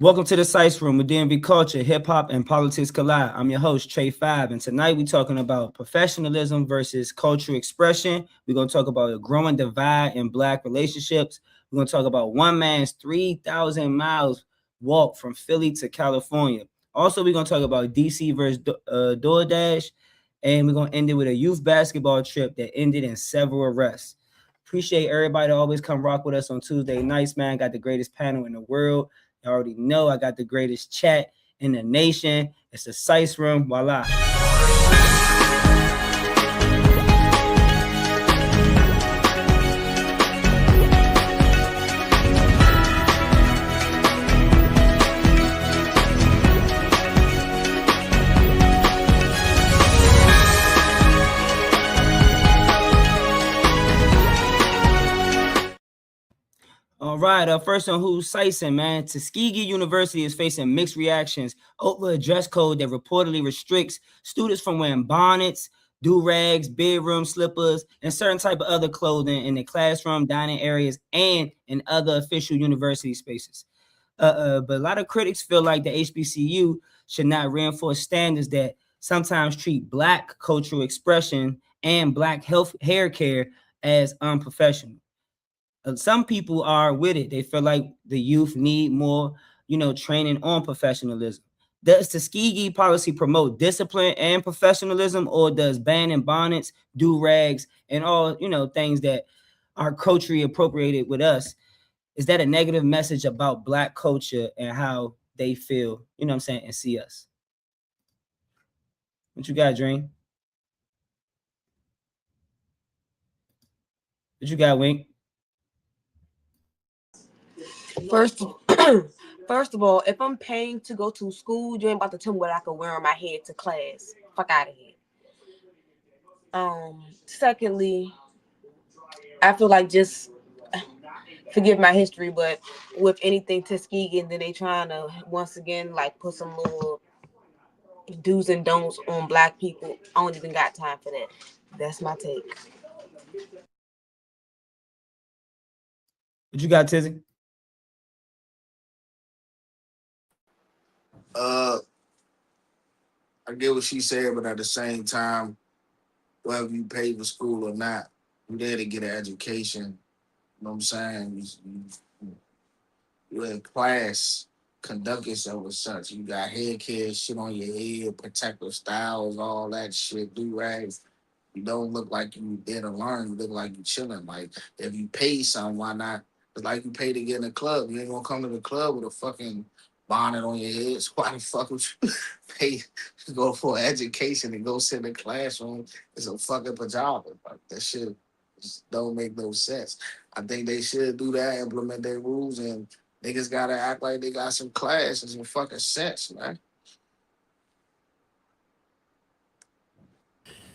Welcome to the Sice Room, where DMV culture, hip hop, and politics collide. I'm your host, Trey Five, and tonight we're talking about professionalism versus cultural expression. We're going to talk about a growing divide in Black relationships. We're going to talk about one man's 3,000 miles walk from Philly to California. Also, we're going to talk about DC versus DoorDash, and we're going to end it with a youth basketball trip that ended in several arrests. Appreciate everybody that always come rock with us on Tuesday nights, man. Got the greatest panel in the world. You already know I got the greatest chat in the nation. It's the Sice Room. Voila. All right, first on who's Sicing, man. Tuskegee University is facing mixed reactions over a dress code that reportedly restricts students from wearing bonnets, durags, bedroom slippers, and certain type of other clothing in the classroom, dining areas, and in other official university spaces. But a lot of critics feel like the HBCU should not reinforce standards that sometimes treat Black cultural expression and Black health hair care as unprofessional. Some people are with it. They feel like the youth need more, training on professionalism. Does Tuskegee policy promote discipline and professionalism, or does banning bonnets, do rags, and all, things that are culturally appropriated with us? Is that a negative message about Black culture and how they feel, and see us? What you got, Dream? What you got, Wink? First, first of all, if I'm paying to go to school, you ain't about to tell me what I can wear on my head to class. Fuck out of here. Secondly, I feel like just forgive my history, but with anything Tuskegee, and then they trying to once again like put some little do's and don'ts on Black people. I don't even got time for that. That's my take. What you got, Tizzy? I get what she said, but at the same time, whether you pay for school or not, you're there to get an education. You know what I'm saying? You're in class, conduct yourself as such. You got hair care, shit on your head, protective styles, all that shit, do rags. You don't look like you there to learn. You look like you chilling. Like, if you pay something, why not? It's like you pay to get in a club. You ain't gonna come to the club with a fucking bonnet on your head. So why the fuck would you pay to go for education and go sit in the classroom? It's a fucking pajama. Like, that shit just don't make no sense. I think they should do that, implement their rules, and niggas gotta act like they got some class and some fucking sense, man.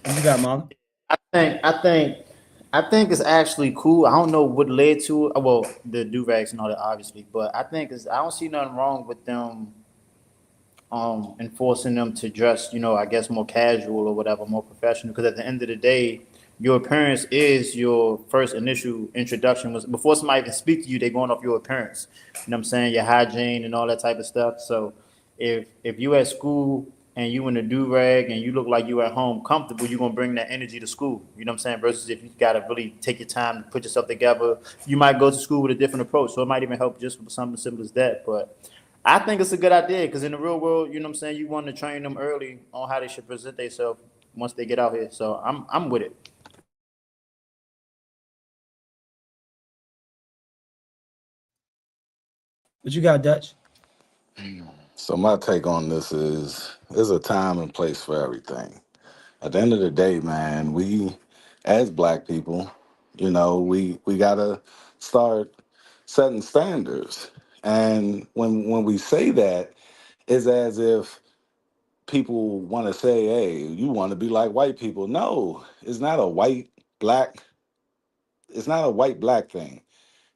What you got, Mom? I think I think I think it's actually cool. I don't know what led to it. Well, the do rags and all that, obviously, but I don't see nothing wrong with them enforcing them to dress, I guess more casual or whatever, more professional. Because at the end of the day, your appearance is your first initial introduction. Was before somebody even speak to you, they going off your appearance. You know what I'm saying? Your hygiene and all that type of stuff. So if you at school and you in a do rag and you look like you at home comfortable, you're gonna bring that energy to school. You know what I'm saying? Versus if you gotta really take your time to put yourself together, you might go to school with a different approach. So it might even help just with something simple as that. But I think it's a good idea because in the real world, you know what I'm saying, you want to train them early on how they should present themselves once they get out here. So I'm with it. What you got, Dutch? So my take on this is there's a time and place for everything. At the end of the day, man, we as Black people, we gotta start setting standards. And when we say that, it's as if people want to say, "Hey, you want to be like white people." No, it's not a black. It's not a white black thing.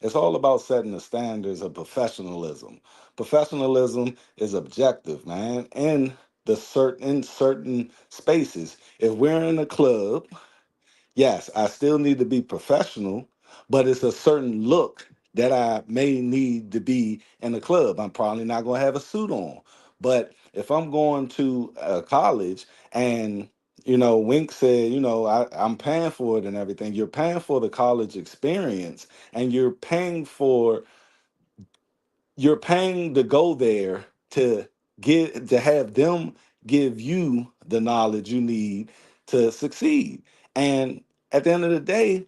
It's all about setting the standards of professionalism. Professionalism is objective, man, in certain spaces. If we're in a club, yes, I still need to be professional, but it's a certain look that I may need to be in the club. I'm probably not going to have a suit on. But if I'm going to a college and, Wink said, I'm paying for it and everything, you're paying for the college experience and you're paying to go there to have them give you the knowledge you need to succeed. And at the end of the day,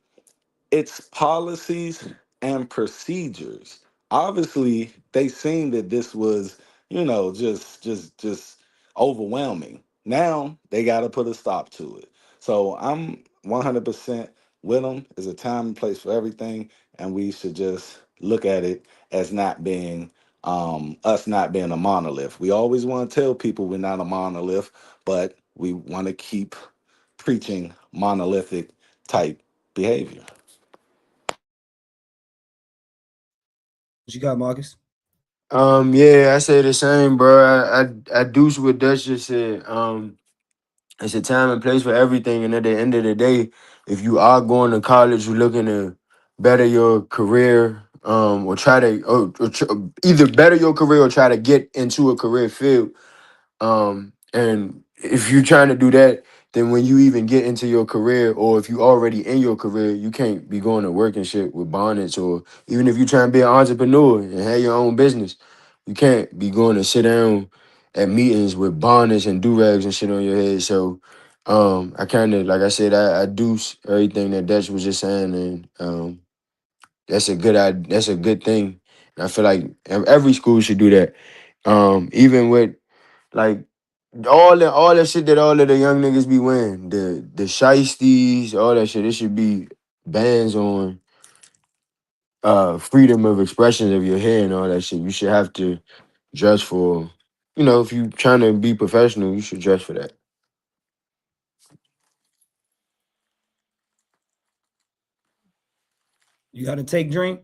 it's policies and procedures. Obviously, they seen that this was, just overwhelming. Now they got to put a stop to it. So I'm 100% with them. There's a time and place for everything, and we should just look at it as not being us not being a monolith. We always want to tell people we're not a monolith, but we want to keep preaching monolithic type behavior. What you got, Marcus? Yeah, I say the same, bro. I do what Dutch just said. It's a time and place for everything, and at the end of the day, if you are going to college, you're looking to better your career, or try to, either better your career or try to get into a career field. And if you're trying to do that, then when you even get into your career, or if you already in your career, you can't be going to work and shit with bonnets, or even if you're trying to be an entrepreneur and have your own business, you can't be going to sit down at meetings with bonnets and durags and shit on your head. So, I kind of, like I said, I do everything that Dutch was just saying, and that's a good thing. And I feel like every school should do that. Even with like all the shit that all of the young niggas be wearing, the shiesties, all that shit, it should be bans on freedom of expressions of your hair and all that shit. You should have to dress for, if you trying to be professional, you should dress for that. You got a take, Dream?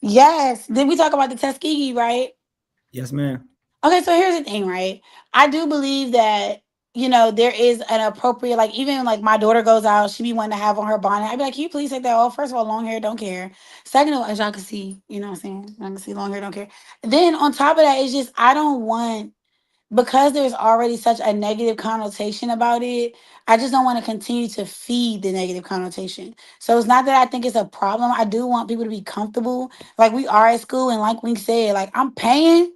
Yes. Did we talk about the Tuskegee, right? Yes, ma'am. Okay, so here's the thing, right? I do believe that, there is an appropriate, like, even like my daughter goes out, she be wanting to have on her bonnet. I'd be like, can you please take that off? First of all, long hair, don't care. Second of all, as y'all can see, you know what I'm saying? Y'all can see long hair, don't care. Then on top of that, it's just, I don't want, because there's already such a negative connotation about it, I just don't want to continue to feed the negative connotation. So it's not that I think it's a problem. I do want people to be comfortable. Like we are at school, and like we said, like I'm paying.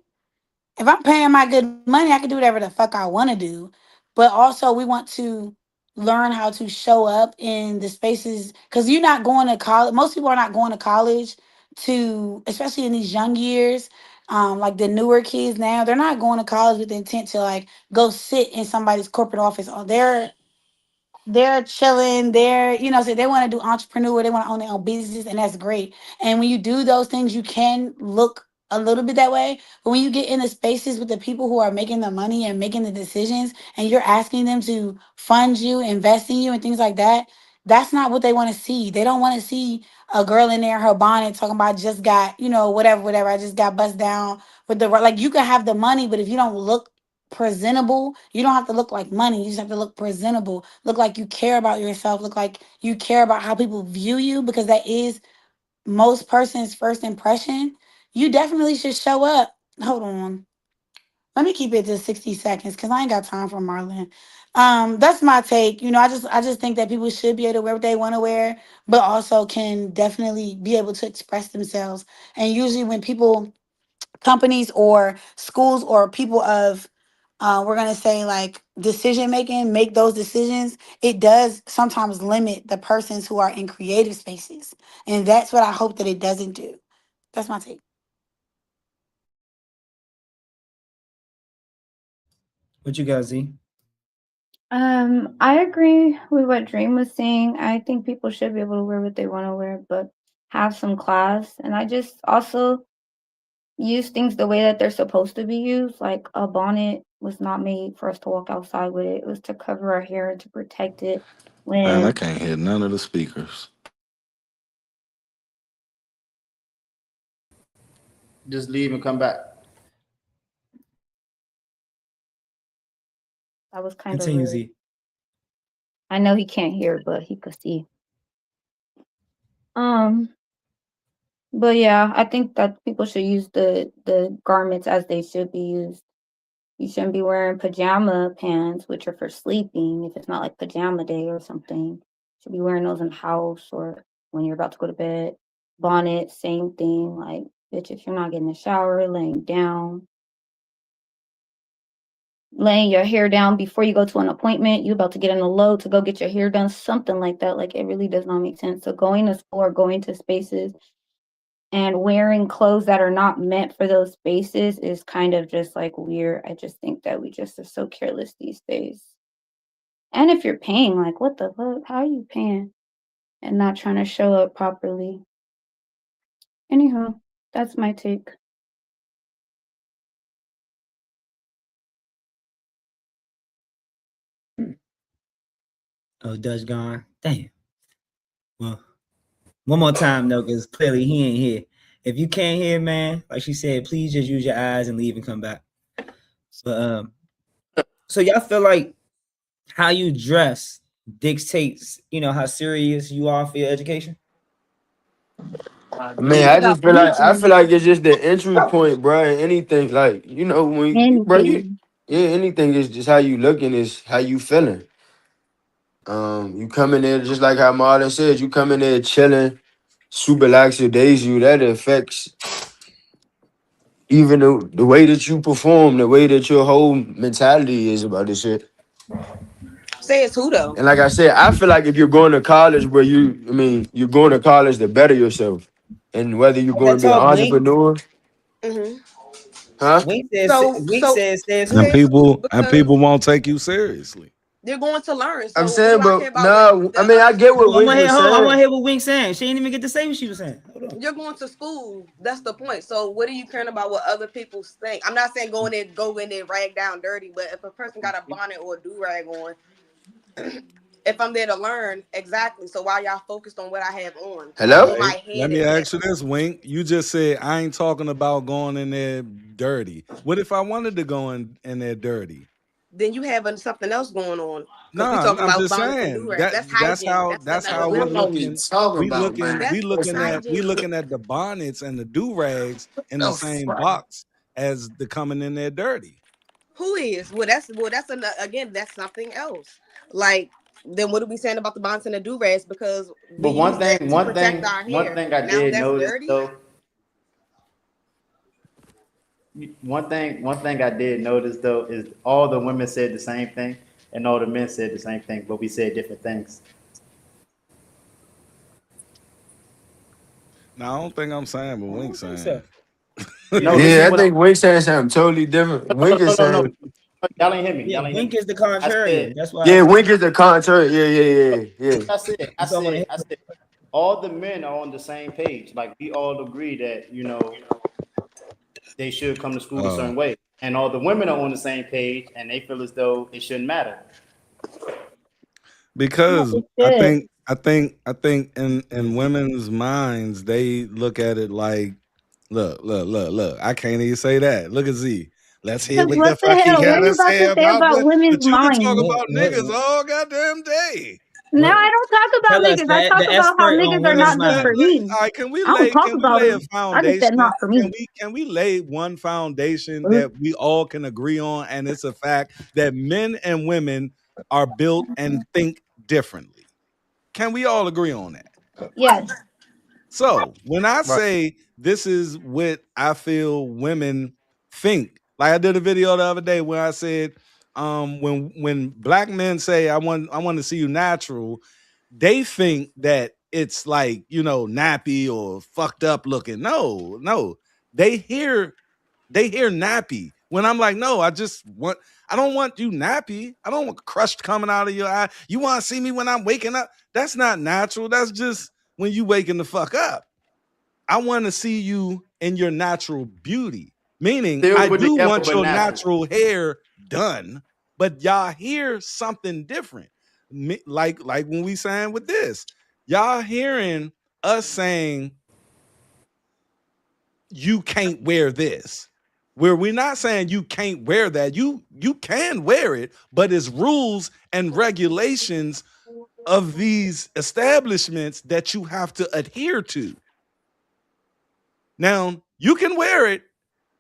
If I'm paying my good money, I can do whatever the fuck I want to do. But also, we want to learn how to show up in the spaces because you're not going to college. Most people are not going to college to, especially in these young years. Like the newer kids now, they're not going to college with the intent to like go sit in somebody's corporate office. Or they're chilling. So they want to do entrepreneur, they want to own their own business, and that's great. And when you do those things, you can look a little bit that way. But when you get in the spaces with the people who are making the money and making the decisions, and you're asking them to fund you, invest in you, and things like that, that's not what they want to see. They don't want to see a girl in there, her bonnet, talking about just got, whatever, whatever. I just got bust down with the like. You can have the money, but if you don't look presentable, you don't have to look like money. You just have to look presentable, look like you care about yourself, look like you care about how people view you, because that is most person's first impression. You definitely should show up. Hold on, let me keep it to 60 seconds because I ain't got time for Marlon. That's my take. I just think that people should be able to wear what they want to wear, but also can definitely be able to express themselves. And usually when people, companies or schools or people of, we're going to say like decision making, make those decisions, it does sometimes limit the persons who are in creative spaces. And that's what I hope that it doesn't do. That's my take. What you got, Z? I agree with what Dream was saying. I think people should be able to wear what they want to wear, but have some class. And I just also use things the way that they're supposed to be used. Like a bonnet was not made for us to walk outside with it. It was to cover our hair and to protect it Man, I when can't hear none of the speakers. Just leave and come back. that was kind of Continue, rude. Z. I know he can't hear, but he could see. But yeah, I think that people should use the garments as they should be used. You shouldn't be wearing pajama pants, which are for sleeping, if it's not like pajama day or something. You should be wearing those in the house or when you're about to go to bed. Bonnet, same thing. Like, bitch, if you're not getting a shower, laying down, laying your hair down before you go to an appointment, you about to get in a load to go get your hair done, something like that. Like, it really does not make sense. So going to school or going to spaces and wearing clothes that are not meant for those spaces is kind of just like weird. I just think that we just are so careless these days. And if you're paying, like, what the fuck? How are you paying and not trying to show up properly? Anyhow, that's my take. Oh, Dutch gone. Damn. Well, one more time though, because clearly he ain't here. If you can't hear, man, like she said, please just use your eyes and leave and come back. But so y'all feel like how you dress dictates, how serious you are for your education? Man, I just feel like it's just the entry point, bro. And anything like when bro, Anything. anything is just how you looking is how you feeling. You come in there just like how Marlon said. You come in there chilling, super lackadaisical. That affects even the way that you perform, the way that your whole mentality is about this shit. Say it's who though? And like I said, I feel like if you're going to college, where you're going to college to better yourself, and whether you're going That to be an talk, Wink. entrepreneur, huh? Wink says, says And who? people won't take you seriously. They're going to learn. So I'm what saying, do I care but about no, the I mean, I other get what people? I Wink want to was hear. I want to saying. hear what Wink saying. She ain't even get to say what she was saying. Hold on. You're going to school. That's the point. So what are you caring about what other people think? I'm not saying go in there rag down dirty, but if a person got a bonnet or a do-rag on, if I'm there to learn, exactly. So why y'all focused on what I have on? All Hello? So right. my Let head me is ask you down. this, Wink. You just said I ain't talking about going in there dirty. What if I wanted to go in there dirty? Then you having something else going on. Because we Nah, talking I'm about just bonnets and saying do-rags. that That's hygiene. That's that's another how What we are level. we looking. talking We about, looking. man? We That's looking at. We hygiene. looking at the bonnets and the do rags in the The same fuck? box as the coming in there dirty. Who is? Well, that's again, that's something else. Like, then what are we saying about the bonnets and the do-rags? Because we But one use that thing, to one protect thing, our one hair. thing I Now did that's notice dirty. though. One thing I did notice though is all the women said the same thing, and all the men said the same thing, but we said different things. Now I don't think I'm saying, but I Wink don't think so. saying. No, Yeah, this is Yeah, I what I. think Wink saying something totally different. No, Wink no, is no, no, saying, no. Y'all ain't hear me. yeah. Y'all ain't hear Wink me. is the I said, contrarian. That's why I yeah, said. Wink is the contrary. Yeah. I said, I That's what I want to said, hear. I said, all the men are on the same page. Like we all agree that they should come to school a Oh, certain way, and all the women are on the same page, and they feel as though it shouldn't matter. No, because it I should. think I think in women's minds they look at it like, look. I can't even say that. Look at Z. Let's hear Because what what the the fuck he hell? What got are you to about say to say about about what. women's But you can talk minds? about niggas all goddamn day. No, What, I don't talk about tell us niggas. I talk the about how expert on niggas are women's not good Let, for mind. let, me. all right, can we I don't lay talk can we about lay a them. I just said foundation? not for me. Can we lay one foundation that we all can agree on, and it's a fact that men and women are built and think differently. Can we all agree on that? Yes. So when I Right. say this is what I feel women think, like I did a video the other day where I said, when black men say I want to see you natural, they think that it's like nappy or fucked up looking. No, they hear nappy when I'm like, no, I don't want you nappy. I don't want crushed coming out of your eye. You want to see me when I'm waking up? That's not natural. That's just when you waking the fuck up. I want to see you in your natural beauty. Meaning, Still I put do together, want but your natural. natural hair done, but y'all hear something different. Like when we saying with this, y'all hearing us saying you can't wear this. Where we're not saying you can't wear that. You can wear it, but it's rules and regulations of these establishments that you have to adhere to. Now, you can wear it,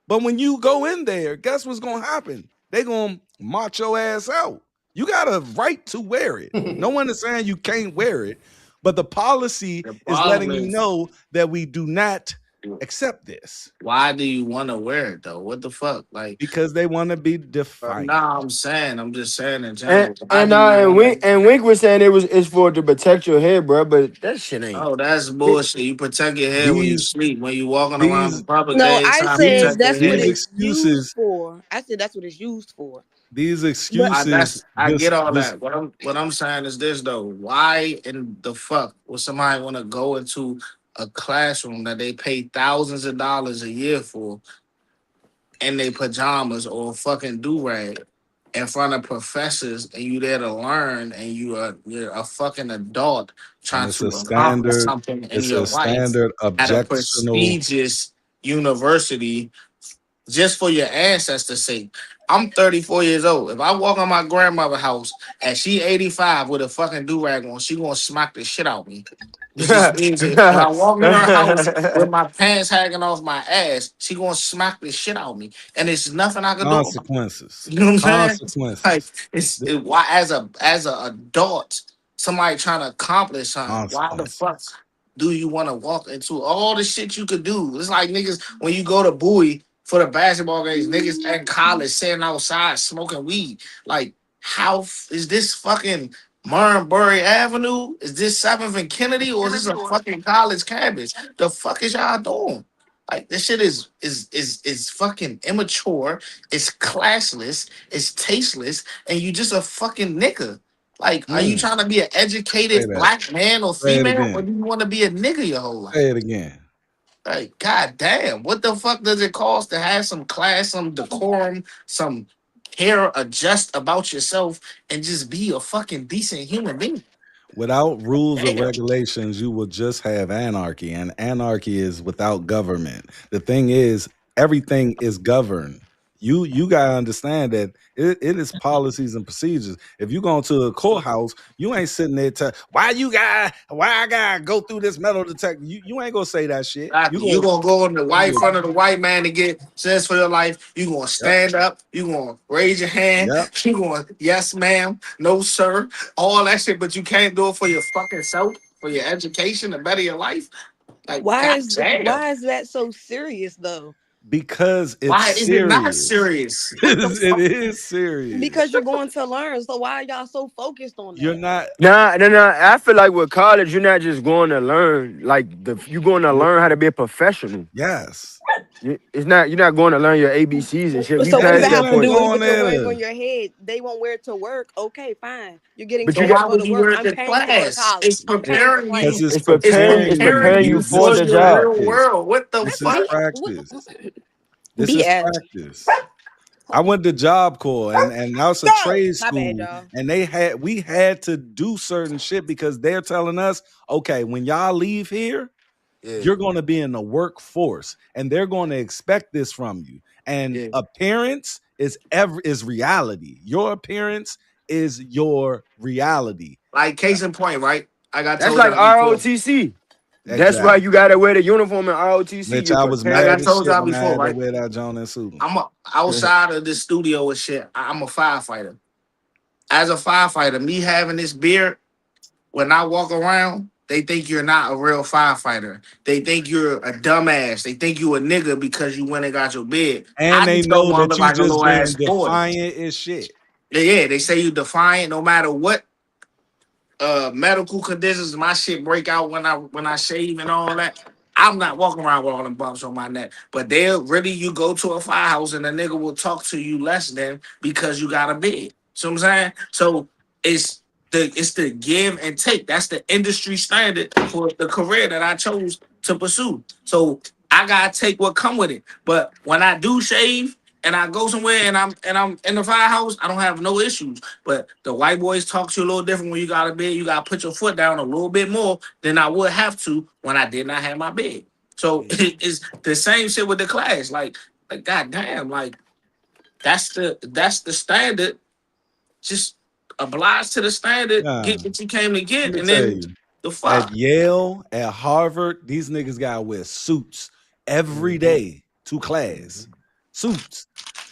but when you go in there, guess what's gonna happen? They gonna march your ass out. You got a right to wear it. No one is saying you can't wear it, but the policy The is problem letting you is, know that we do not accept this why do you want to wear it though? What the fuck? Like, because they want to be defiant. nah, I'm just saying in And general. Why and do you uh, and want Wink to? and Wink was saying it's for to protect your head, bro. But that shit ain't. Oh, that's bullshit. You protect your head when you These sleep. When you walking around these in public, No, they ain't I trying to these said protect your that's what these head. it's used excuses for. I said that's what it's used for. these But excuses I just get all just that. What I'm saying is this though. Why in the fuck would somebody want to go into a classroom that they pay thousands of dollars a year for in their pajamas or a fucking do rag in front of professors and you there to learn and you're a fucking adult and trying to accomplish something in it's your a life standard at a objectional. prestigious university just for your ancestors' sake. I'm 34 years old. If I walk on my grandmother's house and she 85 with a fucking do-rag on, she gonna smack the shit out of me. This is easy. If I walk in her house with my pants hanging off my ass, she gonna smack the shit out of me. And it's nothing I can do about it. Consequences. You know what I'm saying? Like Consequences. it's why as a adult, somebody trying to accomplish something, why the Consequences. fuck do you want to walk into all the shit you could do? It's like niggas when you go to Bowie for the basketball games, niggas in college sitting outside smoking weed. Like, is this fucking Marbury Avenue? Is this 7th and Kennedy, or is this a fucking college campus? The fuck is y'all doing? Like this shit is fucking immature, it's classless, it's tasteless, and you just a fucking nigga. Like, are you Mm, trying to be an say educated that. black man or Say it female, or again. do you want to be a nigga your whole life? Say it again. Like, god damn, what the fuck does it cost to have some class, some decorum, some care adjust about yourself, and just be a fucking decent human being? Without rules or Damn. regulations, you will just have anarchy, and anarchy is without government. The thing is, everything is governed. You gotta understand that it is policies and procedures. If you go to a courthouse, you ain't sitting there why I gotta go through this metal detector. You ain't gonna say that shit. Exactly. You gonna go in the white You front of the white man to get sense for your life. You gonna yep, stand up. You gonna raise your hand. yep. You gonna yes ma'am, no sir, all that shit. But you can't do it for your fucking self, for your education, to better your life. Like god damn. why is that so serious though? Because it's Why is it not serious. serious? What the It fuck? is serious. Because you're going to learn. So why are y'all so focused on You're that? not. Nah, nah, nah. I feel like with college, you're not just going to learn. Like you're going to learn how to be a professional. Yes. It's not. You're not going to learn your ABCs and shit. We So what if it passed You that has to ain't point. do with going what you're wearing there. on your head? They won't wear it to work. Okay, fine. You're getting But So you paid got. why to go would to you work. wear it I'm to paying for class? It's college. I'm paying for preparing Because you. It's it's classes. It's preparing. It's preparing preparing preparing you you you. for for This the is your job. real practice. world. What the This That's is fuck? practice. This is BS. practice. I went to Job Corps and that was a Go. trade My bad, school, y'all. and we had to do certain shit because they're telling us, okay, when y'all leave here, Yeah, you're going to be in the workforce, and they're going to expect this from you. And yeah. appearance is reality. Your appearance is your reality. Like case in point, right? Like I That's told like y'all before. ROTC. That's why Exactly. you gotta wear the uniform in ROTC. Which You're I was Like I mad preparing. as told shit y'all when I before, had to right? wear that John and suit. Outside of this studio and shit. I'm a firefighter. As a firefighter, me having this beard, when I walk around, they think you're not a real firefighter. They think you're a dumbass. They think you a nigga because you went and got your beard. And I they just don't know want to that look you like a just little ass being boy. defiant as shit. Yeah, they say you defiant no matter what medical conditions. My shit break out when I shave and all that. I'm not walking around with all them bumps on my neck. But they'll really you go to a firehouse and the nigga will talk to you less than because you got a bed. See what I'm saying? So it's the give and take. That's the industry standard for the career that I chose to pursue. So I gotta take what come with it. But when I do shave and I go somewhere and I'm in the firehouse, I don't have no issues. But the white boys talk to you a little different when you got a bed. You gotta put your foot down a little bit more than I would have to when I did not have my bed. So it's the same shit with the class. Like goddamn, like that's the standard. Just oblige to the standard, Nah, get what you came to let get, me and tell then you. the At fuck. Yale, at Harvard, these niggas gotta wear suits every day to class. Suits.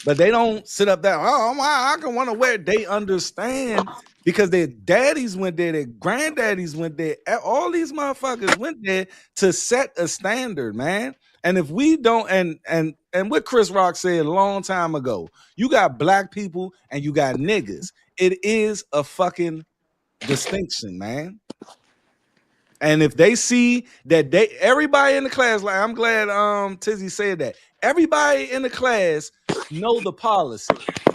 But they don't sit up there, oh, I can want to wear it. They understand because their daddies went there, their granddaddies went there. All these motherfuckers went there to set a standard, man. And if we don't, and what Chris Rock said a long time ago, you got black people and you got niggas. It is a fucking distinction, man. And if they see that everybody in the class, like I'm glad Tizzy said that. Everybody in the class know the policy.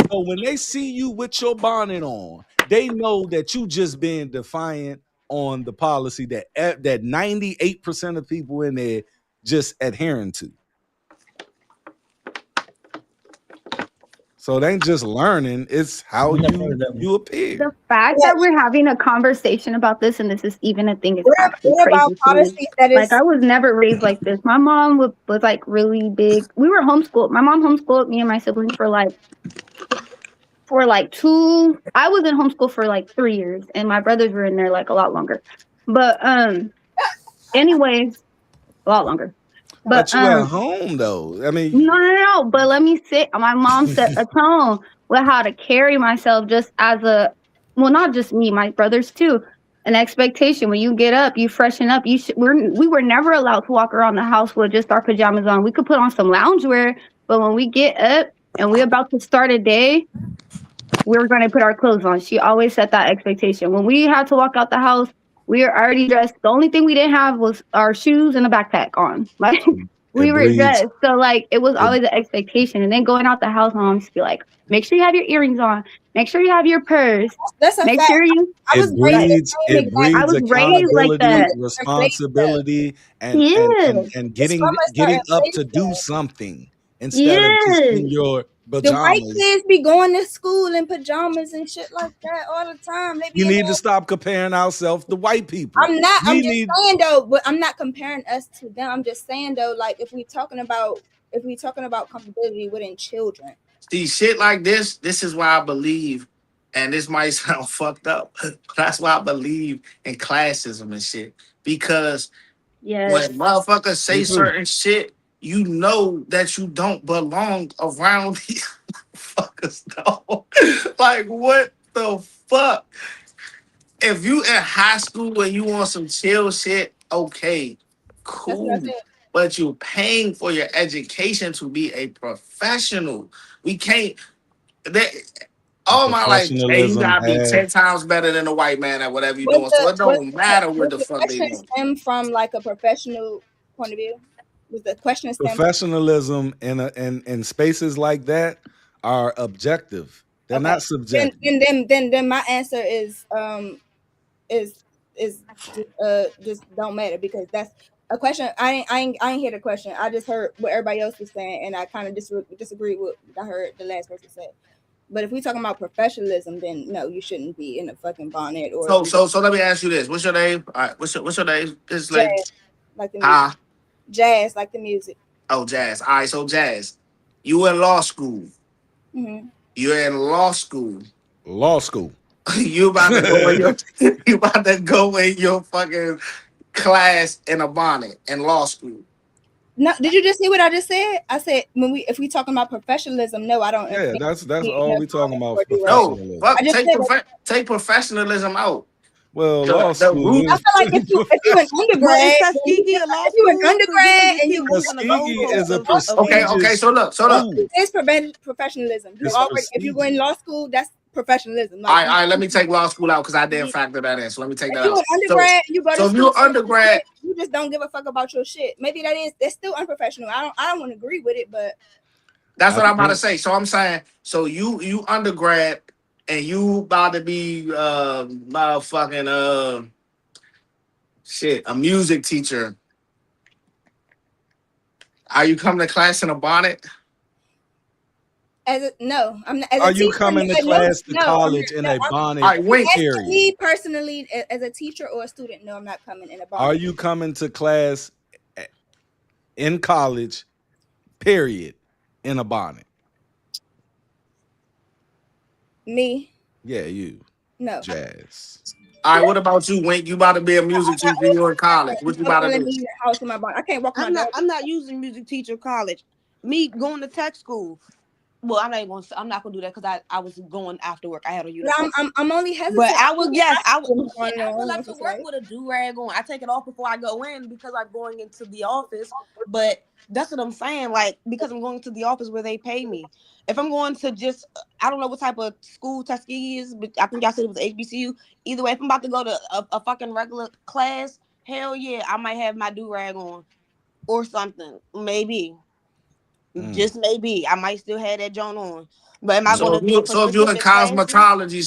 So when they see you with your bonnet on, they know that you just being defiant on the policy that 98% of people in there just adhering to. So it ain't just learning, it's how you appear. The fact that we're having a conversation about this and this is even a thing is actually What about crazy to me. policies that Like, is I was never raised like this. My mom was like really big. We were homeschooled. My mom homeschooled me and my siblings for like two. I was in homeschool for like 3 years, and my brothers were in there like a lot longer. But anyways, a lot longer. But you at home though. I mean, no. But let me say, my mom set a tone with how to carry myself, just as not just me, my brothers too. An expectation when you get up, you freshen up. We were never allowed to walk around the house with just our pajamas on. We could put on some loungewear, but when we get up and we're about to start a day, we're going to put our clothes on. She always set that expectation. When we had to walk out the house, we were already dressed. The only thing we didn't have was our shoes and a backpack on. Like, we were dressed. So, like, it was always an expectation. And then going out the house, mom used to be like, make sure you have your earrings on. Make sure you have your purse. That's a Make fact. sure you. It breeds I was raised like accountability, that. responsibility, and getting up to do something instead of just in your The white pajamas. kids be going to school in pajamas and shit like that all the time. They be We need to stop comparing ourselves to white people. I'm just saying though, but I'm not comparing us to them. I'm just saying though, like if we talking about comfortability within children. See, shit like this is why I believe, and this might sound fucked up, but that's why I believe in classism and shit. Because when motherfuckers say certain shit, you know that you don't belong around these motherfuckers, though. Like, what the fuck? If you in high school and you want some chill shit, okay, cool. But you're paying for your education to be a professional. We can't. All my life, hey, you gotta be 10 times better than a white man at whatever you're doing. So it don't matter what the fuck they do. Stem from like a professional point of view. Was the question stem Professionalism in spaces like that are objective. They're not subjective. Then my answer is just don't matter, because that's a question. I ain't hear the question. I just heard what everybody else was saying, and I kind of disagree with what I heard the last person say. But if we talking about professionalism, then no, you shouldn't be in a fucking bonnet. Or so let me ask you this: what's your name? All right, what's your name? It's like Jazz, like the music. Jazz, like the music. Oh, Jazz. All right, so Jazz, you in law school. Mm-hmm. You're in law school. Law school. You about to go in your fucking class in a bonnet in law school. No, did you just see what I just said? I said if we talking about professionalism, no, I don't. Yeah, that's all we talking about. No, fuck, take professionalism out. Well, law school. I feel like if you an undergrad, if you an undergrad and you Tuskegee is a prestigious. Okay. So look. It's professionalism. If you go in law school, that's professionalism. All right. Let me take law school out because I didn't factor that in. So let me take that out. If you're an undergrad, you go to school. So if you're undergrad, you just don't give a fuck about your shit. Maybe that's still unprofessional. I don't want to agree with it, but that's what I'm about to say. So I'm saying, so you undergrad and you about to be motherfucking a music teacher. Are you coming to class in a bonnet? No, I'm not. Are you coming to class to college in a bonnet? Me personally, as a teacher or a student, no, I'm not coming in a bonnet. Are you coming to class in college, period, in a bonnet? Me. Yeah, you. No. jazz. All right, what about you, Wink? You about to be a music teacher? You in college? What you about to Let do? me in the house with my bonnet. I can't walk my dog. I'm not using music teacher college. Me going to tech school. Well, I'm not gonna do that because I was going after work. I had a But uniform. I'm only hesitant. But I will, yes, I will. Going I on, pull up to work with a do-rag on. I take it off before I go in because I'm going into the office. But that's what I'm saying. Like, because I'm going to the office where they pay me. If I'm going to just, I don't know what type of school Tuskegee is, but I think y'all said it was HBCU. Either way, if I'm about to go to a fucking regular class, hell yeah, I might have my do-rag on or something. Maybe. Just maybe. I might still have that joint on. But am I So going to go for if you're in specific classes? cosmetology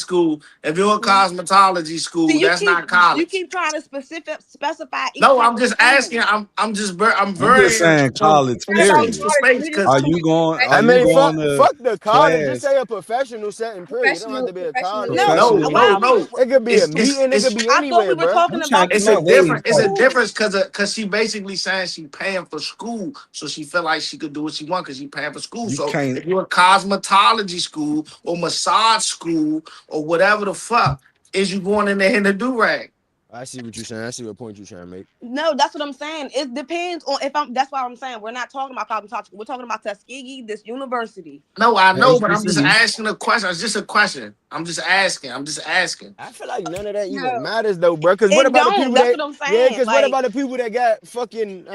school, See, that's not you college. keep trying to specify each No, type I'm of just school. asking. I'm I'm just very saying college, from space to period. space because Are you going I mean, fuck, to fuck the college. Just class say a professional setting. Period. It don't have to be a college. No, no, what I professionalism? mean, no. It could be a It's meeting. It could be I thought we anywhere, were bro. talking I'm trying about to get it's my a waves different it's a right. schools. difference because she basically saying she paying for school, so she feel like she could do what she want because she paying for school. You So can't. if you're a cosmetology school or massage school or whatever the fuck, is you going in there in the do rag? I see what you're saying. I see what point you're trying to make. No, that's what I'm saying. It depends on if I'm. That's why I'm saying we're not talking about cosmetology. We're talking about Tuskegee, this university. No, I At know, but I'm just HBCU. asking a question. It's just a question. I'm just asking. I feel like none of that No. even matters though, bro. Because what It about the don't. people That's that? what I'm Yeah, saying. because what Like about the people that got fucking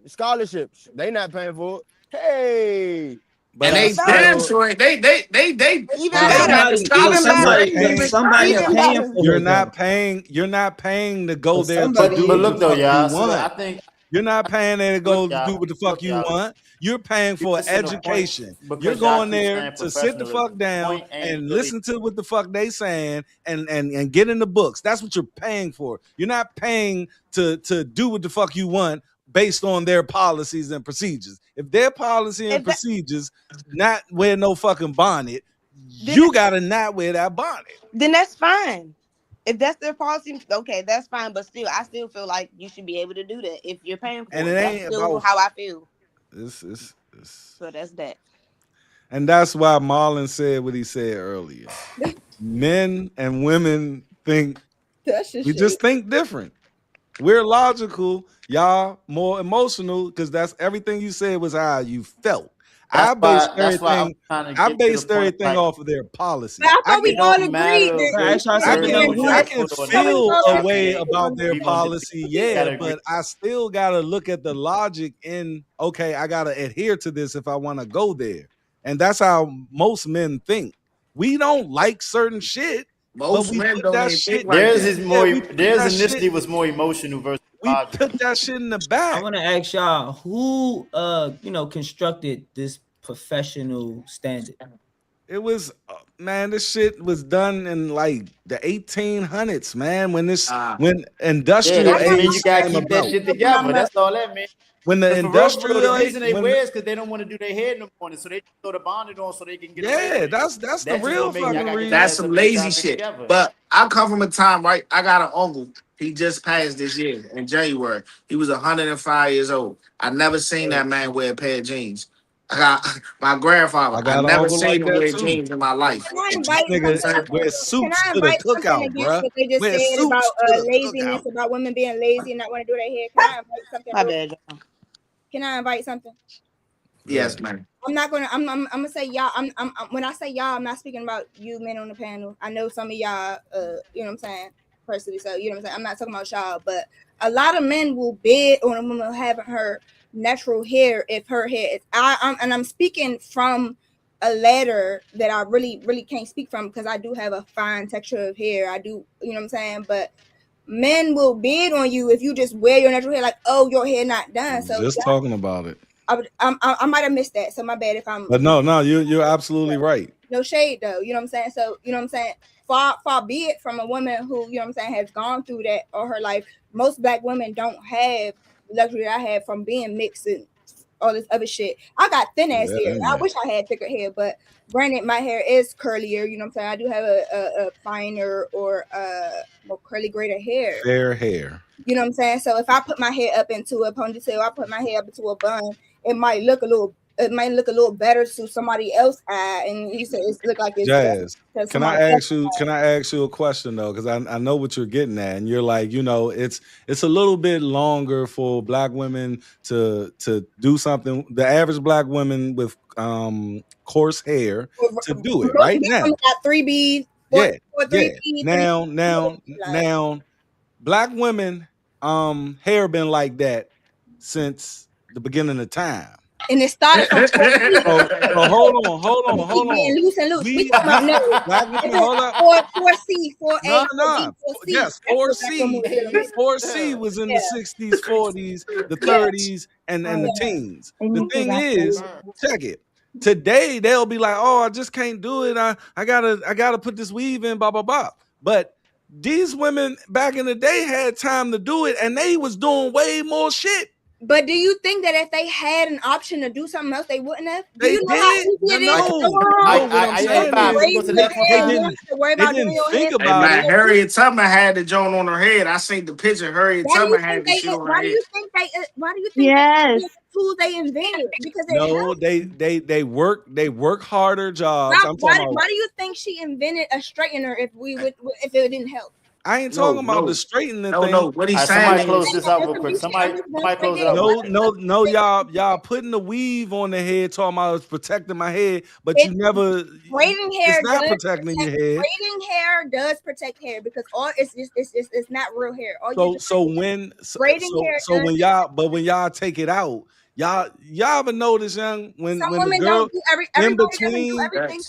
scholarships? They not paying for it. Hey, But and I they better, damn still. sure even But they got better, the even scholarships you're for better, even paying. Somebody private. are even paying better. for it though. You're not paying to go But there to somebody do But what is. the look though, fuck you y'all. So want. I think You're not paying there to look, go to do y'all. what the fuck Look, you y'all. want. You're paying You're for missing the point education. You're because y'all going keep there saying to sit the fuck professionalism. The down point ain't and really listen to what the fuck they saying and get in the books. That's what you're paying for. You're not paying to do what the fuck you want based on their policies and procedures. If their policy and If that, procedures not wear no fucking bonnet, then you gotta not wear that bonnet. then that's fine. If that's their policy, okay, that's fine. But still, I still feel like you should be able to do that if you're paying And for it it. That's ain't still about how I feel. it's So that's that. and that's why Marlon said what he said earlier. Men and women think That's just we shit. just think different. We're logical, y'all more emotional because that's everything you said was how you felt. I based That's why I was everything. trying to I get to the based point. everything Like off of their But policies. I thought we it all don't agreed matter that Can I ask y'all I we something can though? didn't want I it. can or I thought we not. feel all a Y'all agreed way that can't we about wanted their agree on the policy, you yeah, gotta agree. but I still gotta look at the logic in okay, I gotta adhere to this if I want to go there. And that's how most men think. We don't like certain shit, but Most we men put don't that even think shit, like Theirs that. is yeah, more. we put Theirs that shit, initially was more emotional versus we logical. put that shit in the I back. want to ask y'all who constructed this professional standard. It was man, this shit was done in like the 1800s, man, when Yeah, industrial that just age means you gotta came keep that about. shit for my together. mother. That's all that means. When the Because for real, the industrial age, reason they when wear is because they don't want to do their hair in the morning, so they just throw the bonnet on so they can get away yeah, with it. that's the That just real don't make y'all fucking gotta get your That's reason. ass some up and get lazy y'all shit shit. together. But I come from a time, right? I got an uncle. He just passed this year in January. He was 105 years old. I never seen that man wear a pair of jeans. I got my grandfather. I I got an never uncle seen like him that wear too. jeans in my life. Can I You know This invite what I'm nigga something? saying? wears Can suits I to the invite something cookout, against bruh. what they just Wear said about suits to the laziness, cookout. about women being lazy and not want to do their hair? Can I invite something My real quick? bad, y'all. Can I invite something? Yes, Good. man. I'm not gonna. I'm gonna say y'all. When I say y'all, I'm not speaking about you men on the panel. I know some of y'all. You know what I'm saying, personally. So you know what I'm saying. I'm not talking about y'all, but a lot of men will bid on a woman having her natural hair if her hair is. I'm speaking from a letter that I really can't speak from because I do have a fine texture of hair. I do. You know what I'm saying, but. Men will bid on you if you just wear your natural hair, like, oh, your hair not done. So Just talking about it. I might have missed that. So my bad if I'm But no, you're absolutely right. no shade though. You know what I'm saying? So you know what I'm saying? Far be it from a woman who, you know what I'm saying, has gone through that all her life. Most black women don't have the luxury that I have from being mixed and all this other shit. I got thin ass That hair. in I there. wish I had thicker hair, but granted my hair is curlier, you know what I'm saying? I do have a finer or more curly greater hair. Fair hair. You know what I'm saying? So if I put my hair up into a ponytail, I put my hair up into a bun, it might look a little it might look a little better to somebody else eye, and you said it's look like it's Jazz, to can I somebody else ask you? Can I ask you a question though? Because I know what you're getting at, and you're like, it's a little bit longer for black women to do something. The average black woman with coarse hair to do it right This now. one got 3B, Yeah, four yeah. 3B, Now, black women hair been like that since the beginning of time. and it started from 4C. So hold Keep getting on. loose and loose. We We talking about no. black If women, it's hold up. 4C, 4A, No, 4B, 4C. yes, That's what black women was dealing with. 4C was in the 60s, 40s, the 30s, and the teens. They The need to thing back is, check it. Today they'll be like, oh, I just can't do it. I gotta put this weave in, blah, blah, blah. But these women back in the day had time to do it, and they was doing way more shit. But do you think that if they had an option to do something else, they wouldn't have? Do They you know how did. easy it is No, to no, what I'm saying Five, is we go to the next one, they Five. didn't think Hey about man, it. Harriet Tubman had the joint on her head. I seen the picture. Harriet Why do you Tubman had think the they? shit on her Why do head. you think they? Why do you think Yes. the tools they invented? Because it No, helped. they work harder jobs. I'm talking about. Why do you think she invented a straightener if it didn't help? I ain't No, talking about no. the straightening No, thing. no. What he's somebody saying close is, this out real quick. Somebody close it out. No, y'all putting the weave on the head, talking about it's protecting my head, but you It's- never. Braiding hair It's not does protecting your head. braiding hair does protect hair because all it's not real hair. All you So just when braiding hair does when y'all take it out, y'all ever notice, young, when some the women girl don't do in everybody doesn't do everything.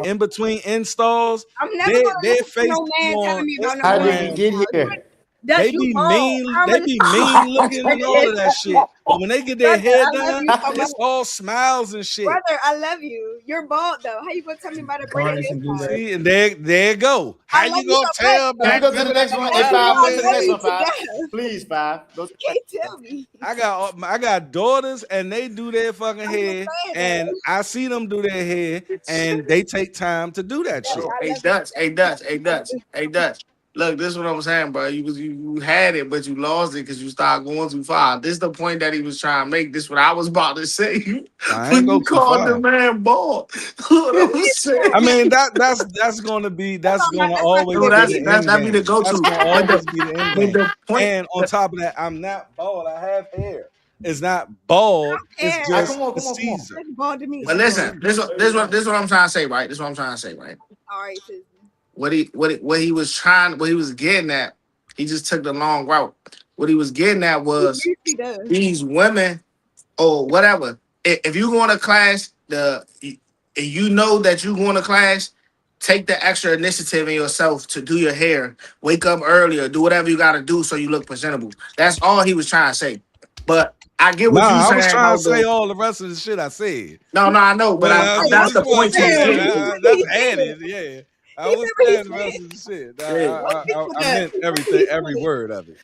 in between installs, I'm never gonna their listen to face no man on telling me about no How woman. did we get here? Does They you be bald? mean, How they many be mean looking and all of that shit. But when they get their Brother, hair I love done, you so much. it's all smiles and shit. Brother, I love you. You're bald though. How you gonna tell me about a braided hairstyle? See, and there you go. How I love you gonna so much, tell but Can we black go to the women next they one? do Hey, what Five, you go to the do? next one, Five. together. Please, Five. Go to- You can't tell me. I got daughters and they do their fucking I'm hair, just saying, and though. I see them do their hair, and they take time to do that shit. I hey love Dutch, hey Dutch, hey Dutch, hey Dutch. Look, this is what I'm saying, bro. You had it, but you lost it because you started going too far. This is the point that he was trying to make. This is what I was about to say. I When ain't go you too called the far. man bald. What I was saying. I mean that's gonna always No, be the end that be the game. That's go-to. gonna always be the end But game. the point, And on top of that, I'm not bald. I have hair. It's not bald. It's hair. just come on, a come on. Caesar. That's bald to me. but listen, this what I'm trying to say, right? This is what I'm trying to say, right? All right, sis. What he was getting at, he just took the long route. What he was getting at was He does. these women or whatever. If you go to class, and you know that you going to class, take the extra initiative in yourself to do your hair. Wake up earlier, do whatever you got to do so you look presentable. That's all he was trying to say. But I get what you Nah, I was saying trying to about say the. all the rest of the shit I said. No, I know, but But that's this the one point he was saying getting. that's added, yeah. I He was said what he saying the rest said. of the shit. Yeah, I meant everything, every word of it.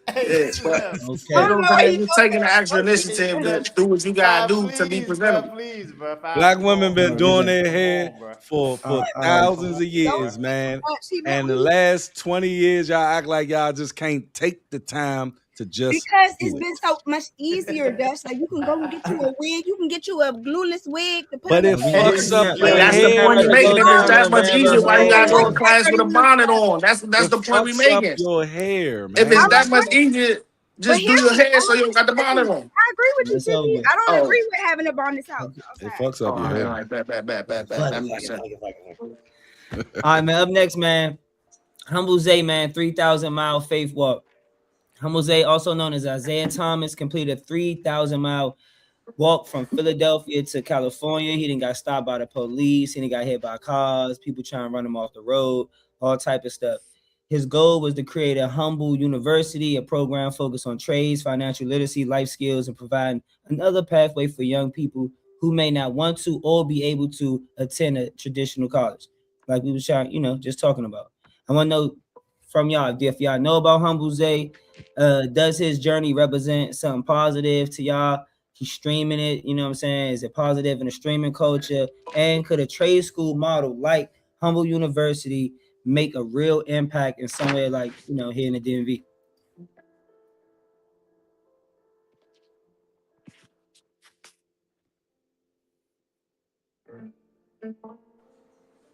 yeah. But I you Okay. know don't what know I'm why saying? you You're thought taking the that. extra initiative to do what you gotta Five, do to be please, bro. presentable. Please, bro. Five, Black come women on, been bro. doing their Come hair on, bro. for All right. thousands of Don't years, speak man. much. He let And the me last 20 years, y'all act like y'all just can't take the time to just because it's do it. been so much easier, Dutch. Like you can go and get you a wig. You can get you a glueless wig to put But on your it We head. fucks up yeah, But your that's the hair point we gotta if making. go you If it's down don't. that a much rabbit easier, why you gotta hole. go to class with a bonnet on? That's It the point we fucks up making. your hair, If it's man. that much easier, But just do hear your me. hair so you don't got the bonnet on. I agree with you, It's over Tizzy. with. I don't Oh, agree with having a bonus house It outside. fucks up your all hair. right, bet. Fuck That it, makes sense. All right, man. Up next, man. Humble Zay, man. 3,000-mile faith walk. Humble Zay, also known as Isaiah Thomas, completed a 3,000-mile walk from Philadelphia to California. He didn't got stopped by the police. He didn't got hit by cars. People trying to run him off the road. All type of stuff. His goal was to create a humble university, a program focused on trades, financial literacy, life skills, and providing another pathway for young people who may not want to or be able to attend a traditional college. Like we was trying, just talking about. I want to know from y'all if y'all know about Humble Zay. Does his journey represent something positive to y'all? He's streaming it, you know what I'm saying? Is it positive in the streaming culture? And could a trade school model like Humble University make a real impact in somewhere like, here in the DMV?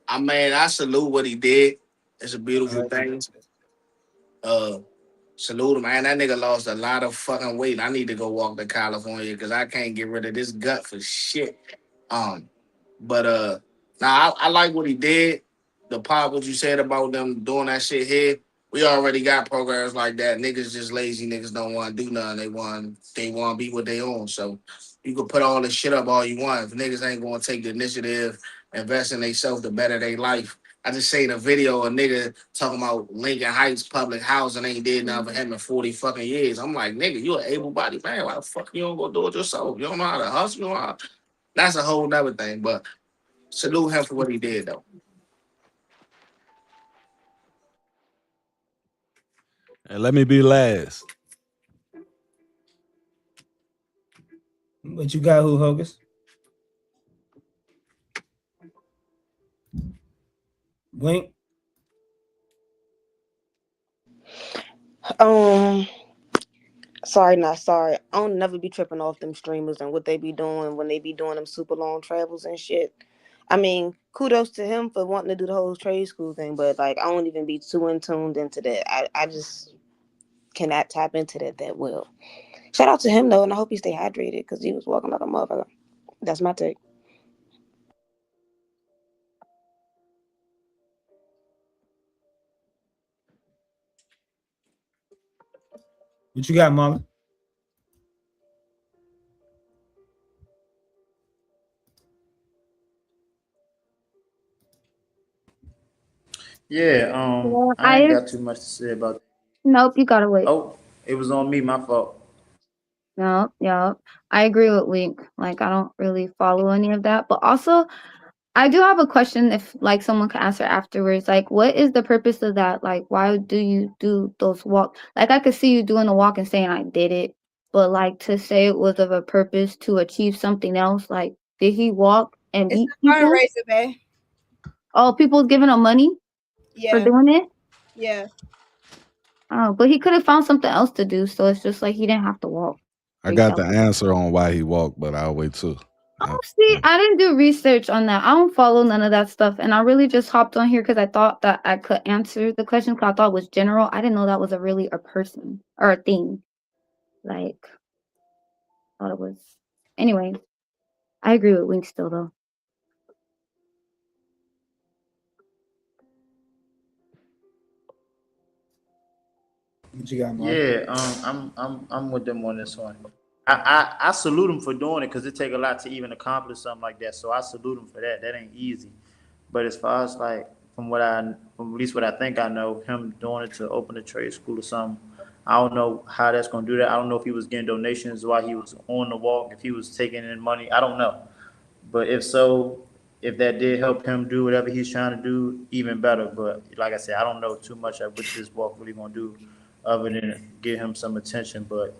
I mean, I salute what he did. It's a beautiful thing. Uh, Salute him, man. That nigga lost a lot of fucking weight. I need to go walk to California because I can't get rid of this gut for shit. Um, but nah, I like what he did. The part what you said about them doing that shit here. We already got programs like that. Niggas just lazy. Niggas don't want to do nothing. They want to be what they own. So you can put all this shit up all you want. If niggas ain't gonna take the initiative, invest in themselves to better their life. I just seen a video of a nigga talking about Lincoln Heights public housing ain't did nothing for him in 40 fucking years. I'm like, nigga, you an able-bodied man. Why the fuck you don't go do it yourself? You don't know how to hustle. You know how. That's a whole nother thing. But salute him for what he did, though. And let me be last. What you got, who Hogus? Blink. Sorry, not sorry. I don't never be tripping off them streamers and what they be doing when they be doing them super long travels and shit. I mean, kudos to him for wanting to do the whole trade school thing, but like I don't even be too in tuned into that. I just cannot tap into that well. Shout out to him though, and I hope he stay hydrated because he was walking like a motherfucker. That's my take. What you got, Mama? Yeah, Yeah, I ain't got too much to say about. nope, you gotta wait. Oh, it was on me, my fault. No, yeah, I agree with Link. Like, I don't really follow any of that. But also, I do have a question if, like, someone can answer afterwards. Like, what is the purpose of that? Like, why do you do those walk? Like, I could see you doing the walk and saying I did it, but like to say it was of a purpose to achieve something else. Like, did he walk and It's meet a people? fundraiser, babe. Oh, people's giving him money for Yeah, doing it. yeah. Oh, but he could have found something else to do. So it's just like he didn't have to walk. I got the answer on why he walked, but I'll wait too. Oh, see, I didn't do research on that. I don't follow none of that stuff. And I really just hopped on here because I thought that I could answer the question because I thought it was general. I didn't know that was a person or a thing. Like, I thought it was. Anyway, I agree with Wink still, though. What you got, Mama? Yeah, I'm with them on this one. I salute him for doing it because it take a lot to even accomplish something like that. So I salute him for that. That ain't easy. But as far as like from at least what I think I know, him doing it to open a trade school or something. I don't know how that's gonna do that. I don't know if he was getting donations while he was on the walk, if he was taking in money. I don't know. But if so, if that did help him do whatever he's trying to do, even better. But like I said, I don't know too much of what this walk really gonna do other than get him some attention. But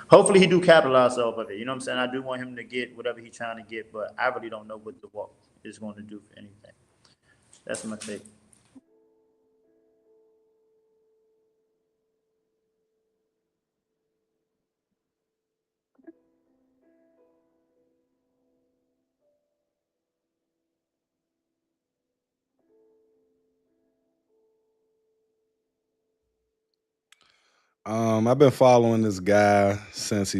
hopefully he do capitalize off of it. You know what I'm saying? I do want him to get whatever he's trying to get, but I really don't know what the walk is going to do for anything. That's my take. I've been following this guy since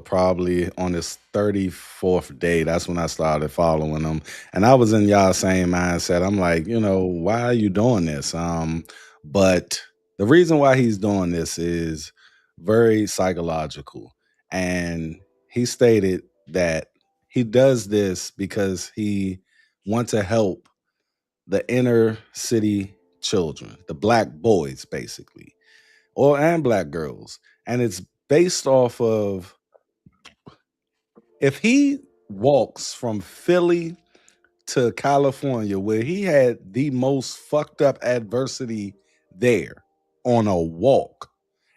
probably on his 34th day. That's when I started following him. And I was in y'all same mindset. I'm like, why are you doing this? But the reason why he's doing this is very psychological. And he stated that he does this because he wants to help the inner city children, the black boys, basically and black girls. And it's based off of if he walks from Philly to California, where he had the most fucked up adversity there on a walk,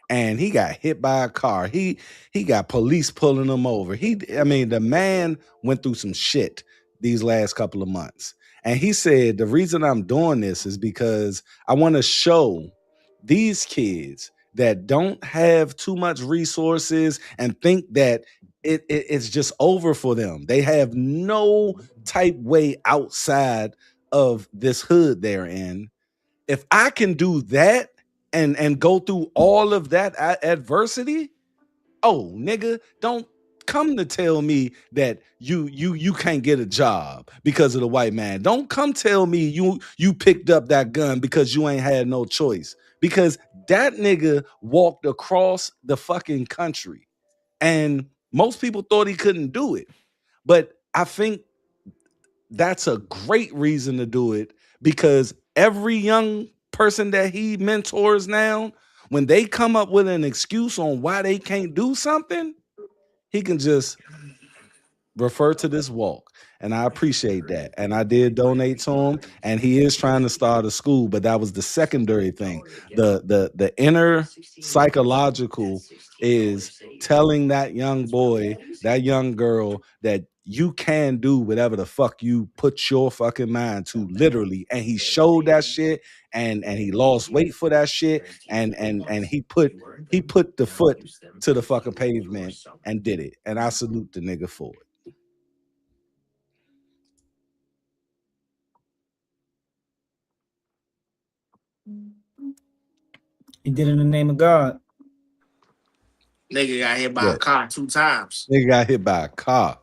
and he got hit by a car. He got police pulling him over. The man went through some shit these last couple of months. And he said, the reason I'm doing this is because I want to show these kids that don't have too much resources and think that it's just over for them. They have no type way outside of this hood they're in. If I can do that and go through all of that adversity, oh nigga, don't come to tell me that you can't get a job because of the white man. Don't come tell me you picked up that gun because you ain't had no choice. Because that nigga walked across the fucking country. And most people thought he couldn't do it. But I think that's a great reason to do it, because every young person that he mentors now, when they come up with an excuse on why they can't do something, he can just refer to this walk. And I appreciate that. And I did donate to him, and he is trying to start a school, but that was the secondary thing. The inner psychological is telling that young boy, that young girl, that you can do whatever the fuck you put your fucking mind to, literally. And he showed that shit, and he lost weight for that shit, and he put the foot to the fucking pavement and did it. And I salute the nigga for it. He did it in the name of God. Nigga got hit by a car 2 times. Nigga got hit by a car.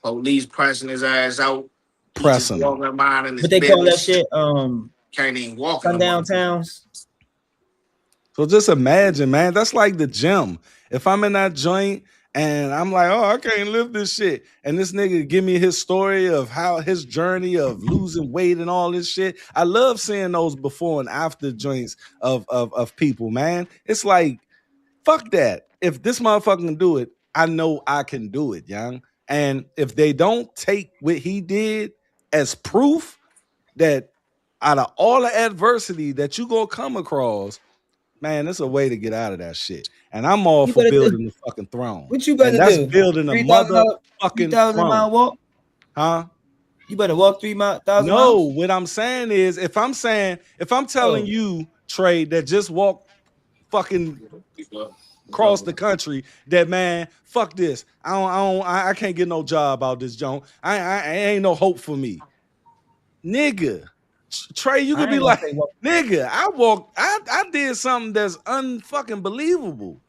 Police pressing his ass out. Pressing him. But they call that shit can't even walk sundown towns. So just imagine, man, that's like the gym. If I'm in that joint and I'm like, oh, I can't lift this shit, and this nigga give me his story of how his journey of losing weight and all this shit. I love seeing those before and after joints of people, man. It's like, fuck that. If this motherfucker can do it, I know I can do it, young. And if they don't take what he did as proof that out of all the adversity that you gonna come across, man, there's a way to get out of that shit. And I'm all for building the fucking throne. What you better do? That's building a motherfucking 3,000 mile walk? Huh? You better walk 3,000 miles? No, what I'm saying is, if I'm telling you, Trey, that just walk fucking across the country, that man, fuck this. I can't get no job out this joint. I ain't no hope for me. Nigga. Trey, you could be like, nigga, I did something that's unfucking believable.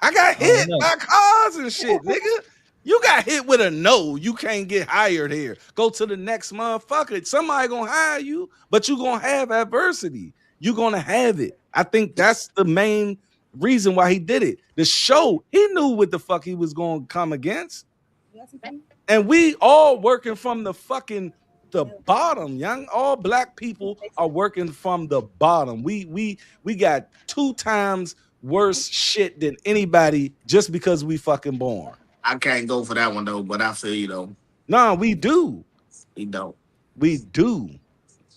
I got hit by cars and shit, nigga. You got hit with a no. You can't get hired here. Go to the next motherfucker. Somebody gonna hire you, but you gonna have adversity. You gonna have it. I think that's the main reason why he did it. The show, he knew what the fuck he was gonna come against. And we all working from the bottom, young. All black people are working from the bottom. We got 2 times worse shit than anybody just because we fucking born. I can't go for that one though, but I feel you though. No, we do. We don't. We do.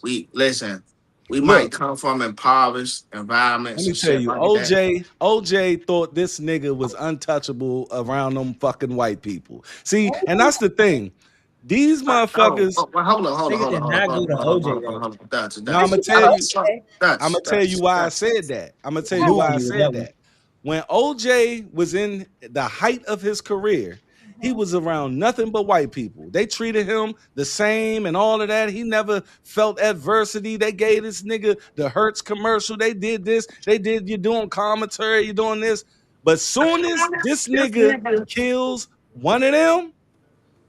We listen. We might come from impoverished environments. Let me tell you, OJ thought this nigga was untouchable around them fucking white people. See, and that's the thing. These motherfuckers. Hold on. I'm gonna tell you why I said that. I'm gonna tell you why I said that. When OJ was in the height of his career, he was around nothing but white people. They treated him the same and all of that. He never felt adversity. They gave this nigga the Hertz commercial. They did this. They did, you're doing commentary, you're doing this. But soon as this nigga kills one of them,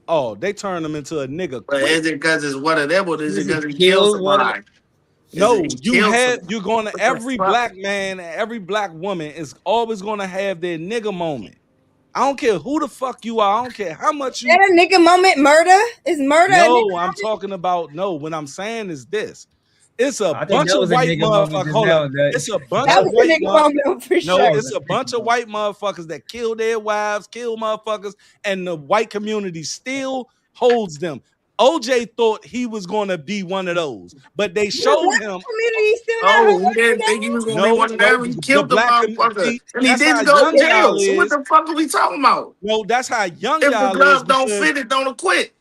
oh, they turn him into a nigga. But is it because it's one of them, or is it because he kills somebody? No, you're gonna, every black man, every black woman is always gonna have their nigga moment. I don't care who the fuck you are. I don't care how much you. That a nigga moment murder? Is murder? No, I'm talking about, no, what I'm saying is this. It's a bunch of white motherfuckers. Hold on. It's a bunch of white motherfuckers. No, it's a bunch of white motherfuckers that kill their wives, kill motherfuckers, and the white community still holds them. OJ thought he was going to be one of those, but they showed him. Oh, he didn't think he was going to be one of them. He killed the motherfucker, and he didn't go to jail. So what the fuck are we talking about? No, that's how young y'all is. If the gloves don't fit, it, don't acquit.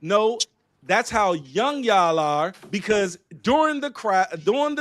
No, That's how young y'all are, because during the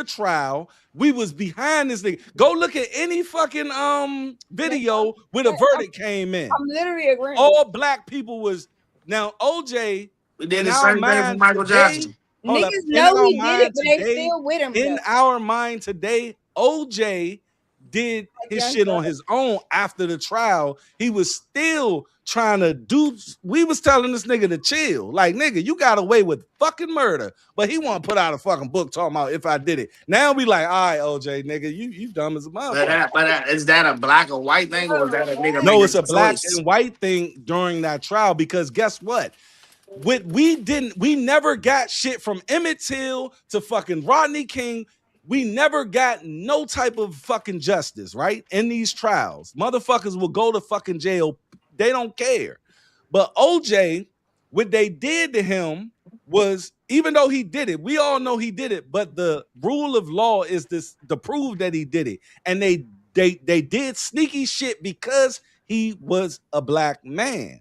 trial, we was behind this nigga. Go look at any fucking video where the verdict came in. I'm literally agreeing. All black people was now OJ. We did In the our same thing for mind Michael today, Johnson. hold up. Niggas In know our he did it, mind but they today, still with him. in though. our mind today, OJ did his Young shit on Thug. his own after the trial. He was still trying to do. We was telling this nigga to chill. Like, nigga, you got away with fucking murder, but he want to put out a fucking book talking about if I did it. Now we like, all right, OJ, nigga, you dumb as a motherfucker. But is that a black or white thing, or is that a nigga No, making it's a black choice? and white thing during that trial, because guess what? We never got shit from Emmett Till to fucking Rodney King. We never got no type of fucking justice, right? In these trials. Motherfuckers will go to fucking jail. They don't care. But OJ, what they did to him was, even though he did it, we all know he did it, but the rule of law is this to prove that he did it. And they did sneaky shit because he was a black man.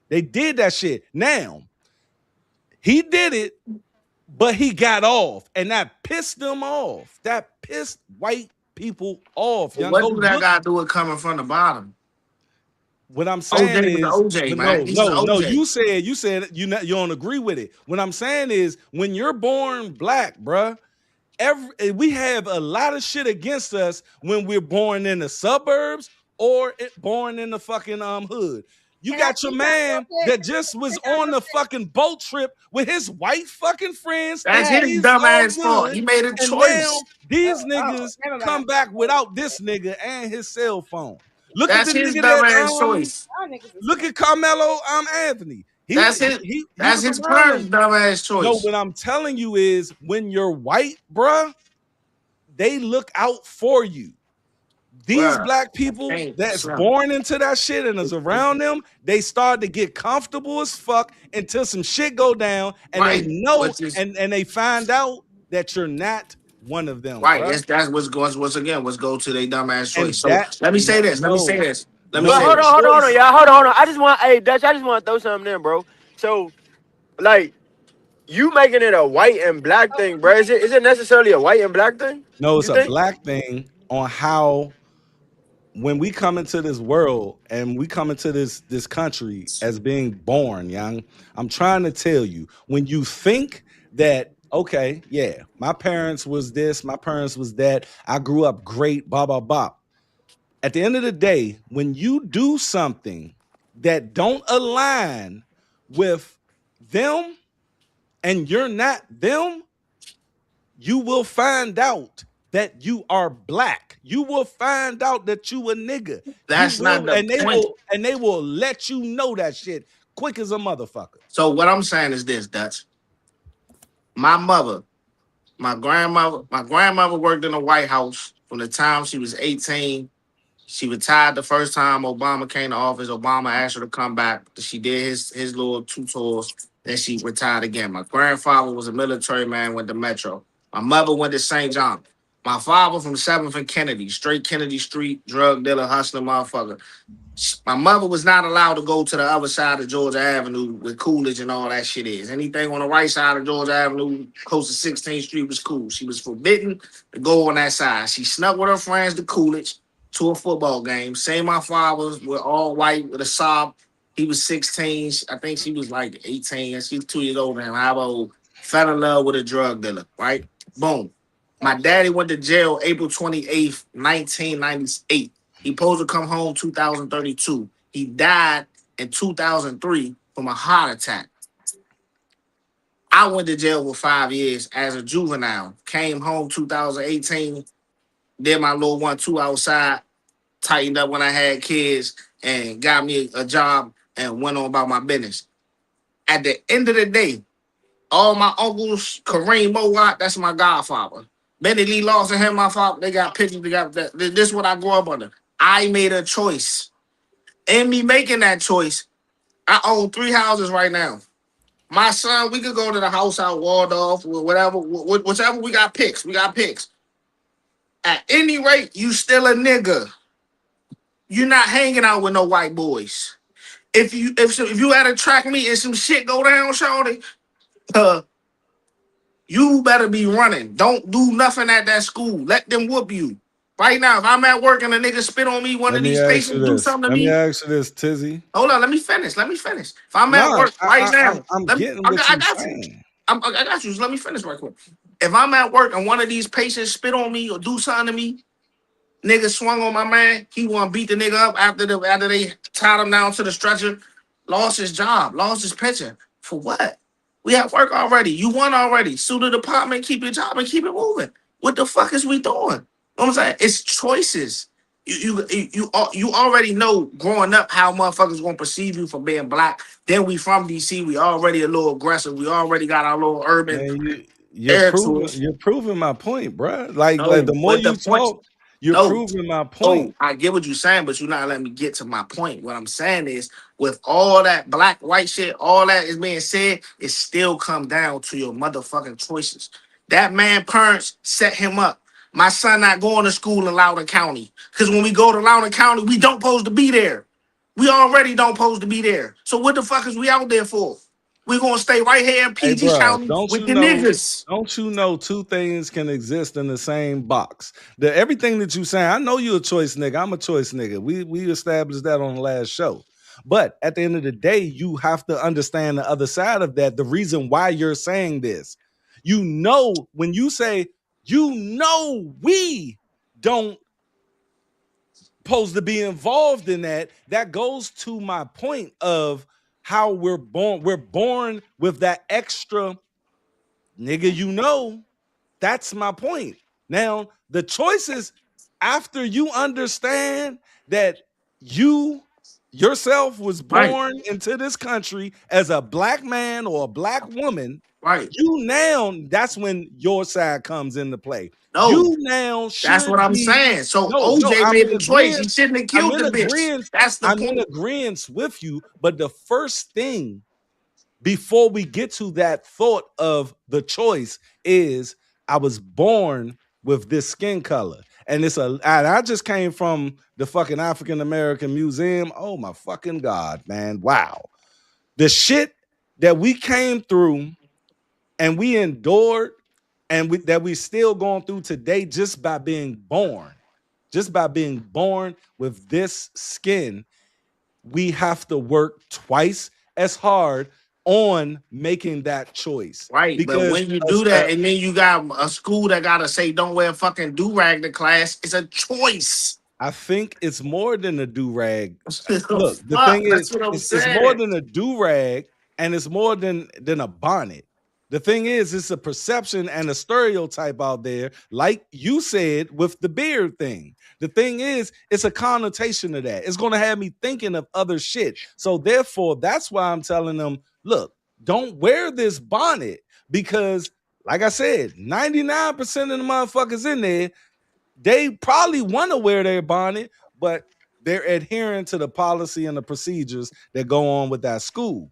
They did that shit. Now, he did it, but he got off, and that pissed them off. That pissed white people off. Well, Young, what go do that look. got to do with coming from the bottom? What I'm saying OJ was is, OJ, man. He's no. OJ. You said you don't agree with it. What I'm saying is, when you're born black, bruh, we have a lot of shit against us when we're born in the suburbs or born in the fucking hood. You got your man that just was on the fucking boat trip with his white fucking friends. That's And his he's dumb all ass fault. good. He made a And now choice. these niggas never mind. come back without this nigga and his cell phone. Look That's at the his nigga dumb that ass choice. Y'all niggas is look at Carmelo Anthony. That's his. He That's was his around parents' them. dumb ass choice. No, what I'm telling you is, when you're white, bruh, they look out for you. These Bruh, black people ain't that's something. born into that shit and is around them, they start to get comfortable as fuck until some shit go down, and Right. they know, Which is- and they find out that you're not one of them, Right. bruh. That's what's going. Once again, let's go to their dumb ass And choice. So that let me say this. Let me no, say this. Let me no But say hold on, this. hold on, hold on, choice. y'all. Hold on. I just want, hey, Dutch, I just want to throw something in, bro. So, like, you making it a white and black thing, bro. Is it necessarily a white and black thing? No, it's You a think? black thing on how, when we come into this world and we come into this country as being born, young, I'm trying to tell you, when you think that, okay, yeah, my parents was this, my parents was that, I grew up great, blah, blah, blah. At the end of the day, when you do something that don't align with them and you're not them, you will find out that you are black. You will find out that you a nigga. That's You not will, the point. and they will let you know that shit quick as a motherfucker. So what I'm saying is this, Dutch. My mother, my grandmother worked in the White House from the time she was 18. She retired the first time Obama came to office. Obama asked her to come back. She did his little 2 tours. Then she retired again. My grandfather was a military man, went to Metro. My mother went to St. John. My father from 7th and Kennedy, straight Kennedy Street, drug dealer, hustler, motherfucker. My mother was not allowed to go to the other side of Georgia Avenue where Coolidge and all that shit is. Anything on the right side of Georgia Avenue, close to 16th Street, was cool. She was forbidden to go on that side. She snuck with her friends to Coolidge to a football game. Same my fathers were all white with a sob. He was 16. I think she was like 18. She's 2 years older than him. How old? Fell in love with a drug dealer, right? Boom. My daddy went to jail April 28th, 1998. He supposed to come home 2032. He died in 2003 from a heart attack. I went to jail for 5 years as a juvenile. Came home 2018. Did my little 1-2 outside. Tightened up when I had kids and got me a job and went on about my business. At the end of the day, all my uncles, Kareem Mowat, that's my godfather. Benny Lee Lawson, him, my father, they got pictures. They got that. This is what I grew up under. I made a choice. In me making that choice, I own 3 houses right now. My son, we could go to the house out Waldorf, whatever, whichever we got picks. We got picks. At any rate, you still a nigga. You're not hanging out with no white boys. If you had a track meet and some shit go down, shawty, You better be running. Don't do nothing at that school. Let them whoop you. Right now, if I'm at work and a nigga spit on me, one Let of me these ask you patients do this. something to Let me me. ask you this, Tizzy. Hold on, let me finish. Let me finish. If I'm at Nah, work right now, I'm let me. getting what I you got you. saying. I got you. Just let me finish right quick. If I'm at work and one of these patients spit on me or do something to me, nigga swung on my man. He want to beat the nigga up after they tied him down to the stretcher. Lost his job. Lost his pension. For what? We have work already. You won already. Sue the department. Keep your job and keep it moving. What the fuck is we doing? You know what I'm saying? It's choices. You already know growing up how motherfuckers gonna perceive you for being black. Then we from DC. We already a little aggressive. We already got our little urban Man, air to us. you're proving my point, bruh. Like No, the more but the you point. talk, you're No, proving my oh, point. I get what you're saying, but you're not letting me get to my point. What I'm saying is, with all that black, white shit, all that is being said, it still come down to your motherfucking choices. That man parents set him up. My son not going to school in Loudoun County. Because when we go to Loudoun County, we don't supposed to be there. We already don't supposed to be there. So what the fuck is we out there for? We gonna stay right here in Hey, PG bruh, County with the niggas. don't you know two things can exist in the same box? Everything that you saying, I know you're a choice nigga. I'm a choice nigga. We established that on the last show. But at the end of the day, you have to understand the other side of that. The reason why you're saying this, you know, when you say, you know, we don't supposed to be involved in that, that goes to my point of how we're born. We're born with that extra nigga, you know. That's my point. Now, the choices after you understand that you yourself was Right, born into this country as a black man or a black woman, right. you now, that's when your side comes into play. No, You now that's should what I'm be saying. So no, OJ I'm made in the choice. He agreement. shouldn't have I'm killed in the bitch. agreement. That's the I'm in point. agreement with you. But the first thing before we get to that thought of the choice is I was born with this skin color. And and I just came from the fucking African American Museum. Oh my fucking God, man. Wow. The shit that we came through and we endured and that we still going through today just by being born. Just by being born with this skin, we have to work twice as hard on making that choice Right, but because when you do that, and then you got a school that gotta say don't wear fucking do rag to class, it's a choice. I think it's more than a do rag. Look, the Fuck, thing is, that's what I'm it's more saying. than a do rag, and it's more than a bonnet. The thing is, it's a perception and a stereotype out there, like you said with the beard thing. The thing is, it's a connotation of that. It's going to have me thinking of other shit. So therefore, that's why I'm telling them, look, don't wear this bonnet because, like I said, 99% of the motherfuckers in there, they probably want to wear their bonnet, but they're adhering to the policy and the procedures that go on with that school.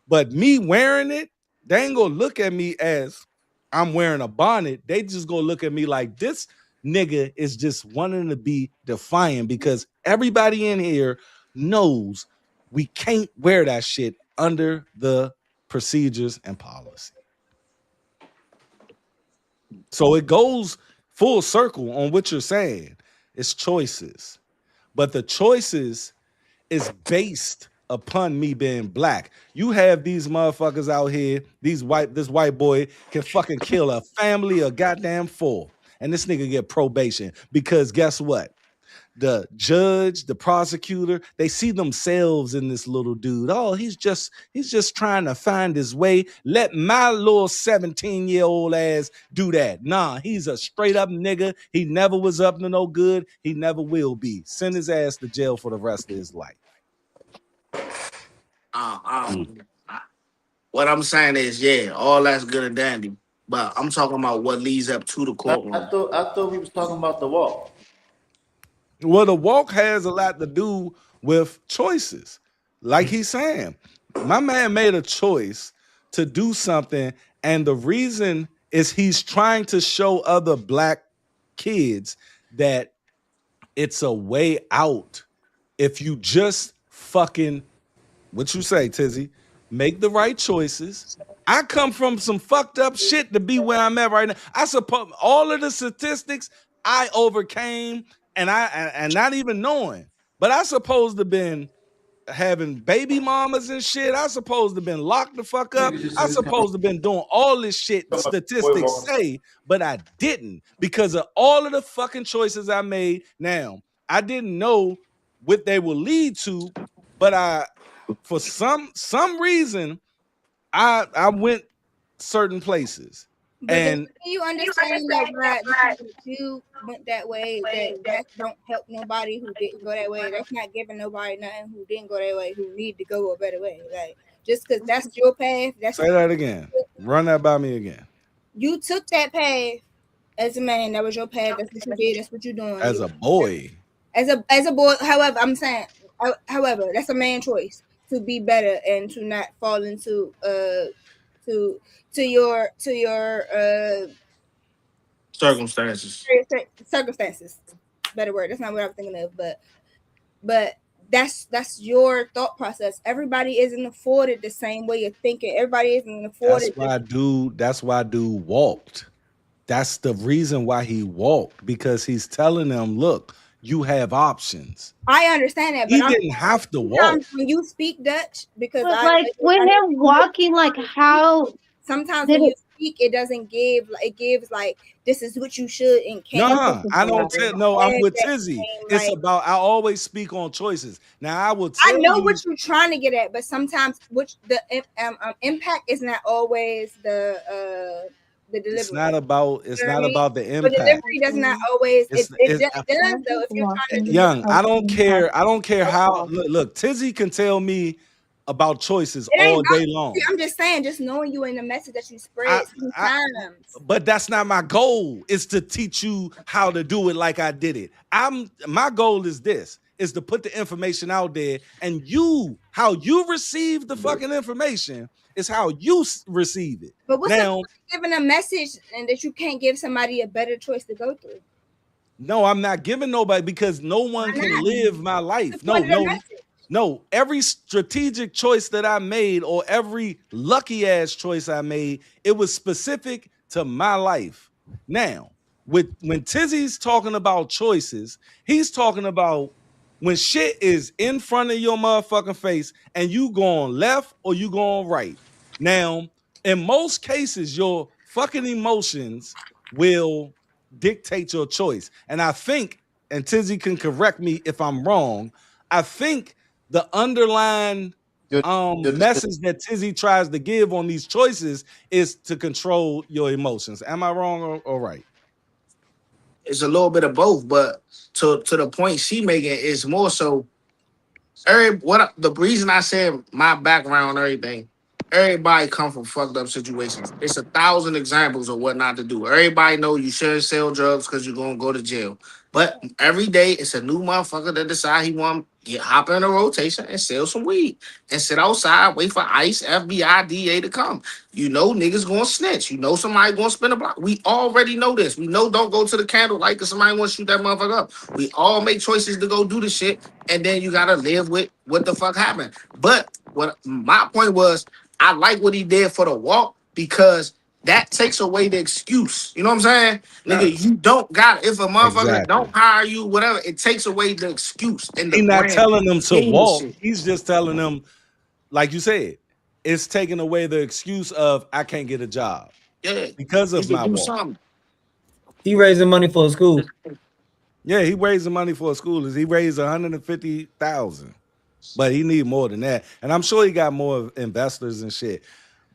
But me wearing it, they ain't gonna look at me as I'm wearing a bonnet. They just gonna look at me like this nigga is just wanting to be defiant because everybody in here knows we can't wear that shit under the procedures and policy. So it goes full circle on what you're saying. It's choices. But the choices is based upon me being black. You have these motherfuckers out here, this white boy can fucking kill a family of goddamn four. And this nigga get probation because guess what? The judge, the prosecutor, they see themselves in this little dude. Oh, he's just trying to find his way. Let my little 17-year-old ass do that. Nah, he's a straight up nigga. He never was up to no good. He never will be. Send his ass to jail for the rest of his life. Uh, um, what I'm saying is, yeah, all that's good and dandy, but I'm talking about what leads up to the courtroom. I thought we was talking about the walk. Well, the walk has a lot to do with choices. Like he's saying, my man made a choice to do something, and the reason is he's trying to show other black kids that it's a way out if you just fucking what you say, Tizzy, make the right choices I come from some fucked up shit to be where I'm at right now. I suppose all of the statistics I overcame, and not even knowing, but I supposed to been having baby mamas and shit. I supposed to been locked the fuck up. I supposed to been doing all this shit statistics say, but I didn't because of all of the fucking choices I made. Now, I didn't know what they will lead to, but for some reason I went certain places. But And can you understand that, right? Because you went that way, that don't help nobody who didn't go that way. That's not giving nobody nothing who didn't go that way, who need to go a better way. Like just because that's your path, that's say that again. Run that by me again. You took that path as a man. That was your path. That's what you did. That's what you're doing. As a boy. As a boy. However, I'm saying. However, that's a man choice to be better and to not fall into to your circumstances. Circumstances. Better word. That's not what I was thinking of, but that's your thought process. Everybody isn't afforded the same way of thinking. Everybody isn't afforded. That's why dude walked. That's the reason why he walked, because he's telling them, look, you have options. I understand that, but he didn't have to walk. When you speak Dutch, because when him walking, like how sometimes when you speak, it doesn't give. It gives like this is what you should and can't. No, I don't tell. No, I'm with Tizzy. It's about I always speak on choices. Now I will. I know what you're trying to get at, but sometimes the impact is not always the delivery. It's not about the impact. The delivery does not always. It does though. If you're trying to young, I don't care. I don't care how. Look, Tizzy can tell me about choices all day long. I'm just saying, just knowing you in the message that you spread sometimes. But that's not my goal. Is to teach you how to do it like I did it. My goal is this: is to put the information out there, and how you receive the fucking information is how you receive it. But what's now giving a message and that you can't give somebody a better choice to go through? No, I'm not giving nobody, because no one can live my life. No, every strategic choice that I made, or every lucky ass choice I made, it was specific to my life. Now, when Tizzy's talking about choices, he's talking about when shit is in front of your motherfucking face and you going left or you going right. Now, in most cases, your fucking emotions will dictate your choice. And I think, and Tizzy can correct me if I'm wrong, I think the underlying message that Tizzy tries to give on these choices is to control your emotions. Am I wrong or right? It's a little bit of both, but to the point she making is more so. The reason I said my background and everything, everybody come from fucked up situations. It's 1,000 examples of what not to do. Everybody know you shouldn't sell drugs because you're gonna go to jail. But every day it's a new motherfucker that decide he want to hop in a rotation and sell some weed and sit outside, wait for ICE, FBI, DA to come. You know niggas gonna snitch. You know somebody gonna spin a block. We already know this. We know don't go to the candlelight because somebody want to shoot that motherfucker up. We all make choices to go do the shit, and then you gotta live with what the fuck happened. But what my point was, I like what he did for the walk because that takes away the excuse. You know what I'm saying? Nigga, you don't got it. If a motherfucker don't hire you, whatever, it takes away the excuse. And he's not telling them to walk. He's just telling them, like you said, it's taking away the excuse of I can't get a job. Yeah. Because of my walk. He raising money for a school. Yeah, he raising money for a school. He raised $150,000. But he need more than that. And I'm sure he got more investors and shit.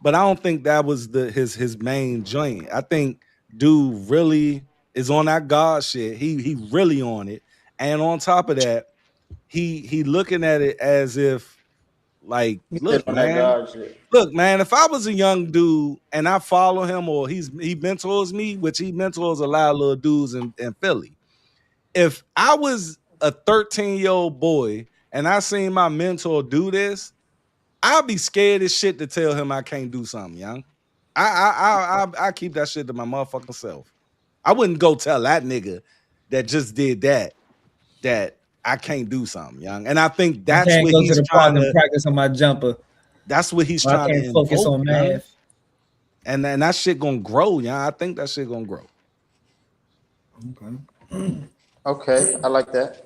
But I don't think that was his main joint. I think dude really is on that God shit. He really on it. And on top of that, he looking at it as if, like, look, man, if I was a young dude and I follow him or he mentors me, which he mentors a lot of little dudes in Philly. If I was a 13-year-old boy and I seen my mentor do this, I'll be scared as shit to tell him I can't do something, young. I keep that shit to my motherfucking self. I wouldn't go tell that nigga that just did that I can't do something, young. And I think that's what he's trying to practice on my jumper. That's what he's trying to focus on math. And that shit gonna grow, yeah. I think that shit gonna grow. Okay. Okay, I like that.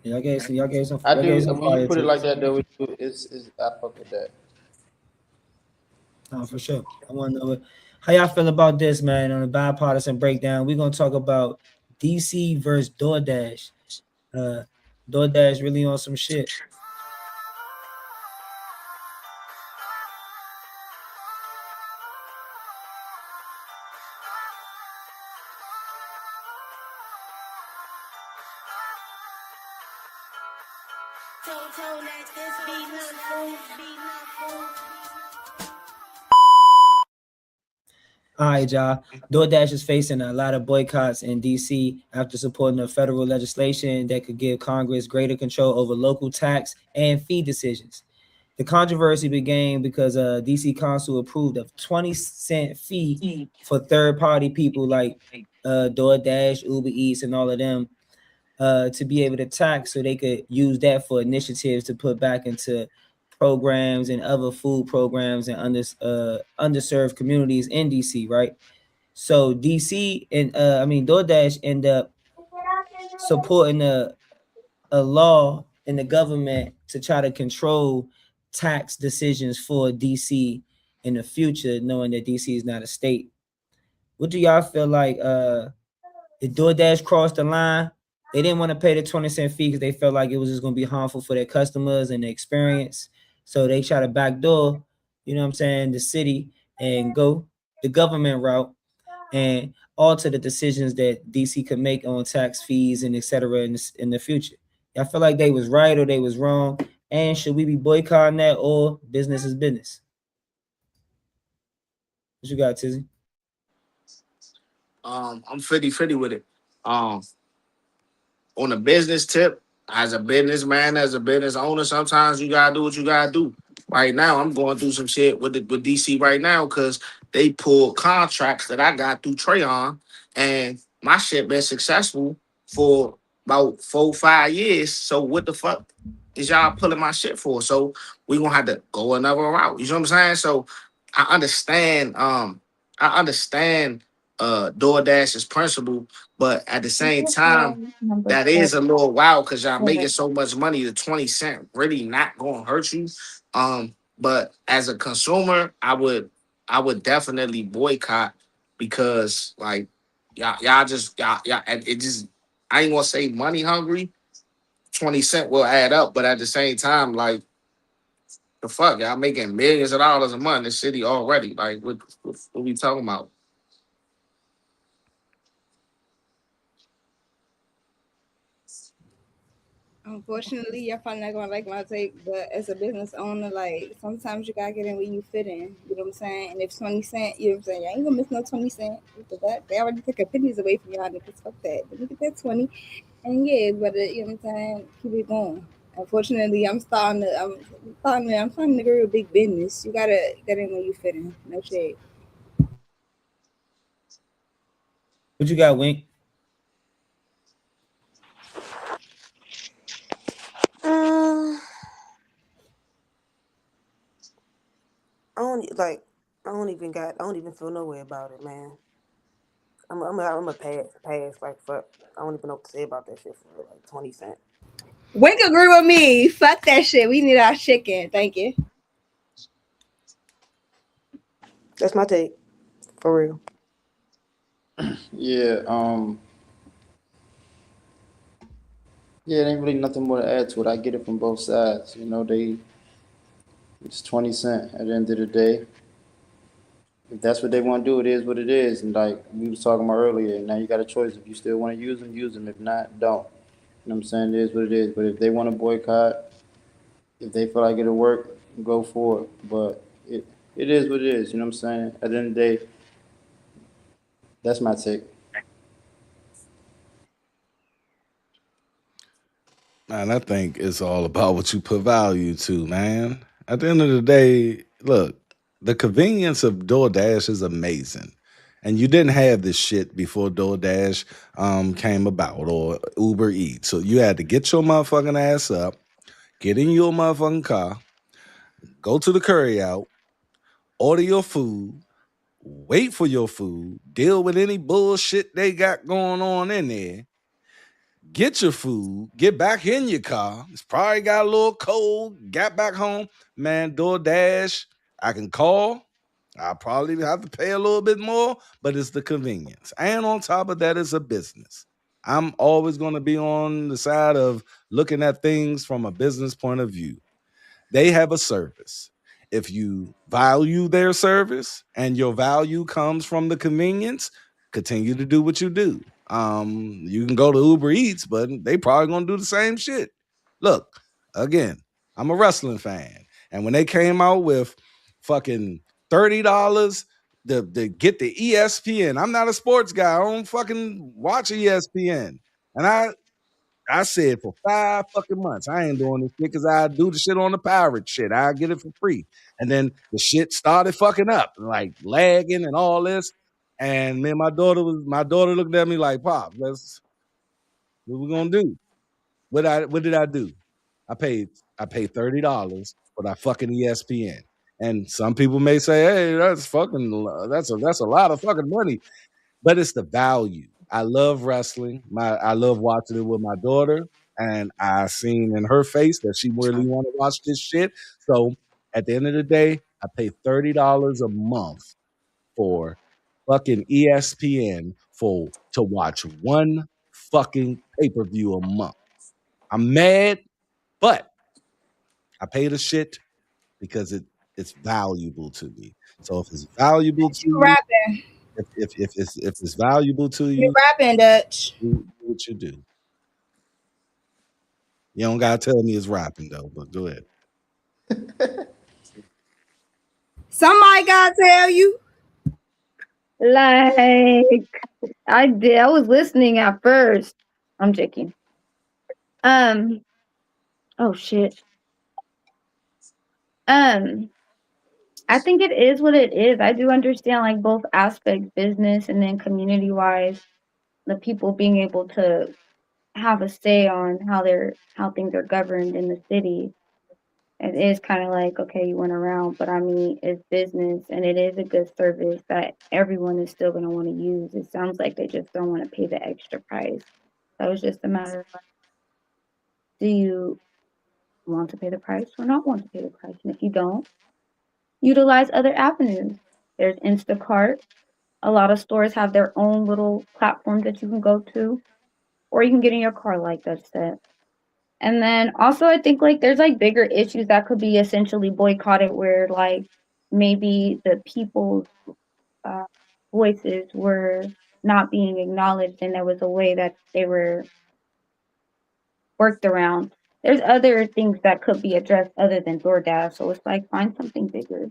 Y'all gave some I y'all gave do. some When you fire put it like takes. that, though, it's I fuck with that. No, for sure. I want to know how y'all feel about this, man. On the bipartisan breakdown, we're gonna talk about DC versus DoorDash. Uh, DoorDash really on some shit. All right, y'all. DoorDash is facing a lot of boycotts in DC after supporting a federal legislation that could give Congress greater control over local tax and fee decisions. The controversy began because DC Council approved a 20-cent fee for third-party people like DoorDash, Uber Eats, and all of them to be able to tax, so they could use that for initiatives to put back into programs and other food programs and underserved communities in DC, right? So DC and DoorDash end up supporting a law in the government to try to control tax decisions for DC in the future, knowing that DC is not a state. What do y'all feel like? Did DoorDash cross the line? They didn't want to pay the 20-cent fee because they felt like it was just going to be harmful for their customers and the experience. So they try to backdoor, you know what I'm saying, the city and go the government route and alter the decisions that DC could make on tax fees and et cetera in the future. Y'all feel like they was right or they was wrong? And should we be boycotting that, or business is business? What you got, Tizzy? I'm 50-50 with it. Um, on a business tip, as a businessman, as a business owner, sometimes you gotta do what you gotta do. Right now, I'm going through some shit with DC right now because they pulled contracts that I got through Trayon, and my shit been successful for about 4-5 years. So what the fuck is y'all pulling my shit for? So we gonna have to go another route. You know what I'm saying? So I understand. I understand DoorDash's principle, but at the same time, Number that seven. is a little wild because y'all making so much money. The 20 cent really not gonna hurt you. But as a consumer, I would definitely boycott because like y'all just y'all and it just I ain't gonna say money hungry. 20 cent will add up, but at the same time, like the fuck, y'all making millions of dollars a month in the city already. Like what we talking about? Unfortunately, you're probably not gonna like my take, but as a business owner, like sometimes you gotta get in where you fit in. You know what I'm saying? And if 20 cent, you know what I'm saying, you ain't gonna miss no 20 cent. Because that they already took a pennies away from y'all niggas. Fuck that. But look at that 20, and yeah, but you know what I'm saying, keep it going. Unfortunately, I'm starting to agree with big business. You gotta get in where you fit in. No shade. What you got, Wink? Uh, I don't even feel no way about it, man. I'm a pass. Like fuck. I don't even know what to say about that shit for real. Like 20 cent. Wink agree with me. Fuck that shit. We need our chicken. Thank you. That's my take for real. Yeah. Yeah, there ain't really nothing more to add to it. I get it from both sides. You know, it's 20 cent at the end of the day. If that's what they want to do, it is what it is. And like we was talking about earlier, now you got a choice. If you still want to use them, use them. If not, don't. You know what I'm saying? It is what it is. But if they want to boycott, if they feel like it'll work, go for it. But it is what it is. You know what I'm saying? At the end of the day, that's my take. Man, I think it's all about what you put value to, man. At the end of the day, look, the convenience of DoorDash is amazing. And you didn't have this shit before DoorDash came about or Uber Eats. So you had to get your motherfucking ass up, get in your motherfucking car, go to the curry out, order your food, wait for your food, deal with any bullshit they got going on in there, get your food, get back in your car. It's probably got a little cold, got back home. Man, DoorDash, I can call. I probably have to pay a little bit more, but it's the convenience. And on top of that, it's a business. I'm always going to be on the side of looking at things from a business point of view. They have a service. If you value their service and your value comes from the convenience, continue to do what you do. You can go to Uber Eats, but they probably gonna do the same shit. Look, again, I'm a wrestling fan, and when they came out with fucking $30 to get the ESPN, I'm not a sports guy. I don't fucking watch ESPN, and I said for 5 fucking months, I ain't doing this shit because I do the shit on the pirate shit. I get it for free. And then the shit started fucking up, like lagging and all this. And then my daughter looked at me like, Pop, what we gonna do? What did I do? I paid $30 for that fucking ESPN. And some people may say, hey, that's a lot of fucking money. But it's the value. I love wrestling. I love watching it with my daughter, and I seen in her face that she really want to watch this shit. So at the end of the day, I pay $30 a month for fucking ESPN to watch one fucking pay-per-view a month. I'm mad, but I pay the shit because it's valuable to me. So if it's valuable to you, Rapping. if it's valuable to You're you, rapping, Dutch. do what you do. You don't gotta tell me it's rapping though, but go ahead. Somebody gotta tell you. Like I did. I was listening at first. I'm joking. Oh shit. I think it is what it is. I do understand like both aspects, business and then community wise, the people being able to have a say on how things are governed in the city. It is kind of like, okay, you went around, but I mean, it's business and it is a good service that everyone is still going to want to use. It sounds like they just don't want to pay the extra price. So it's just a matter of do you want to pay the price or not want to pay the price? And if you don't, utilize other avenues. There's Instacart. A lot of stores have their own little platform that you can go to, or you can get in your car, like that said. And then also, I think like there's like bigger issues that could be essentially boycotted, where like maybe the people's voices were not being acknowledged, and there was a way that they were worked around. There's other things that could be addressed other than DoorDash, so it's like find something bigger.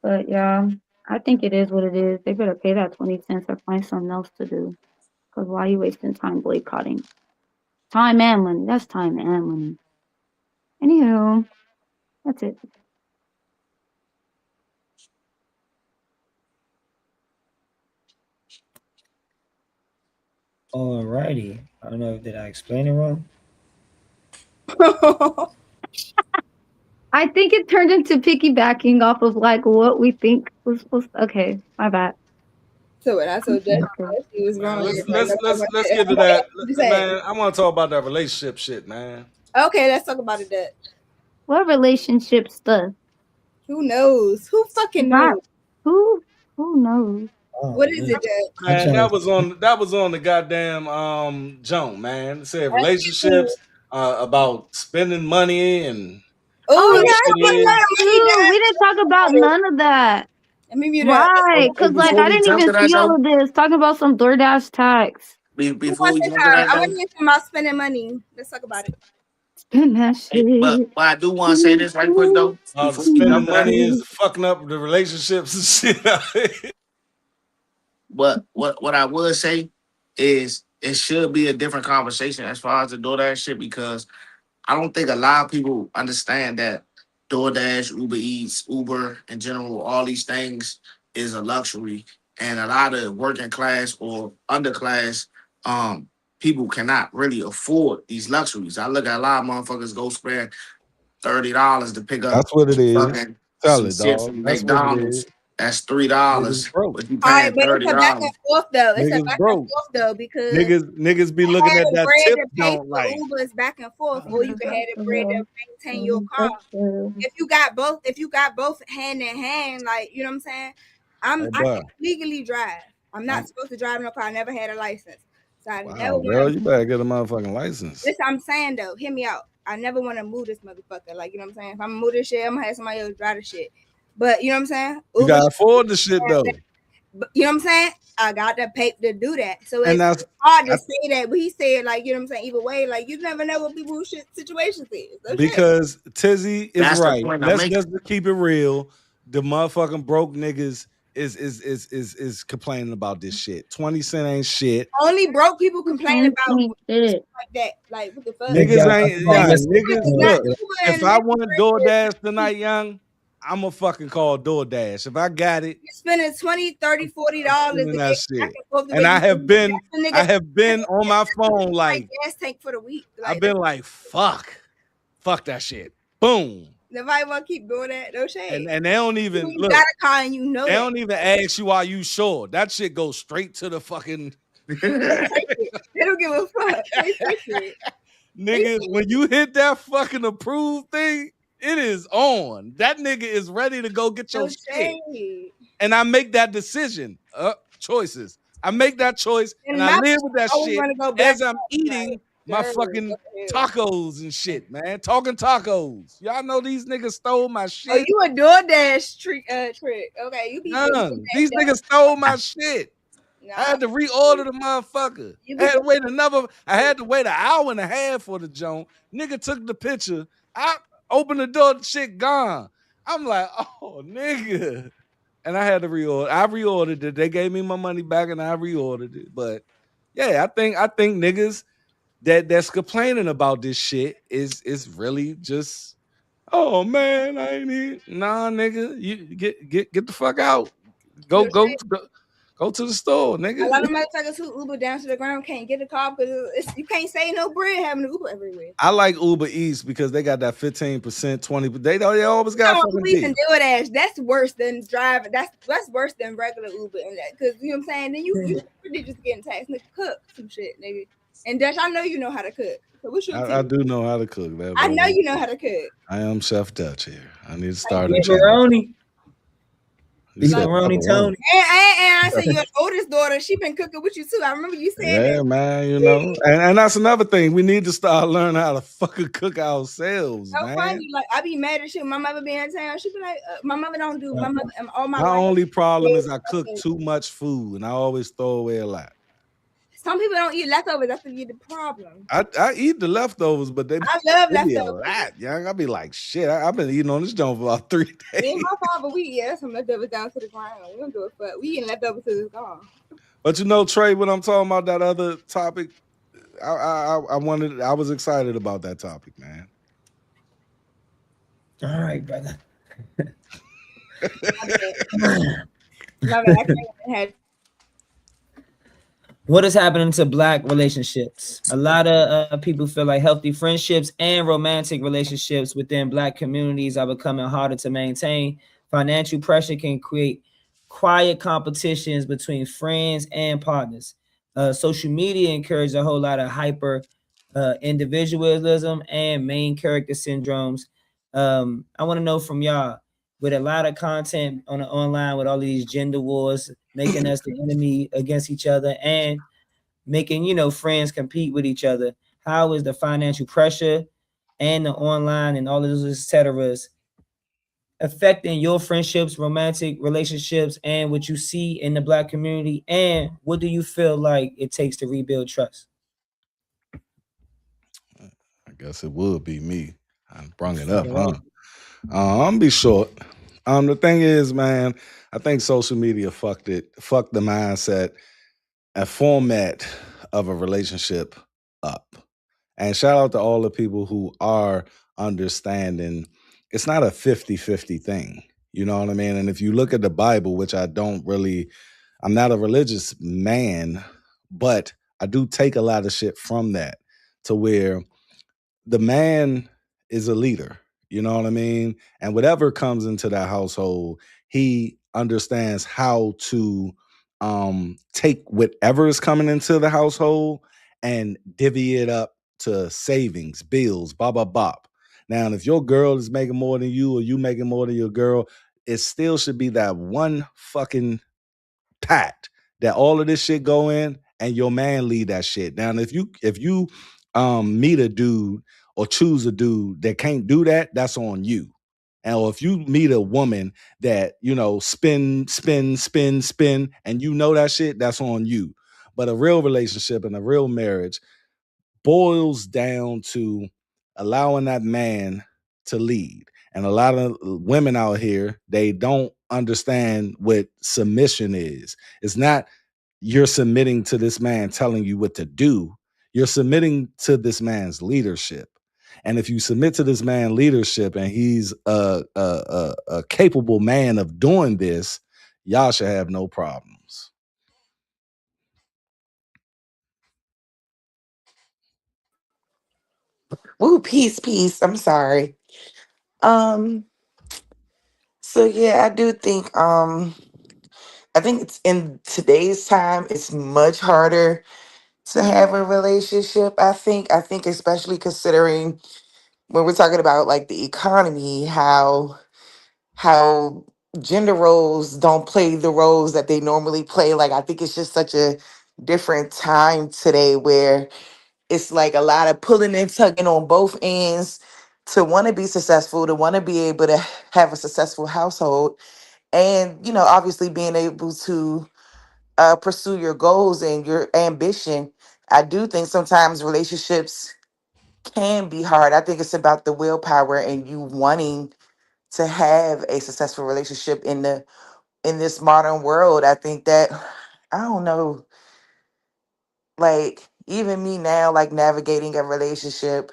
But yeah, I think it is what it is. They better pay that 20 cents or find something else to do. Because why are you wasting time boycotting? Time and money. That's time and money. Anywho, that's it. Alrighty. I don't know, did I explain it wrong? I think it turned into piggybacking off of like what we think was supposed to. Okay, my bad. So when I told Dutch Okay. he was wrong. Let's get to that. Man, I want to talk about that relationship shit, man. Okay, let's talk about it, Dutch. What relationship stuff? Who knows? Who fucking knows? Who knows? Oh, What is it, Dutch? Man, that was on the goddamn junk, man. It said relationships about spending money and Oh yeah, yeah, we didn't talk about none of that. Let me mute Right, because like Before I we didn't jump even to that, see all though, of this. Talking about some DoorDash tax. before we jump to that, I want though, to hear something about spending money. Let's talk about it. Spend that shit. but I do want to say this right quick though. the Before we spending jump to that, money is fucking up the relationships and shit. but what I would say is it should be a different conversation as far as the DoorDash shit because I don't think a lot of people understand that DoorDash, Uber Eats, Uber in general, all these things is a luxury, and a lot of working class or underclass people cannot really afford these luxuries. I look at a lot of motherfuckers go spend $30 to pick up That's what it is. fucking Tell some it, shit dog. from That's what it is. McDonald's That's Niggas $3, broke. but you All right, paying but it's a back and $30. forth though. It's a Niggas back and broke. forth though because Niggas be you looking had at the that bread tip to pay don't for like. Uber is back and forth, or you can have the bread to Possible. maintain your car. That's true. If you got both hand in hand, like you know what I'm saying. Hey, I bro. can legally drive. I'm not I'm- supposed to drive no car. I never had a license, so I never Wow, want girl, to. you better get a motherfucking license. This I'm saying though. Hear me out. I never want to move this motherfucker. Like you know what I'm saying. If I'm gonna move this shit, I'm gonna have somebody else drive the shit. But you know what I'm saying. You Uber gotta afford the shit though. But you know what I'm saying? I got to pay to do that. So And it's that's hard to say that, but he said, like, you know what I'm saying? Either way, like, you never know what people's situations is. Okay? because Tizzy is That's the right. point I'm Let's making. just keep it real. The motherfucking broke niggas is complaining about this shit. 20 cent ain't shit. Only broke people complain about Shit. like that. Like, what the fuck? Niggas ain't young. It's Niggas not look. Uber If and I Lyft want for DoorDash tonight, young, I'ma fucking call DoorDash. If I got it, you spending $20, $30, $40 to doing get that back shit. and forth the And way I you have do. been That's the nigga I have been on my phone like gas tank for the week. I've Like, been like fuck that shit. Boom. nobody want to keep doing that. No shade. And they don't even You look. got a car and you know They that. don't even ask you, are you sure? That shit goes straight to the fucking They don't give a fuck. They take it. nigga. When you hit that fucking approved thing, it is on. That nigga is ready to go get your No shit. shade. And I make that decision. Choices. I make that choice And and I my live with that always shit want to go back as I'm eating my girl, fucking what the hell? tacos and shit, man. Talking tacos. Y'all know these niggas stole my Oh, shit. you a DoorDash trick? Okay, you be None. These niggas stole my shit. Nah, I had to reorder the motherfucker. You I had to be- wait I had to wait an hour and a half for the joint. Nigga took the picture. I opened the door, the shit gone. I'm like, oh nigga. And I had to reorder. I reordered it. They gave me my money back and I reordered it. But yeah, I think niggas that's complaining about this shit is really just, oh man, I ain't need. Nah, nigga, you get the fuck out. Go to the store, a nigga. lot of motherfuckers who Uber down to the ground can't get a car because you can't say no bread having an Uber everywhere. I like Uber Eats because they got that 15%, 20%. They always got a fucking Uber deal. and DoorDash, that's worse than driving. That's worse than regular Uber and that, because you know what I'm saying. Then you really just getting taxed. Nigga, cook some shit, nigga. And Dutch, I know you know how to cook. So what's your I do know how to cook. That, I know you know how to cook. I am Chef Dutch here. I need to start a Like, channel. Pepperoni. You said Pepperoni pepperoni. Tony. And I said your oldest daughter, she been cooking with you too. I remember you saying Yeah, that. man, you know. And that's another thing. We need to start learning how to fucking cook ourselves, So man. funny, like I be mad as shit. My mother be in town. She be like, my mother don't do my mother. All my My life. only problem is I cook too much food and I always throw away a lot. Some people don't eat leftovers. That's the problem. I eat the leftovers, but they I love be a leftovers. lot, young. I be like, shit, I've been eating on this joint for about 3 Me days. and my father, we eat some leftovers down to the ground. We don't do it, but we eating leftovers till it's gone. But you know, Trey, when I'm talking about that other topic, I was excited about that topic, man. All right, brother. What is happening to Black relationships? A lot of people feel like healthy friendships and romantic relationships within Black communities are becoming harder to maintain. Financial pressure can create quiet competitions between friends and partners. Social media encourages a whole lot of hyper individualism and main character syndromes. I want to know from y'all, with a lot of content on the online with all of these gender wars, making us the enemy against each other and making, friends compete with each other. How is the financial pressure and the online and all of those et ceteras affecting your friendships, romantic relationships, and what you see in the Black community? And what do you feel like it takes to rebuild trust? I guess it would be me. I brung it up, huh? I'm gonna be short. The thing is, man, I think social media fucked the mindset and format of a relationship up. And shout out to all the people who are understanding it's not a 50-50 thing. You know what I mean? And if you look at the Bible, which I'm not a religious man, but I do take a lot of shit from that to where the man is a leader. You know what I mean? And whatever comes into that household, he understands how to take whatever is coming into the household and divvy it up to savings, bills, blah blah blah. Now, if your girl is making more than you or you making more than your girl, it still should be that one fucking packed that all of this shit go in and your man lead that shit. Now, if you meet a dude or choose a dude that can't do that, that's on you. And or if you meet a woman that, spin, and you know that shit, that's on you. But a real relationship and a real marriage boils down to allowing that man to lead. And a lot of women out here, they don't understand what submission is. It's not you're submitting to this man telling you what to do. You're submitting to this man's leadership. And if you submit to this man's leadership and he's a capable man of doing this, y'all should have no problems. Ooh, peace, peace. I'm sorry. Um, so yeah, I think it's in today's time it's much harder to have a relationship. I think especially considering when we're talking about like the economy, how gender roles don't play the roles that they normally play. Like I think it's just such a different time today where it's like a lot of pulling and tugging on both ends to want to be successful, to want to be able to have a successful household, and obviously being able to pursue your goals and your ambition. I do think sometimes relationships can be hard. I think it's about the willpower and you wanting to have a successful relationship in this modern world. I think that I don't know, like even me now, like navigating a relationship,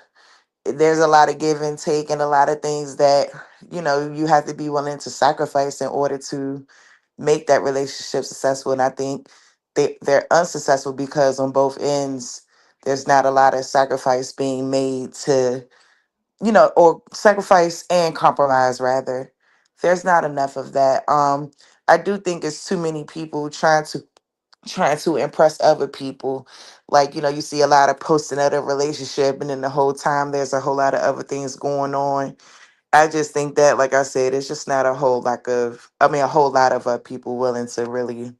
there's a lot of give and take and a lot of things that you have to be willing to sacrifice in order to make that relationship successful. And I think they're unsuccessful because on both ends there's not a lot of sacrifice being made to or sacrifice and compromise rather. There's not enough of that. I do think it's too many people trying to impress other people. Like, you see a lot of posting of a relationship and then the whole time there's a whole lot of other things going on. I just think that, like I said, it's just not a whole lot of people willing to really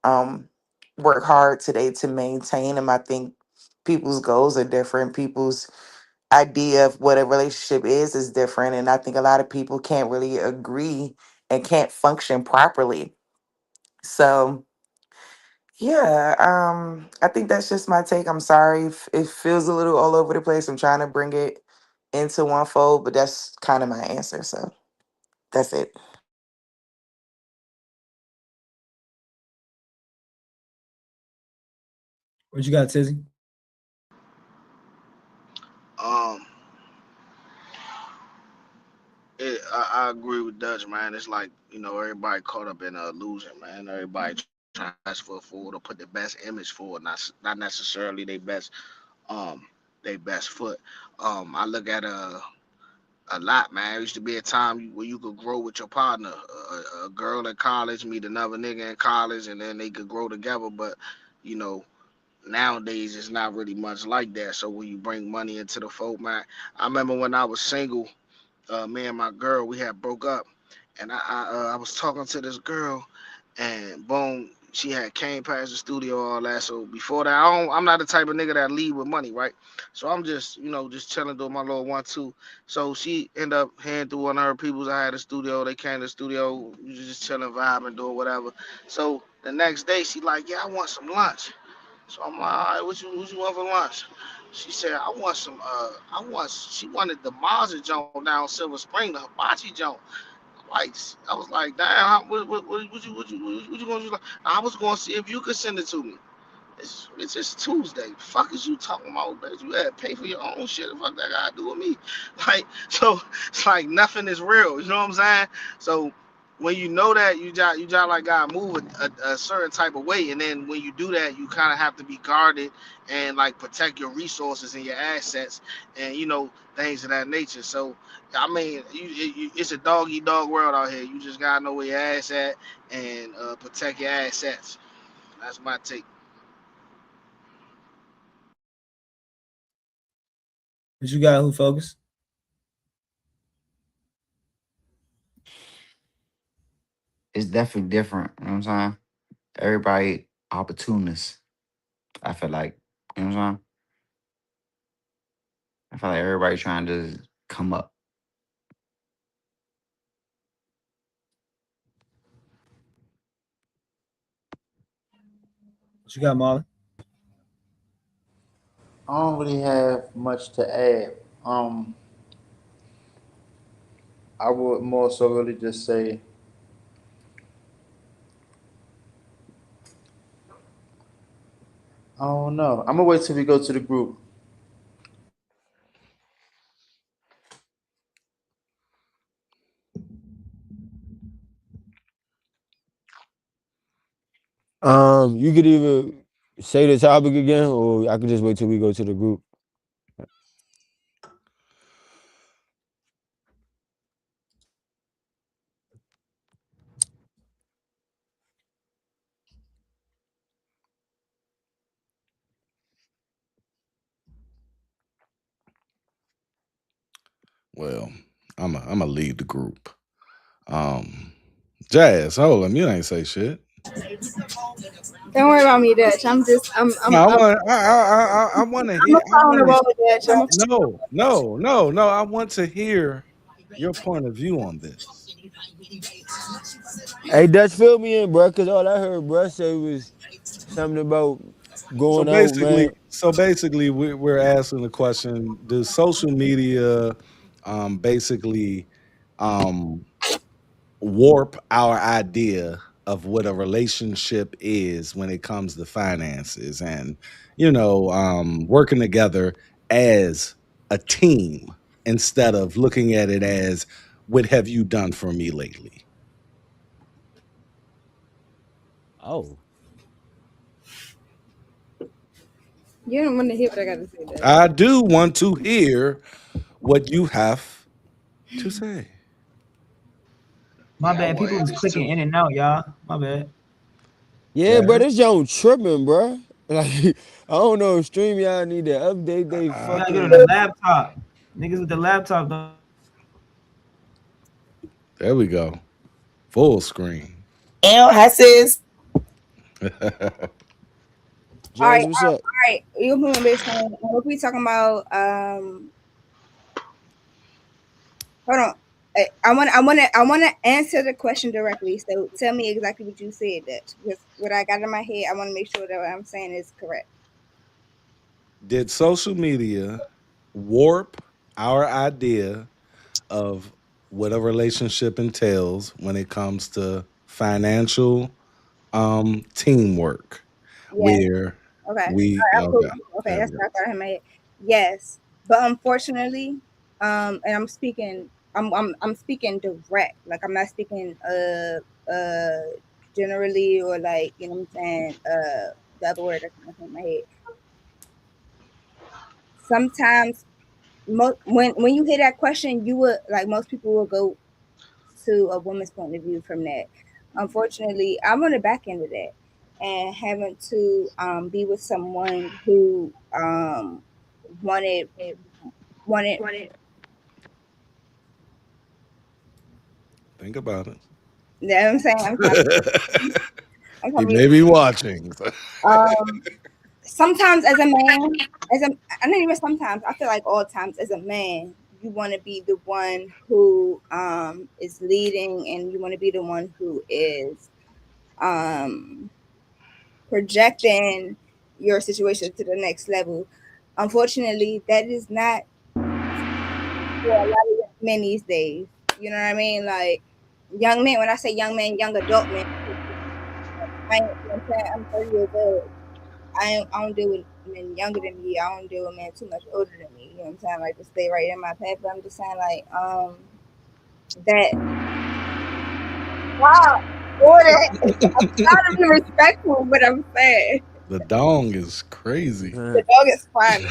um work hard today to maintain them. I think people's goals are different. People's idea of what a relationship is different. And I think a lot of people can't really agree and can't function properly. So yeah, I think that's just my take. I'm sorry if it feels a little all over the place. I'm trying to bring it into one fold, but that's kind of my answer. So that's it. What you got, Tizzy? Um, I agree with Dutch, man. It's like everybody caught up in an illusion, man. Everybody trying to ask for a fool to put the best image forward, not necessarily um their best foot. I look at a lot, man. There used to be a time where you could grow with your partner. A girl in college meet another nigga in college, and then they could grow together. But you know, nowadays it's not really much like that. So when you bring money into the fold, man, I remember when I was single, me and my girl, we had broke up, and I was talking to this girl, and boom, she had came past the studio, all that. So before that, I'm not the type of nigga that lead with money, right? So I'm just just chilling, doing my little 1-2. So she ended up heading through one of her peoples. I had a studio. They came to the studio, we was just chilling, vibing, doing whatever. So the next day, she like, yeah, I want some lunch. So I'm like, all right, what you want for lunch? She said, she wanted the Mazda joint down Silver Spring, the hibachi joint. Like, I was like, damn, what you going to do? I was going to see if you could send it to me. It's just Tuesday. Fuck is you talking about, bitch? You had to pay for your own shit. The fuck that got to do with me? Like, so it's like nothing is real. You know what I'm saying? So when you know that, you just like gotta move a certain type of way, and then when you do that, you kind of have to be guarded and like protect your resources and your assets, and things of that nature. So I mean, it's a dog eat dog world out here. You just gotta know where your ass at and protect your assets. That's my take. What you got? Who focus? It's definitely different. You know what I'm saying? Everybody opportunists. I feel like, you know what I'm saying? I feel like everybody trying to come up. What you got, Marlon? I don't really have much to add. I would more so really just say, I don't know. I'm gonna wait till we go to the group. You could either say the topic again, or I could just wait till we go to the group. Well, I'm a lead the group. Jazz, hold on, you ain't say shit. Don't worry about me, Dutch. No, I want to I'm hear. a phone the road, Dutch. No. I want to hear your point of view on this. Hey, Dutch, fill me in, bro, because all I heard bro say was something about So going out, basically, man. we're asking the question: does social media, basically, um, warp our idea of what a relationship is when it comes to finances and working together as a team instead of looking at it as what have you done for me lately? Oh. You don't want to hear what I got to say, Dutch. I do want to hear what you have to say. My Yeah, I bad. want People was answers clicking too. in and out, y'all. My bad. Yeah, bro, Jazz. this y'all tripping, bro. Like, I don't know if StreamYard need to update they You gotta get on the fucking. laptop. Niggas with the laptop don't. There we go. Full screen. And I says, All right, Jazz, what's up? all right. You put based on what we talking about. Hold on. I want to answer the question directly. So tell me exactly what you said, Dutch. Because what I got in my head, I want to make sure that what I'm saying is correct. Did social media warp our idea of what a relationship entails when it comes to financial teamwork? Yes. Where Okay. All we right, okay, absolutely. Okay, there we that's go. what I got in my head. Yes, but unfortunately, and I'm speaking direct. Like I'm not speaking generally or like you know what I'm saying the other word that's not in my head. Sometimes, when you hear that question, you would like most people will go to a woman's point of view from that. Unfortunately, I'm on the back end of that and having to be with someone who wanted wanted. Think about it. You know what I'm saying? I'm He telling may you. be watching. Um, sometimes as a man, I don't even sometimes. I feel like all times as a man, you want to be the one who is leading, and you want to be the one who is um projecting your situation to the next level. Unfortunately, that is not for a lot of young men these days. You know what I mean? Like young men. When I say young men, young adult men. You know what I'm saying? I'm 30 years old. I don't deal with men younger than me. I don't deal with men too much older than me. You know what I'm saying? Like to stay right in my path. But I'm just saying like that Wow. Boy, I'm trying to be respectful, but I'm saying The dong is crazy. the dog is fine.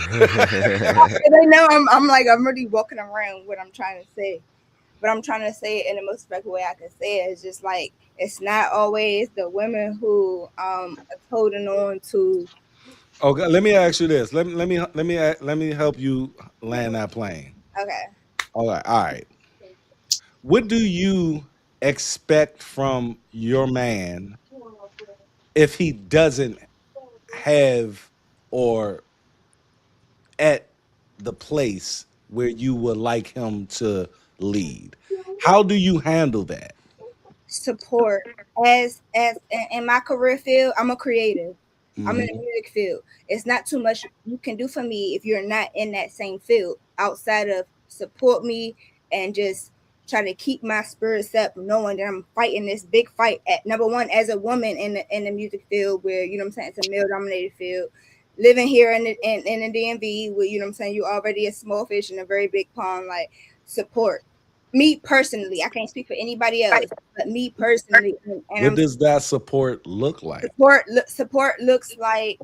And they know I'm really walking around what I'm trying to say. But I'm trying to say it in the most respectful way I can say it. It's just like it's not always the women who are holding on to. Okay, let me ask you this. Let me help you land that plane. Okay. All right. What do you expect from your man if he doesn't have or at the place where you would like him to lead? How do you handle that? Support as in my career field, I'm a creative. I'm in the Hmm. music field. It's not too much you can do for me if you're not in that same field outside of support me and just try to keep my spirits up, knowing that I'm fighting this big fight at number one as a woman in the music field where you know what I'm saying it's a male dominated field. Living here in the DMV where you know what I'm saying you're already a small fish in a very big pond, like support. Me personally, I can't speak for anybody else, but me personally, and What I'm does that support look like? support looks like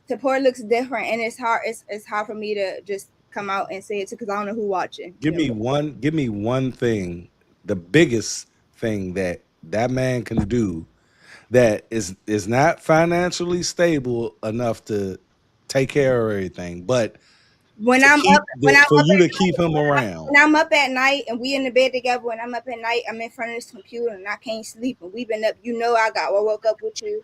support looks different, and it's hard. It's hard for me to just come out and say it because I don't know who watching. Give me one. Give me one thing. The biggest thing that that man can do that is not financially stable enough to take care of everything, but When to I'm keep up, when I'm for up you at to keep him around. when I'm up at night and we in the bed together. When I'm up at night, I'm in front of this computer and I can't sleep. And we've been up. You know, I woke up with you.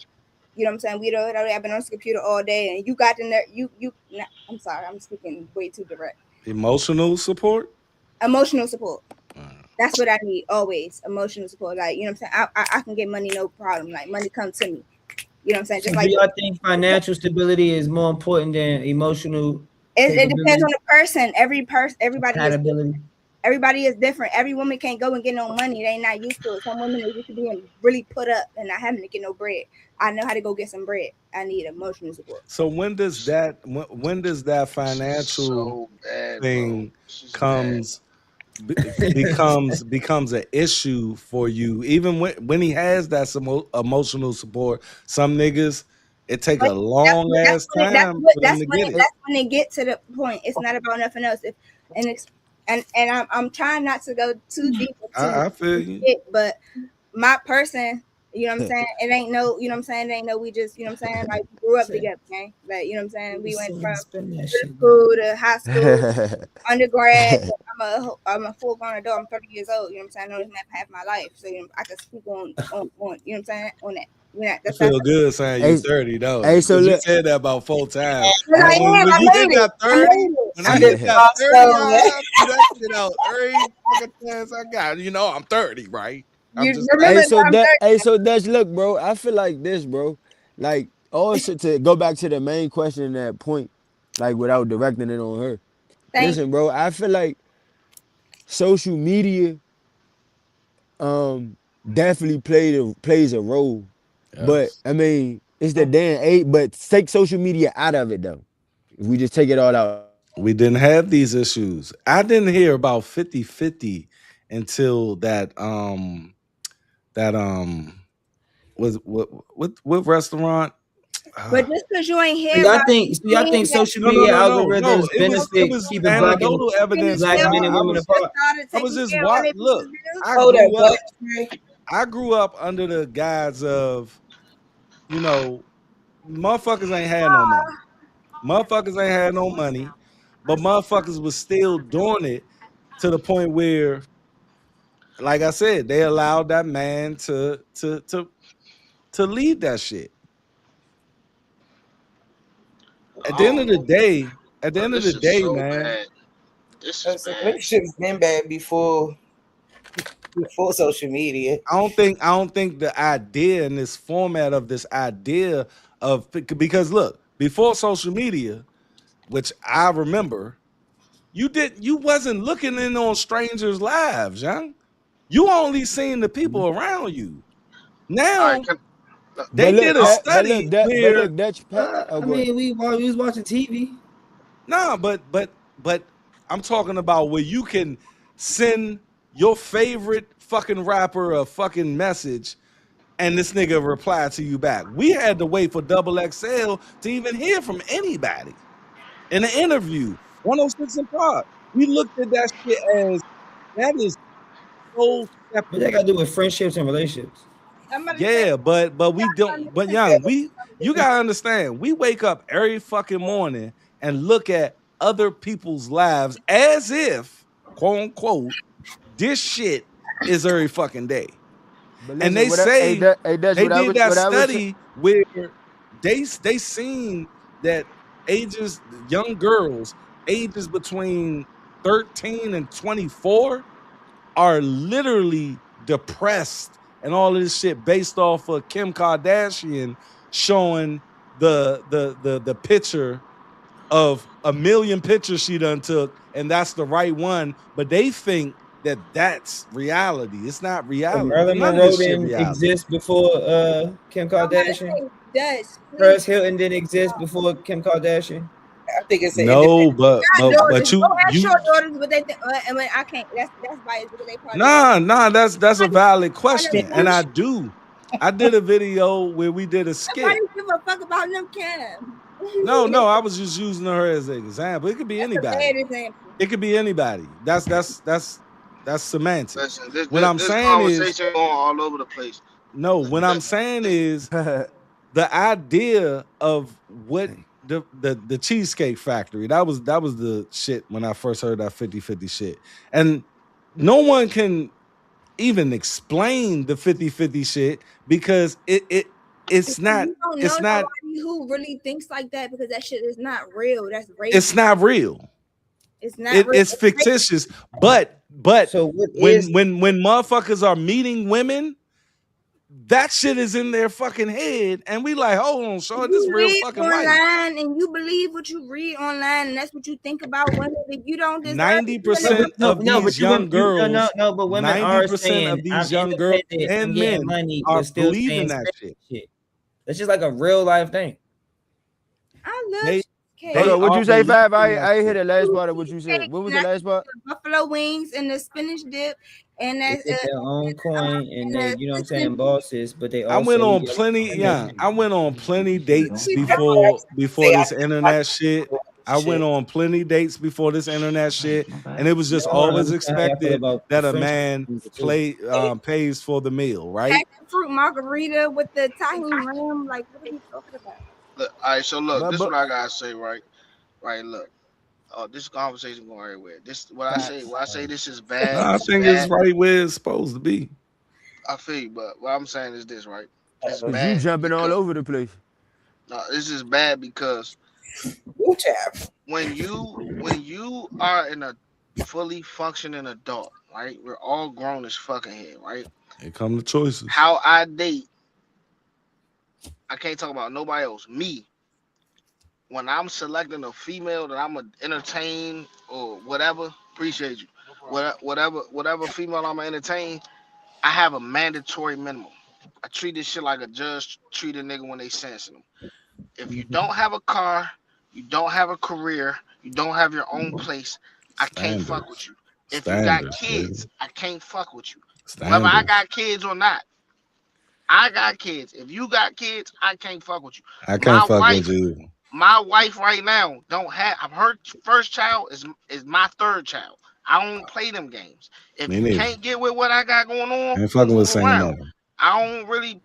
You know what I'm saying? I've been on this computer all day, and you got the nerve. Nah, I'm sorry, I'm speaking way too direct. Emotional support. Emotional support. Uh, That's what I need always. Emotional support. Like, you know what I'm saying? I can get money, no problem. Like money come to me. You know what I'm saying? So Just do like y'all think financial stability is more important than emotional it depends capability, on the person. compatibility? Everybody is different. Every woman can't go and get no money. They not used to it. Some women are used to being really put up and not having to get no bread. I know how to go get some bread. I need emotional support. so when does that financial So bad, bro. thing This is bad. comes be- becomes an issue for you? Even when he has that some emotional support, some niggas it take a But long ass time for them to get it. that's when they get to the point. It's not about nothing else. If and it's and I'm trying not to go too deep into I feel you. it, but my person, you know what I'm saying? It ain't no, you know what I'm saying? It ain't no, we just, you know what I'm saying? Like we grew up Say, together, okay? Like, you know what I'm saying? We went from spend that middle shit. school to high school, undergrad. I'm a full grown adult. I'm 30 years old. You know what I'm saying? I know this map half my life, so you know, I can speak on you know what I'm saying on that. We're not, It that's feel good saying you Hey, 30 though, hey, so because you look, said that about 4 times. because I am. When I you get made it. that I 30, made it. when I I'm get just that lost 30, soul, man. I threw that shit out every fucking chance I got. You know I'm 30, right? I'm You just remember hey, saying. that I'm 30. so Dutch, look, bro. I feel like this, bro. Like, also to go back to the main question in that point, like without directing it on her. Thank Listen, bro. I feel like social media, definitely plays a role, but Yes. I mean, it's the damn eight. But take social media out of it though. If we just take it all out. We didn't have these issues. I didn't hear about 50-50 until that was what restaurant? But Ah, just because you ain't So hear y'all about think it, so y'all think that social no, no, media no, no, no. algorithms It benefit was keeping anecdotal evidence, finished black bro. their men and I women was just apart? started I was taking just care of white look. people's bills. I Hold that grew up. butt. Right? I grew up under the guise of you know motherfuckers ain't had no money. Motherfuckers ain't had no money, but motherfuckers was still doing it to the point where, like I said, they allowed that man to lead that shit. At I the end of don't the know, day, at the bro. end of This the is day, so man, bad. This is So bad. relationships been bad before social media. I don't think the idea in this format of this idea of because look, before social media, which I remember, you wasn't looking in on strangers' lives, young. You only seen the people around you. All right, Now can they did a study But where look, Dutch. Oh, I go ahead. mean, we was watching TV. nah, but I'm talking about where you can send your favorite fucking rapper a fucking message, and this nigga replied to you back. We had to wait for Double XL to even hear from anybody in an interview. 106 in Park. We looked at that shit as that is so What that separate. got to do with friendships and relationships? I'm about to say, Yeah, but we y'all trying don't. to But compare young, you different. gotta understand. We wake up every fucking morning and look at other people's lives as if, quote unquote, this shit is every fucking day. But And listen, they what I, hey, say hey Dutch, they did that what I was study where they seen that ages young girls ages between 13 and 24 are literally depressed and all of this shit based off of Kim Kardashian showing the picture of a million pictures she done took, and that's the right one. But they think that that's reality. It's not So reality. Marilyn None of Monroe this shit didn't reality. exist before Kim I'm about to Kardashian. say, Dutch, please. Paris Hilton didn't exist before Kim Kardashian. I think it's an No, independent. but Got daughters. but Go you ask your you daughters, but they think. I mean, I can't. That's biased because they probably don't. nah, that's a valid Nobody, question, and I do. I did a video where we did a skit. give a fuck about them, Cam. No, I was just using her as an example. It could be That's a bad anybody. example. It could be anybody. That's semantics. Listen, What I'm this saying is conversation going all over the place. no. What I'm saying is the idea of what the Cheesecake Factory. That was the shit when I first heard that 50-50 shit. And no one can even explain the 50-50 shit because it's not You don't know it's not nobody who really thinks like that because that shit is not real. That's racist. it's not real. It's not real. It's fictitious. But So what is when motherfuckers are meeting women, that shit is in their fucking head, and we like, hold on, Sean, this You real read fucking life. online and you believe what you read online, and that's what you think about women. If you don't deserve 90% of these young girls, no, but women are 90% saying of I'm these young girls independent, I'm and getting men money, are but still believing saying that shit. That's just like a real life thing. I love They cheesecake. Hold they on, what'd are you say, believing Five? I that ain't hear shit. the last part of what you said. Cheesecake, What was and the I last part? the buffalo wings and the spinach dip, and They that get their own coin and they, and you know what I'm the saying, bosses, but they I also went on get plenty, yeah. I went on plenty dates before Say I this internet shit. I went on plenty dates before this internet shit, My and bad. it was just I want to always understand how y'all feel expected about the that a friendship man between the two. pays for the meal, right? passion fruit margarita with the tahini rim. Like, what are we talking about? Look, all right, so look, this is But what I gotta say, right? Right, look. This conversation going everywhere. This what I say. When I say this is No, bad, I it's think it's bad. right where it's supposed to be. I feel you, but what I'm saying is this, right? It's cause you bad jumping all because over the place. no, this is bad because Woo child. when you are in a fully functioning adult, right? We're all grown as fucking here, right? Here come the choices. How I date, I can't talk about nobody else. Me, when I'm selecting a female that I'm gonna entertain or whatever, appreciate you. Whatever female I'm gonna entertain, I have a mandatory minimum. I treat this shit like a judge treat a nigga when they sentencing him. If you don't have a car, you don't have a career, you don't have your own place, I can't fuck with Standards. you. If you got Standards, baby. kids, I can't fuck with you. Whether I Standards. got kids or not, I got kids. If you got kids, I can't fuck with you. I can't My fuck with wife, you. my wife right now don't have. Her first child is my third child. I don't play them games. If Me you neither. can't get with what I got going on, Ain't fucking with move saying around. nothing. I don't really.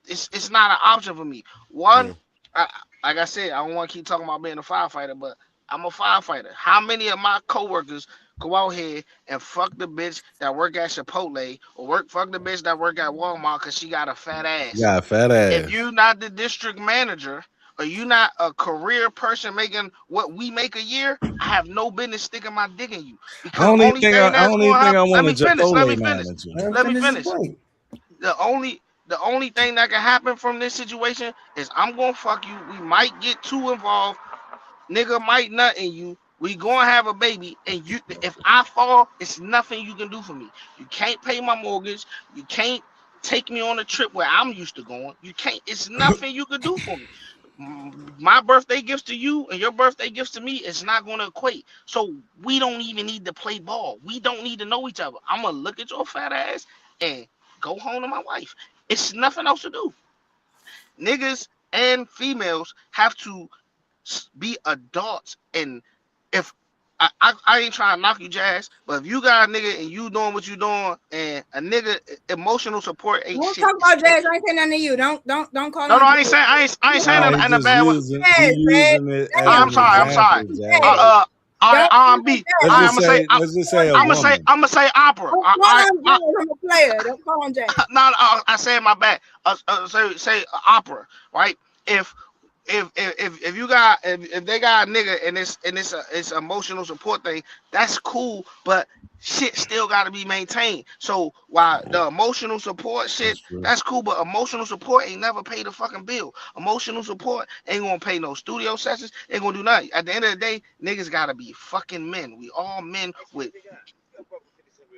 It's not an option for me. One, Yeah. I, like I said, I don't want to keep talking about being a firefighter, but I'm a firefighter. How many of my coworkers go out here and fuck the bitch that work at Chipotle or fuck the bitch that work at Walmart because she got a fat You ass? got a fat If ass. you not the district manager or you not a career person making what we make a year, I have no business sticking my dick in you because only thing I that's don't going even to think happen. I Let want a me finish. Let me Chipotle finish. manager. Let him Let me finish his finish. point. The only thing that can happen from this situation is I'm gonna fuck you. We might get too involved. Nigga might nut in you. We gonna have a baby, and you. If I fall, it's nothing you can do for me. You can't pay my mortgage. You can't take me on a trip where I'm used to going. You can't. It's nothing you can do for me. my birthday gifts to you and your birthday gifts to me is not going to equate. So we don't even need to play ball. We don't need to know each other. I'm gonna look at your fat ass and go home to my wife. It's nothing else to do. Niggas and females have to be adults. And if I ain't trying to knock you, Jazz, but if you got a nigga and you doing what you doing, and a nigga emotional support ain't We'll shit. talk about Jazz. I ain't saying nothing to you. Don't call No, him. I ain't saying I ain't saying Nah, that he in a just bad way. he Jazz, man. using it as Damn. I'm an sorry. example, Jazz. Jazz. All right, Don't call him R&B. Jazz. Let's I'm just gonna say say a I'm gonna say woman. I'm gonna say opera. Don't call him Jazz. I'm a player. Don't call him Jazz. No, I said my bad. Say opera, right? If if you got if they got a nigga and it's emotional support thing, that's cool, but shit still got to be maintained. So while the emotional support shit, That's true. that's cool, but emotional support ain't never paid a fucking bill. Emotional support ain't gonna pay no studio sessions, ain't gonna do nothing. At the end of the day, niggas gotta be fucking men. We all men with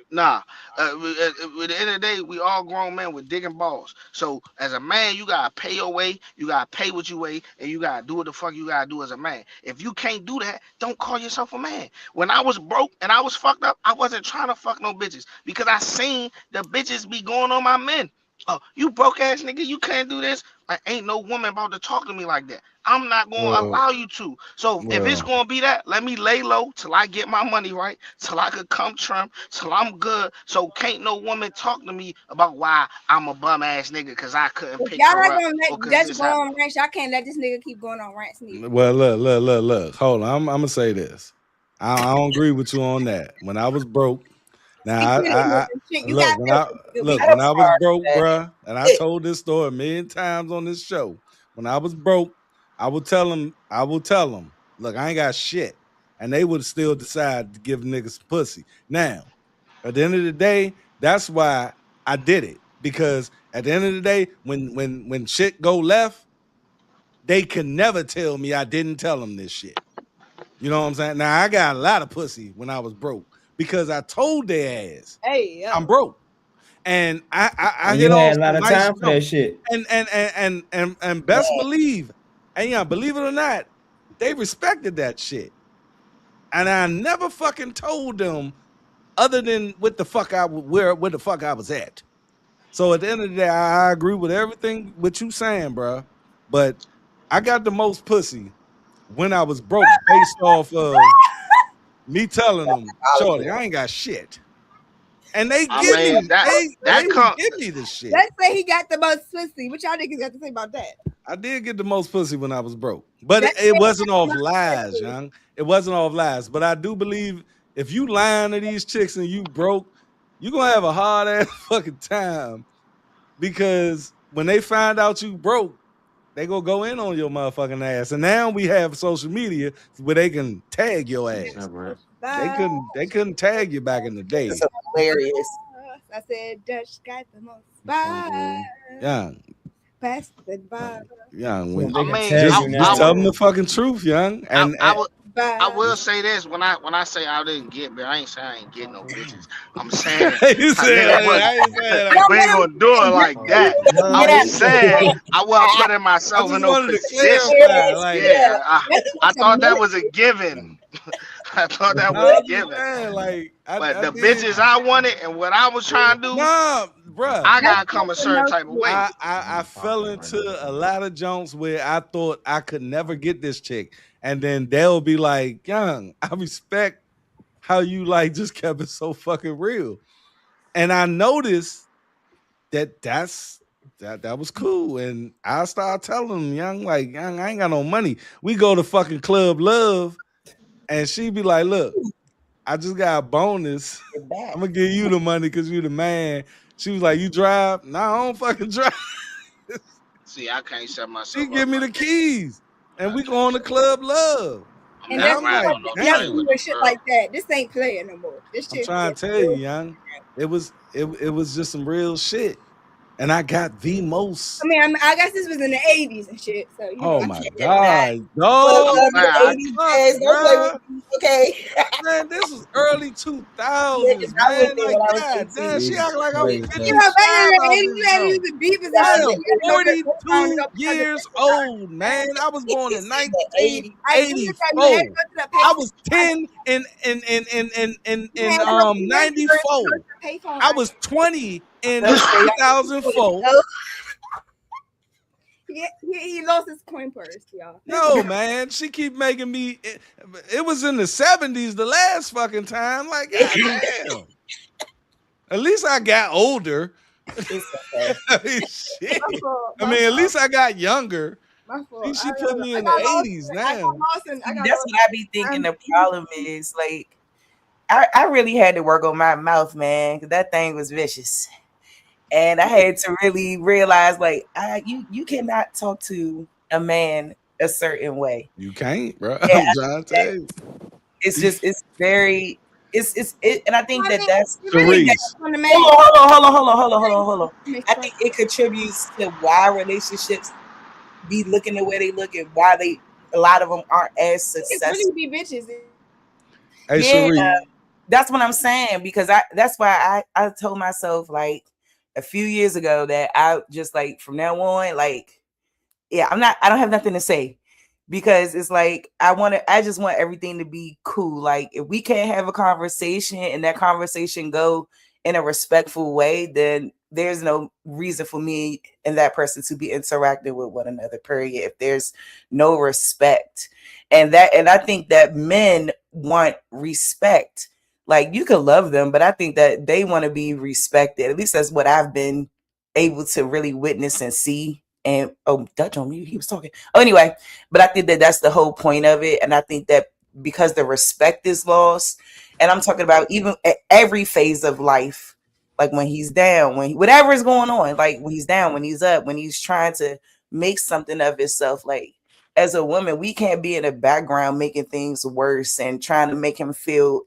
Nah, at the end of the day, we all grown men with digging balls. So as a man, you gotta pay your way, you gotta pay what you weigh, and you gotta do what the fuck you gotta do as a man. If you can't do that, don't call yourself a man. When I was broke and I was fucked up, I wasn't trying to fuck no bitches because I seen the bitches be going on my men. Oh, you broke ass nigga, you can't do this. Like, ain't no woman about to talk to me like that. I'm not gonna Well, allow you to. So if it's well, gonna be that, let me lay low till I get my money right, till I could come Trump, till I'm good. So can't no woman talk to me about why I'm a bum ass nigga because I couldn't If pick y'all her not up gonna or let because Dutch this go happened. on rants, y'all can't let this nigga keep going on rants neither. well, look. Hold on. I'm gonna say this. I don't agree with you on that. When I was broke, now He finished with I some shit. You look gotta when finish I with some look good when people. I was broke, bruh, and I told this story a million times on this show. When I was broke, I would tell them, look, I ain't got shit, and they would still decide to give niggas pussy. Now, at the end of the day, that's why I did it, because at the end of the day, when shit go left, they can never tell me I didn't tell them this shit. You know what I'm saying? Now I got a lot of pussy when I was broke because I told their ass Hey I'm yo. broke, and I And hit you on had a lot some of nice time for that jumps, shit. and best believe, and yeah, believe it or not, they respected that shit, and I never fucking told them other than what the fuck where the fuck I was at. So at the end of the day, I agree with everything what you saying, bro. But I got the most pussy when I was broke, based off of me telling them, "Shorty, I ain't got shit," and they I give mean me they that come. give me the shit. Let's say he got the most pussy. What y'all niggas got to say about that? I did get the most pussy when I was broke, but Let's it say he wasn't got the off most lies, pussy. young. It wasn't off lies. But I do believe if you lying to these chicks and you broke, you gonna have a hard ass fucking time, because when they find out you broke, they gonna go in on your motherfucking ass. And now we have social media where they can tag your ass. They Bye. couldn't tag you back in the It's day. hilarious. I said Dutch got the most bars. Young, Pass the bar. young, So when they I can mean, tag just you just tell now. them the fucking truth, young. I would. I Bar. will say this when I say I didn't get, but I ain't saying I ain't getting no bitches. I'm saying You a said nigga like, was I ain't saying No, like we ain't what gonna do it I'm like saying, that. you need to I'm get just saying out. I wasn't putting I myself in just no wanted to position. clarify, like, Yeah, That's I some thought that milk. was a given. I thought that was a nah, I'm just given. saying, like, But I the did. bitches I wanted and what I was trying to do, Nah, bruh. I That's gotta come a some certain milk. type of way. I fell into a lot of jumps where I thought I could never get this chick, and then they'll be like, "Young, I respect how you like just kept it so fucking real," and I noticed that was cool, and I started telling them, "Young, like, young, I ain't got no money. We go to fucking Club Love," and she be like, "Look, I just got a bonus. I'm gonna give you the money because you the man." She was like, "You drive?" Nah, I don't fucking drive. See, I can't set She myself up give me the like that. keys, and I we go can't on the set. Club Love. I'm And And not that's I'm riding like, what on no y'all train damn. do with with no shit girl. like that. This ain't playing no more. This I'm shit trying is to tell you, real. young. It was just some real shit, and I got the I most. mean, I guess this was in the 80s and shit. So, you know, Oh I my can't. god, Club I'm dog! Love in What the saying the 80s, fuck, Jazz. Don't play with bruh? me. Okay. Man, this was early 2000s, I man. went there Like, when I was God 18. damn, she It's act like I'm crazy. 55 You know, back in the out day, this you had to use joint. the beepers and I shit. am You had to know your phone to 42 go to years the old, man. I was born in The 80s. I used to say you had to 1984. go to the I payphone. was 10 You had to go to the neighborhood to 94. go to the payphone. I was 20 in Those say y'all 2004. He lost his coin purse, y'all. No, man. She keep making me. It was in the 70s the last fucking time. Like, God damn. At least I got older. It's okay. Shit. My fault. I mean, at least I got younger. My fault. She put me in the 80s I now. got lost in. That's what I be thinking. The problem is, like, I really had to work on my mouth, man, because that thing was vicious. And I had to really realize, like, you cannot talk to a man a certain way. You can't, bro. Yeah, I'm trying to tell you. it's very and I think that's Cerise. hold on. I think it contributes to why relationships be looking the way they look and why a lot of them aren't as It's successful. really be bitches. Hey, Yeah, Cerise. that's what I'm saying, because that's why I told myself, like, a few years ago that I just, like, from now on, like, yeah, I don't have nothing to say, because it's like I just want everything to be cool. Like, if we can't have a conversation and that conversation go in a respectful way, then there's no reason for me and that person to be interacting with one another, period, if there's no respect. And I think that men want respect. Like, you can love them, but I think that they want to be respected. At least that's what I've been able to really witness and see. And Dutch on mute, he was talking. Oh, anyway, but I think that that's the whole point of it. And I think that because the respect is lost, and I'm talking about even at every phase of life, like when he's down, whatever is going on, like when he's down, when he's up, when he's trying to make something of himself, like, as a woman, we can't be in the background making things worse and trying to make him feel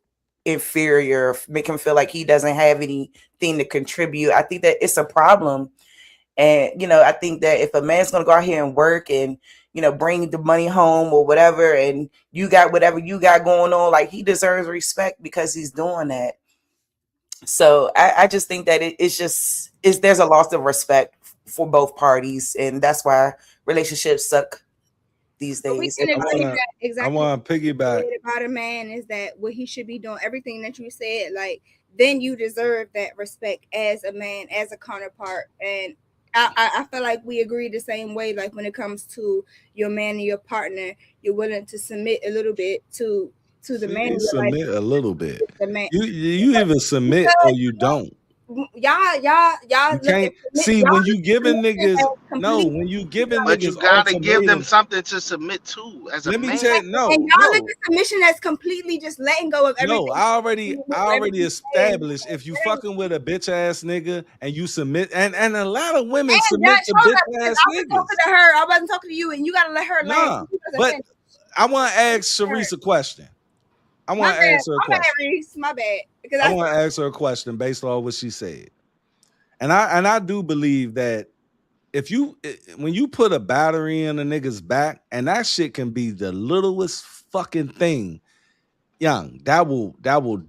inferior, make him feel like he doesn't have anything to contribute. I think that it's a problem. And, I think that if a man's going to go out here and work and, bring the money home or whatever, and you got whatever you got going on, like, he deserves respect because he's doing that. So I just think that there's a loss of respect for both parties. And that's why relationships suck these But we days. can agree that I exactly want to piggyback. about a man is that what he should be doing, everything that you said, like, then you deserve that respect as a man, as a counterpart. And I feel like we agree the same way. Like, when it comes to your man and your partner, you're willing to submit a little bit to the man. You submit a little bit. The man. You either submit or you don't. Y'all You can't see when you giving niggas. No, when you giving But you niggas gotta give them ultimatums. something to submit to as a Let me man. tell you, no, And y'all no. look at submission that's completely just letting go of everything. No, I already established if you fucking with a bitch ass nigga and you submit, and a lot of women And submit that to shows bitch up because ass I was niggas. talking to her. I wasn't talking to you, and you gotta let her Nah, land. but I want to ask Sharice a question. I want to ask her a My bad, question. Reese. My bad. Because I want to ask her a question based on what she said, and I do believe that when you put a battery in a nigga's back, and that shit can be the littlest fucking thing, young, that will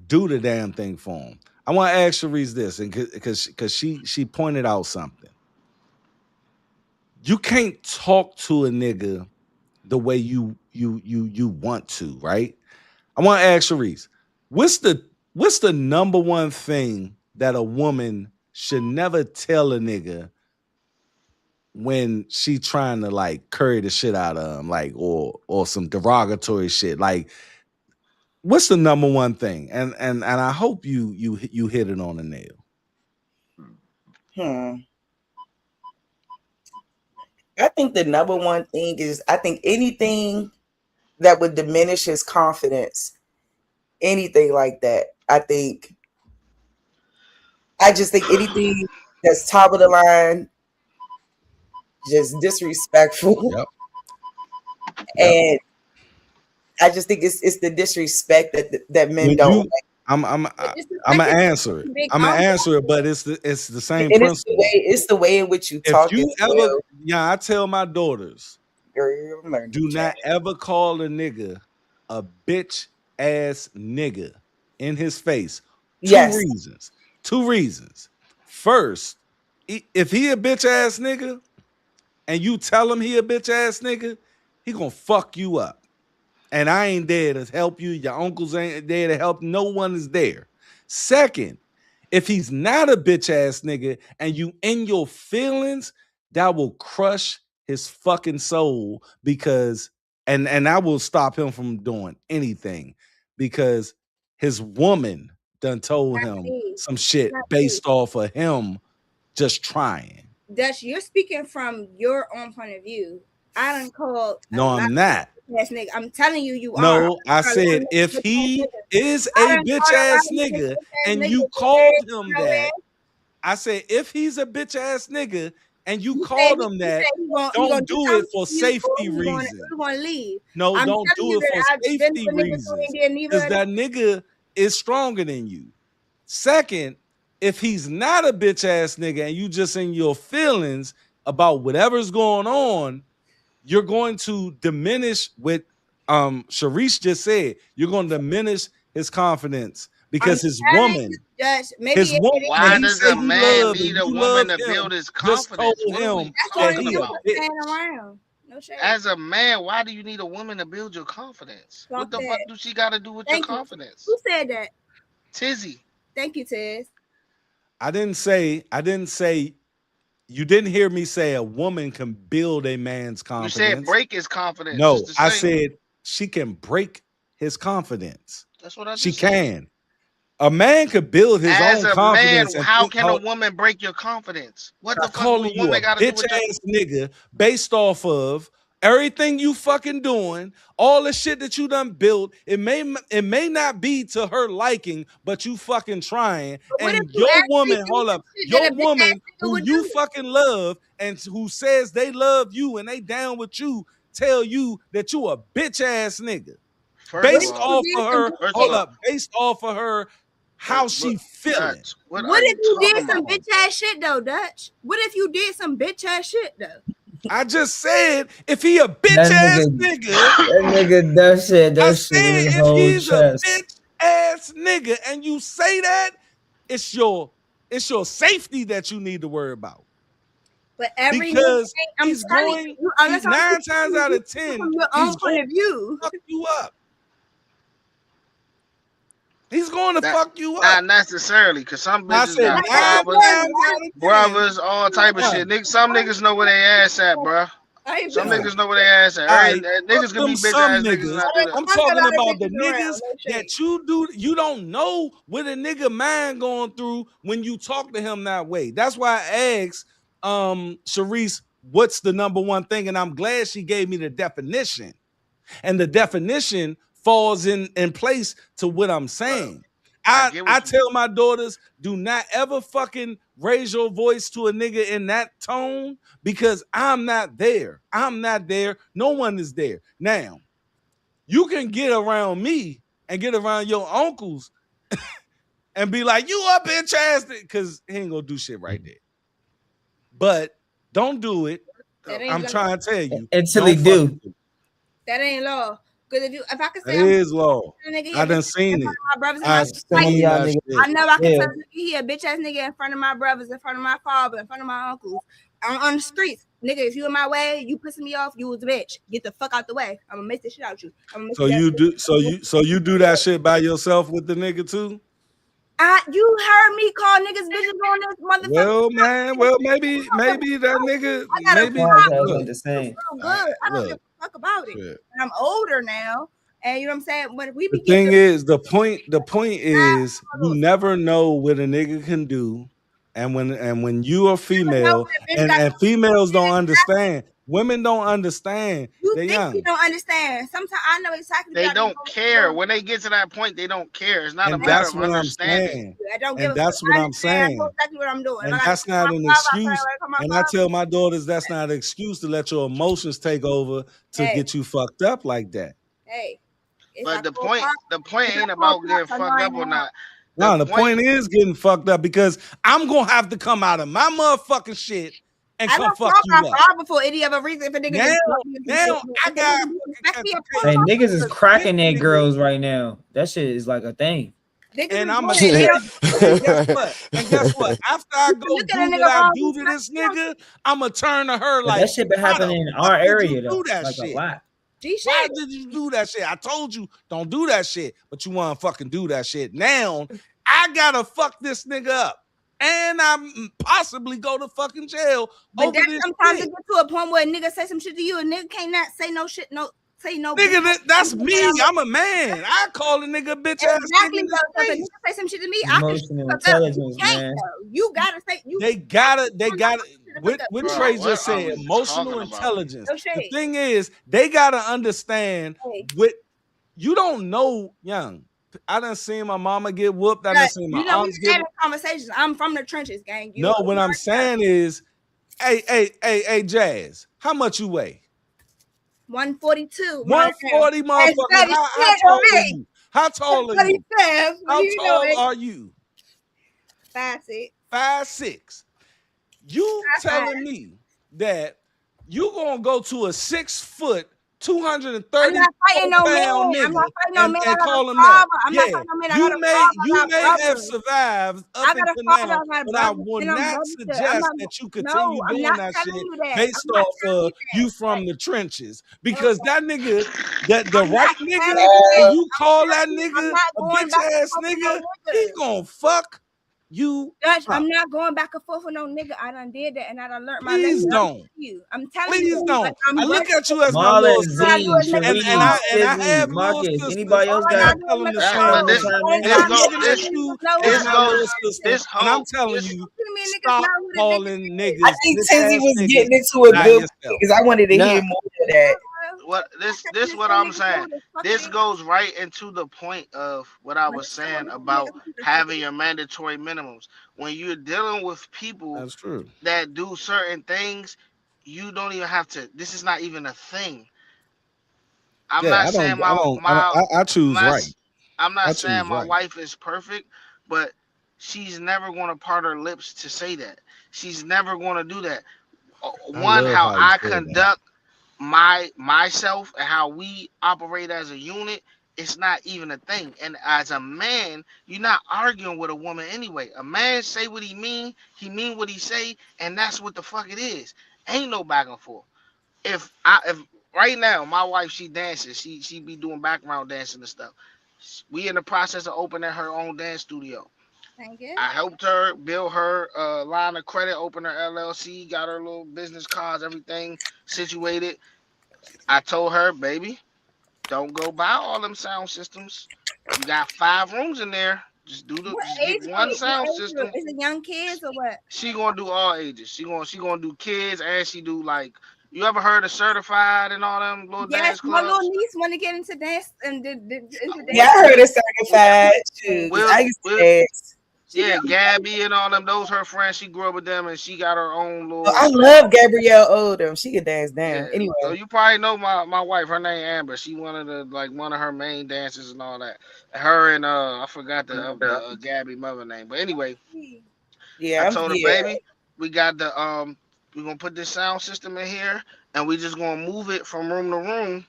do the damn thing for him. I want to ask Sharice this, and because she pointed out something. You can't talk to a nigga the way you want to, right? I want to ask Sharice, what's the number one thing that a woman should never tell a nigga when she trying to, like, curry the shit out of him, like, or some derogatory shit? Like, what's the number one thing? And I hope you hit it on the nail. I think the number one thing is, I think anything that would diminish his confidence, anything like that. I just think anything that's top of the line, just disrespectful. Yep. And I just think it's the disrespect that men When don't you, like. I'm gonna answer it. I'm gonna answer it, but it's the same And principle. it's the way in which you talk. If you ever, I tell my daughters, Girl, do not ever call a nigga a bitch ass nigga in his face. Yes. Two reasons. First, if he a bitch ass nigga and you tell him he a bitch ass nigga, he gonna fuck you up. And I ain't there to help you. Your uncles ain't there to help. No one is there. Second, if he's not a bitch ass nigga and you in your feelings, that will crush his fucking soul because and I will stop him from doing anything because his woman done told Not him me. some shit Not based off of him just trying. Dutch, you're speaking from your own point of view. I done called No, I'm not. ass nigga. I'm telling you, you are. No, I said if he is a bitch ass nigga and you called him that, I said if he's a bitch ass nigga and you called him that, don't do it for safety reasons. No, don't do it for safety reasons because that nigga is stronger than you. Second, if he's not a bitch ass nigga and you just in your feelings about whatever's going on, you're going to diminish what Sharice just said. You're going to diminish his confidence because his woman. Why does a man need a woman to build his confidence? Just told him that he a bitch. As a man, why do you need a woman to build your confidence? What the fuck do she got to do with your confidence? Who said that? Tizzy. Thank you, Tiz. I didn't say you didn't hear me say a woman can build a man's confidence. You said break his confidence. No, I said she can break his confidence. That's what I just She said. can. A man could build his As own a confidence. man, how can a woman break your confidence? What the fuck calling do a you woman a got to do bitch with ass nigga based off of everything you fucking doing, all the shit that you done built? It may not be to her liking, but you fucking trying. And your woman, hold up, your woman who you fucking love and who says they love you and they down with you, tell you that you a bitch ass nigga. Based off of her, hold up, based off of her, how she feeling. What if you did some bitch ass shit though, Dutch? What if you did some bitch ass shit though? I just said if he a bitch ass nigga, that nigga Dutch said that shit in his whole he's chest. a bitch ass nigga, and you say that, it's your safety that you need to worry about. But because he's going, 9 times out of 10, from your own point of view, fuck you up. He's going to fuck you up. Not necessarily, because some bitches got brothers, all type of shit. Some niggas know where they ass at, bro. Some niggas know where they ass at. Niggas can be bitch ass niggas. I'm talking about the niggas that you don't know what a nigga mind going through when you talk to him that way. That's why I asked Sharice, what's the number one thing? And I'm glad she gave me the definition. And the definition falls in place to what I'm saying. I tell my daughters, do not ever fucking raise your voice to a nigga in that tone because I'm not there. I'm not there. No one is there. Now, you can get around me and get around your uncles and be like, you a bitch ass, because he ain't gonna do shit right there. But don't do it. I'm trying to tell you. Until he do. That ain't law. Because if I could say it is law. I done seen it. My brothers I know I can tell he a bitch ass nigga in front of my brothers, in front of my father, in front of my uncles. I'm on the streets. Nigga, if you in my way, you pissing me off, you was a bitch. Get the fuck out the way. I'm gonna make this shit out you. So you do that shit by yourself with the nigga too? You heard me call niggas bitches on this motherfucker. Well, man, maybe that nigga. I don't give a fuck about it. And I'm older now, and you know what I'm saying. When we the thing is, the point is, you never know what a nigga can do, and when you are female, and females don't understand. Women don't understand. You think you don't understand. Sometimes I know exactly. They don't care. When they get to that point, they don't care. It's not a matter of understanding. And that's what I'm saying. Exactly what I'm doing. And that's not an excuse. And I tell my daughters that's not an excuse to let your emotions take over to get you fucked up like that. Hey. But the point ain't about getting fucked up or not. No, the point is getting fucked up because I'm gonna have to come out of my motherfucking shit and I come don't fuck call you my up. father for any other reason. If a nigga just love me and some Now shit, I if a got nigga fucking disrespect me, of course Hey, I'm niggas is gonna cracking their nigga, girls right now. That shit is like a thing. niggas and is I'ma doing it. tell They you, and guess don't what? And guess what? After I go look at do a what nigga I wrong. do to this nigga, I'ma turn to her But like, that shit been why the happening in fuck our did you area do though, that like a shit? lot. G Why shit. did you do that shit? I told you don't do that shit, but you want to fucking do that shit. Now I gotta fuck this nigga up, and I'm possibly go to fucking jail But over that's this sometimes shit. it get to a point where a nigga say some shit to you, a nigga can't not say no shit, say no bitch. Nigga, that's me. I'm a man. I call a nigga bitch ass nigga Exactly in though. his So if a face. nigga say some shit to me, I can shut Emotional the fuck up. You intelligence, can't man. though. You gotta say you. They gotta. Shut the fuck up. What Bro, Trey what just are said, we emotional talking about? intelligence. No The shade. thing is, they gotta understand Hey. what you don't know, young. I done seen my mama get whooped. I done But, seen my you know, we've aunts get had whooped. conversations. I'm from the trenches, gang. No, what I'm saying is, hey, Jazz, how much you weigh? 142. 140, motherfucker. How tall are you? How tall are you? How tall are you? 5'6". 5'6". You 5'5". telling me that you gonna go to a 6 foot, I'm 230 not fighting no man. pound I'm not nigga fighting no man. I and got a call him that? father. I'm not Yeah, fighting no man. I got a father. I you got may have brothers. survived up I got a until father. now, I got but I brothers. will And I'm not ready to. I'm suggest not. that you No, continue I'm doing not that telling shit you that. based I'm not off telling of you that. you from the trenches. Because that nigga, that the I'm right not nigga, telling you when that. you I'm call that telling you, I'm nigga not a going bitch back and ass forth with no nigga, he niggas. gonna fuck you Judge, up. I'm not going back and forth with no nigga. I done did that and I done learned my Please lesson. don't. I'm telling you Please that. Like, don't. I I'm look ready at to you as my Marlon little I do sister, Z, a nigga and Cherie, know. I Sydney, have little Marcus. sisters, Anybody else All and I got I do tell is them let the it That, go. same but want to this, thing. chime in? And this I'm Anytime go, niggas looking say at this, you niggas know, as this I my know little goes, what sister, this it is. and I'm whole, telling this, you, Me and niggas stop know who the niggas calling I niggas is. think bitch Tizzy ass was niggas getting into a by good point yourself. because I wanted to hear nah, more of that. what this what I'm saying. This goes right into the point of what I was saying about having your mandatory minimums. When you're dealing with people That's true. that do certain things, you don't even have to. This is not even a thing. I'm Yeah, not saying I I'm choose not right. I'm I not saying choose my right. wife is perfect, but she's never going to part her lips to say that. She's never going to do that. I One, love how how you I said that. conduct myself and how we operate as a unit, it's not even a thing. And as a man, you're not arguing with a woman anyway. A man say what he mean what he say, and that's what the fuck it is. Ain't no back and forth. If right now my wife she dances, she be doing background dancing and stuff. We in the process of opening her own dance studio. Thank you. I helped her build her line of credit, open her LLC, got her little business cards, everything situated. I told her, baby, don't go buy all them sound systems. You got 5 rooms in there. What Just get age one group? What sound age group? system. Is it young kids or what? She gonna do all ages. She gonna do kids and she do like you ever heard of certified and all them little Yes, dance my little clubs? niece want to get into dance and into Yeah, dance. I heard We it certified too because will I used we'll to dance. She be yeah, Gabby and all them, those her friends. She grew up with them and she got her own Oh, little I love Gabrielle Odom. She can dance yeah. down. So Anyway, you probably know my wife. Her name Amber. She one of the like one of her main dancers and all that. Her and I forgot the Gabby mother name. But anyway, I told her, yeah. baby, we got the we're gonna put this sound system in here and we just gonna move it from room to room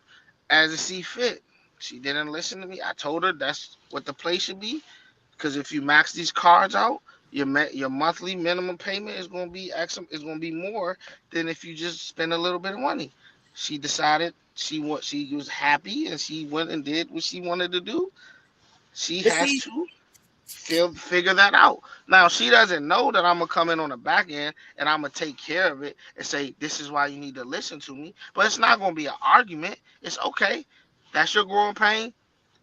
as it see fit. She didn't listen to me. I told her that's what the play should be. Because if you max these cards out, your monthly minimum payment is going to be is going to be more than if you just spend a little bit of money. She decided she was happy and she went and did what she wanted to do. She But has see, to figure that out. Now she doesn't know that I'm gonna come in on the back end and I'm gonna take care of it and say this is why you need to listen to me. But it's not gonna be an argument. It's okay. That's your growing pain.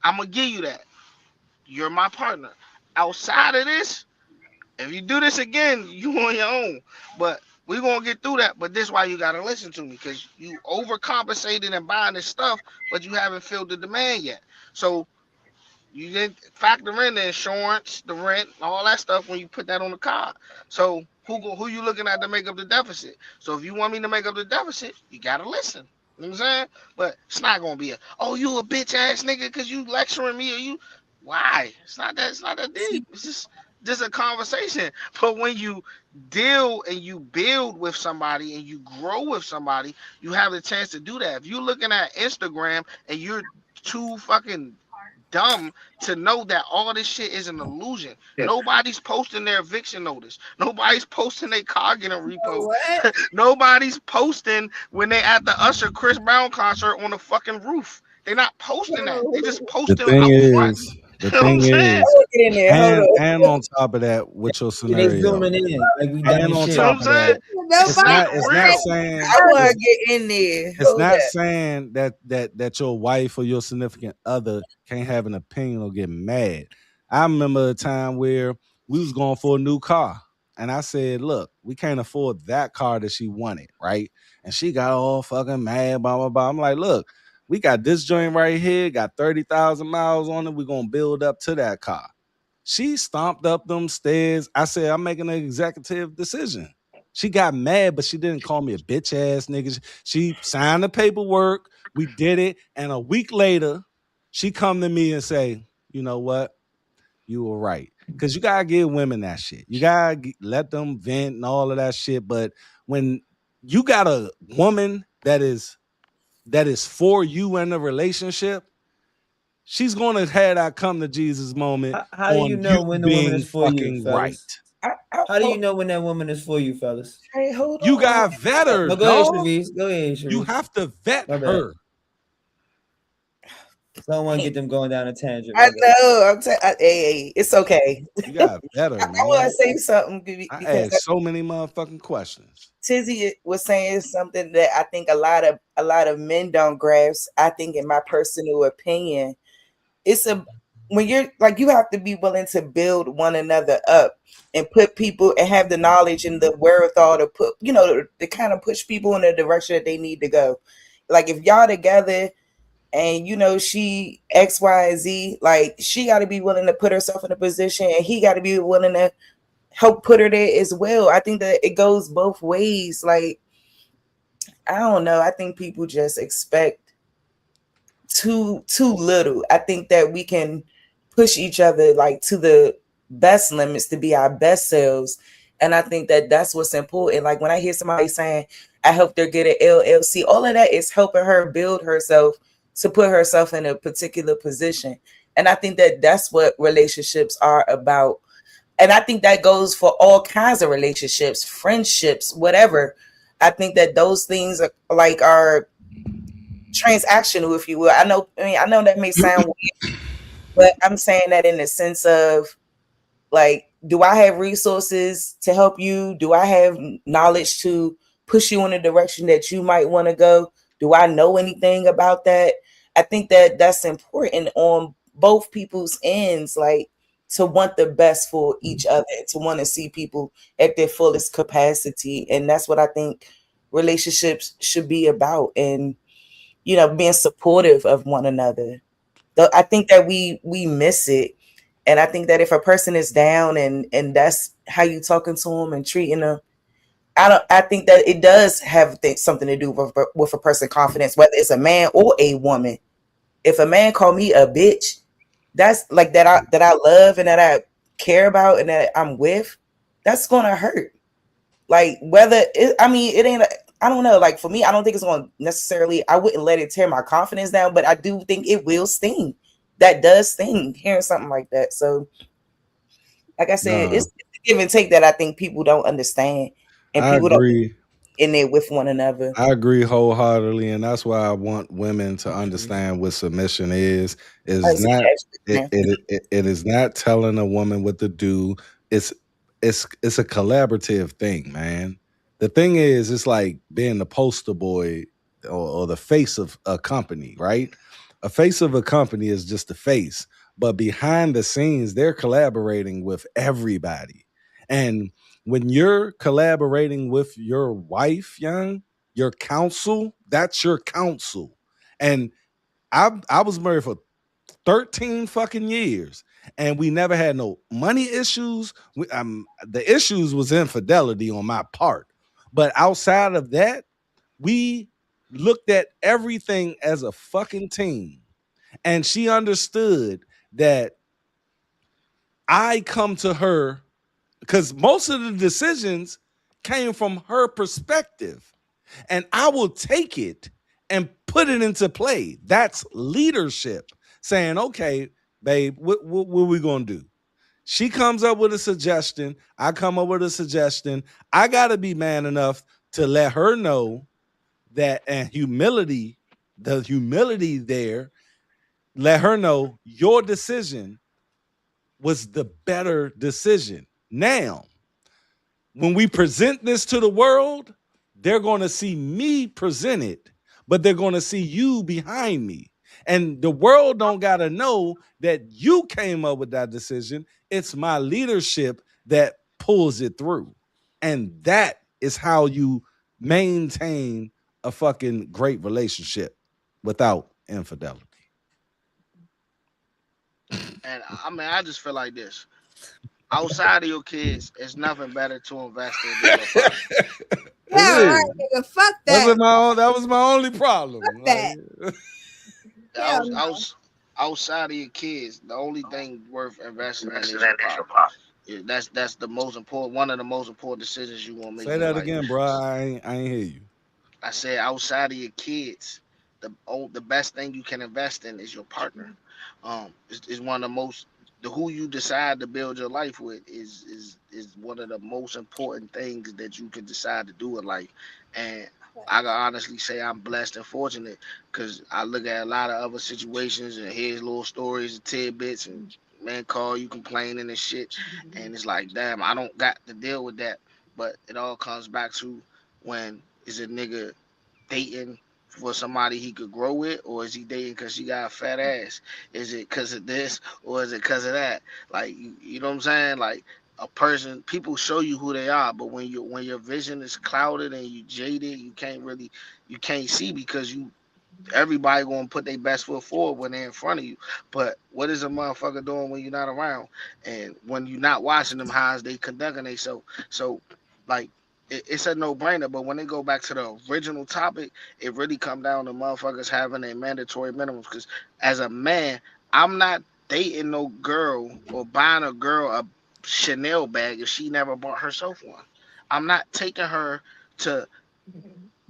I'm gonna give you that. You're my partner. Outside of this, if you do this again, you on your own. But we're gonna get through that. But this is why you gotta listen to me. Because you overcompensated and buying this stuff, but you haven't filled the demand yet. So you didn't factor in the insurance, the rent, all that stuff when you put that on the card. So who you looking at to make up the deficit? So if you want me to make up the deficit, you gotta listen. You know what I'm saying? But it's not gonna be oh you a bitch ass nigga because you lecturing me or you why? It's not that deep. It's just just a conversation. But when you deal and you build with somebody and you grow with somebody, you have the chance to do that. If you're looking at Instagram and you're too fucking dumb to know that all this shit is an illusion. Nobody's posting their eviction notice. Nobody's posting their car getting repo. What? Nobody's posting when they at the Usher Chris Brown concert on the fucking roof. They're not posting that. They just The posting thing out front. is, the You know what I'm thing saying? is, Get in there. Hold on. and on top of that, with your They scenario, zooming in like we dumb and as on You shit. know what top I'm of that, saying? It's Nobody. not it's not real. saying I want to it's get in there. it's Hold not up. saying that your wife or your significant other can't have an opinion or get mad. I remember a time where we was going for a new car, and I said, "Look, we can't afford that car that she wanted, right?" And she got all fucking mad, blah blah blah. I'm like, "Look, we got this joint right here, got 30,000 miles on it. We're gonna build up to that car." She stomped up them stairs. I said, "I'm making an executive decision." She got mad, but she didn't call me a bitch ass nigga. She signed the paperwork. We did it. And a week later, she come to me and say, "You know what? You were right." Because you gotta give women that shit. You gotta let them vent and all of that shit. But when you got a woman that is for you in a relationship, she's gonna have that come to Jesus moment How do you on you know when the woman being is for you, fucking right. fellas? How do you know when that woman is for you, fellas? Hey, hold You on. got vet her, No, go ahead, dog. Sharice. Go ahead, You Sharice. have to vet My bad. her. So I don't want to get them going down a tangent. I My bad. know. Hey, it's okay. You got vet her, I want man. to say something I because asked so many motherfucking questions. Tizzy was saying something that I think a lot of men don't grasp. I think, in my personal opinion, it's a when you're like you have to be willing to build one another up and put people and have the knowledge and the wherewithal to put to kind of push people in the direction that they need to go. Like if y'all together and she X, Y, and Z, like she got to be willing to put herself in a position, and he got to be willing to help put her there as well. I think that it goes both ways. Like I don't know. I think people just expect too little. I think that we can push each other like to the best limits to be our best selves. And I think that that's what's important. Like when I hear somebody saying, I hope they're good at LLC, all of that is helping her build herself to put herself in a particular position. And I think that that's what relationships are about. And I think that goes for all kinds of relationships, friendships, whatever. I think that those things are transactional, if you will. I know that may sound weird, but I'm saying that in the sense of like, do I have resources to help you? Do I have knowledge to push you in a direction that you might want to go? Do I know anything about that? I think that that's important on both people's ends, like to want the best for each other, to want to see people at their fullest capacity. And that's what I think relationships should be about. And being supportive of one another. I think that we miss it, and I think that if a person is down and that's how you talking to them and treating them, I think that it does have something to do with a person's confidence, whether it's a man or a woman. If a man call me a bitch, that's like that I love and that I care about and that I'm with, that's gonna hurt. Like whether it ain't. I don't know. Like for me, I don't think it's going to necessarily. I wouldn't let it tear my confidence down, but I do think it will sting. That does sting hearing something like that. So, like I said, Nah, it's the give and take that I think people don't understand, and I people don't agree. in there with one another. I agree wholeheartedly, and that's why I want women to Sharice. understand what submission is. I Is see not that it, now. it is not telling a woman what to do. It's it's a collaborative thing, man. The thing is, it's like being the poster boy or the face of a company, right? A face of a company is just a face, but behind the scenes, they're collaborating with everybody. And when you're collaborating with your wife, young, your counsel, that's your counsel. And I was married for 13 fucking years and we never had no money issues. The issues was infidelity on my part. But outside of that, we looked at everything as a fucking team. And she understood that I come to her because most of the decisions came from her perspective, and I will take it and put it into play. That's leadership. Saying, okay, babe, what are we gonna do? She comes up with a suggestion. I come up with a suggestion. I gotta be man enough to let her know that, and the humility there, let her know your decision was the better decision. Now, when we present this to the world, they're going to see me present it, but they're going to see you behind me. And the world don't got to know that you came up with that decision. It's my leadership that pulls it through. And that is how you maintain a fucking great relationship without infidelity. And I mean, I just feel like this. Outside of your kids, it's nothing better to invest in than your partner. Yeah, right, It is. nigga. Fuck that. That was my only problem. Fuck that. Hell no. Outside of your kids, the only thing worth investing in is your partner. Yeah, that's the most important, one of the most important decisions you gonna make Say in your that life. again, bro. I ain't hear you. I said outside of your kids, the best thing you can invest in is your partner. Is one of the most the who you decide to build your life with is one of the most important things that you can decide to do in life. And I can honestly say I'm blessed and fortunate because I look at a lot of other situations and hear little stories and tidbits and man call you complaining and shit, and it's like damn, I don't got to deal with that. But it all comes back to when is a nigga dating for somebody he could grow with, or is he dating because she got a fat ass? Is it because of this, or is it because of that? Like, you know what I'm saying? Like a person, people show you who they are, but when your vision is clouded and you jaded, you can't see because you everybody gonna put their best foot forward when they're in front of you. But what is a motherfucker doing when you're not around? And when you're not watching them, how is they conducting themselves? So, like, it's a no-brainer. But when they go back to the original topic, it really come down to motherfuckers having a mandatory minimums. Because as a man, I'm not dating no girl or buying a girl a Chanel bag if she never bought herself one. I'm not taking her to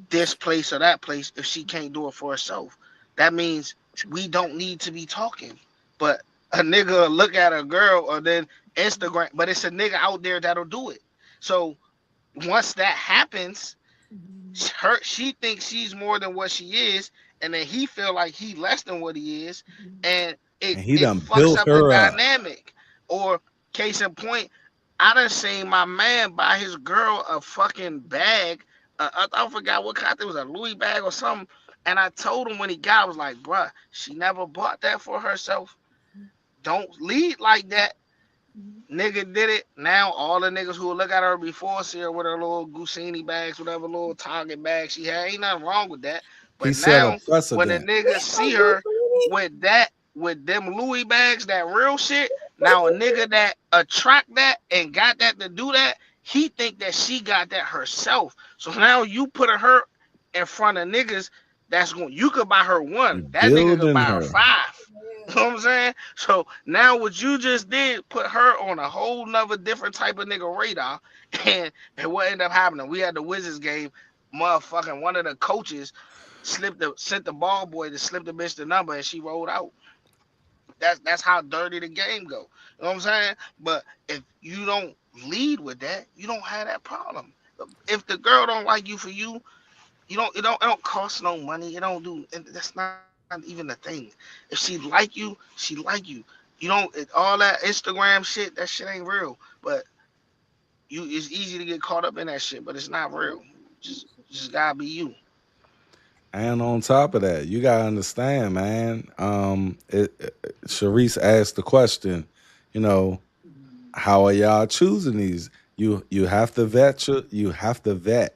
this place or that place if she can't do it for herself. That means we don't need to be talking. But a nigga look at a girl or then Instagram, but it's a nigga out there that'll do it. So once that happens, she thinks she's more than what she is, and then he feel like he less than what he is, and And he it done fucks built up the her up. dynamic. Or case in point, I done seen my man buy his girl a fucking bag. I forgot what kind. It was a Louis bag or something. And I told him when he got, I was like, bruh, she never bought that for herself. Don't lead like that. Nigga did it. Now all the niggas who would look at her before see her with her little Gusini bags, whatever little Target bag she had. Ain't nothing wrong with that. He But set a now when the precedent. niggas see her with that, with them Louis bags, that real shit, now a nigga that attract that and got that to do that, he think that she got that herself. So now you put her in front of niggas that's going, you could buy her You one. That nigga could building buy her her. five. You know what I'm saying? So now what you just did put her on a whole nother different type of nigga radar. And what ended up happening? We had the Wizards game, motherfucking one of the coaches sent the ball boy to slip the bitch the number and she rolled out. That's how dirty the game go. You know what I'm saying? But if you don't lead with that, you don't have that problem. If the girl don't like you for you, it don't cost no money. It don't do that's not even the thing. If she like you, she like you. You don't all that Instagram shit, that shit ain't real. But it's easy to get caught up in that shit, but it's not real. Just gotta be you. And on top of that, you gotta understand, man. Sharice asked the question, you know, how are y'all choosing these? You have to vet. You have to vet.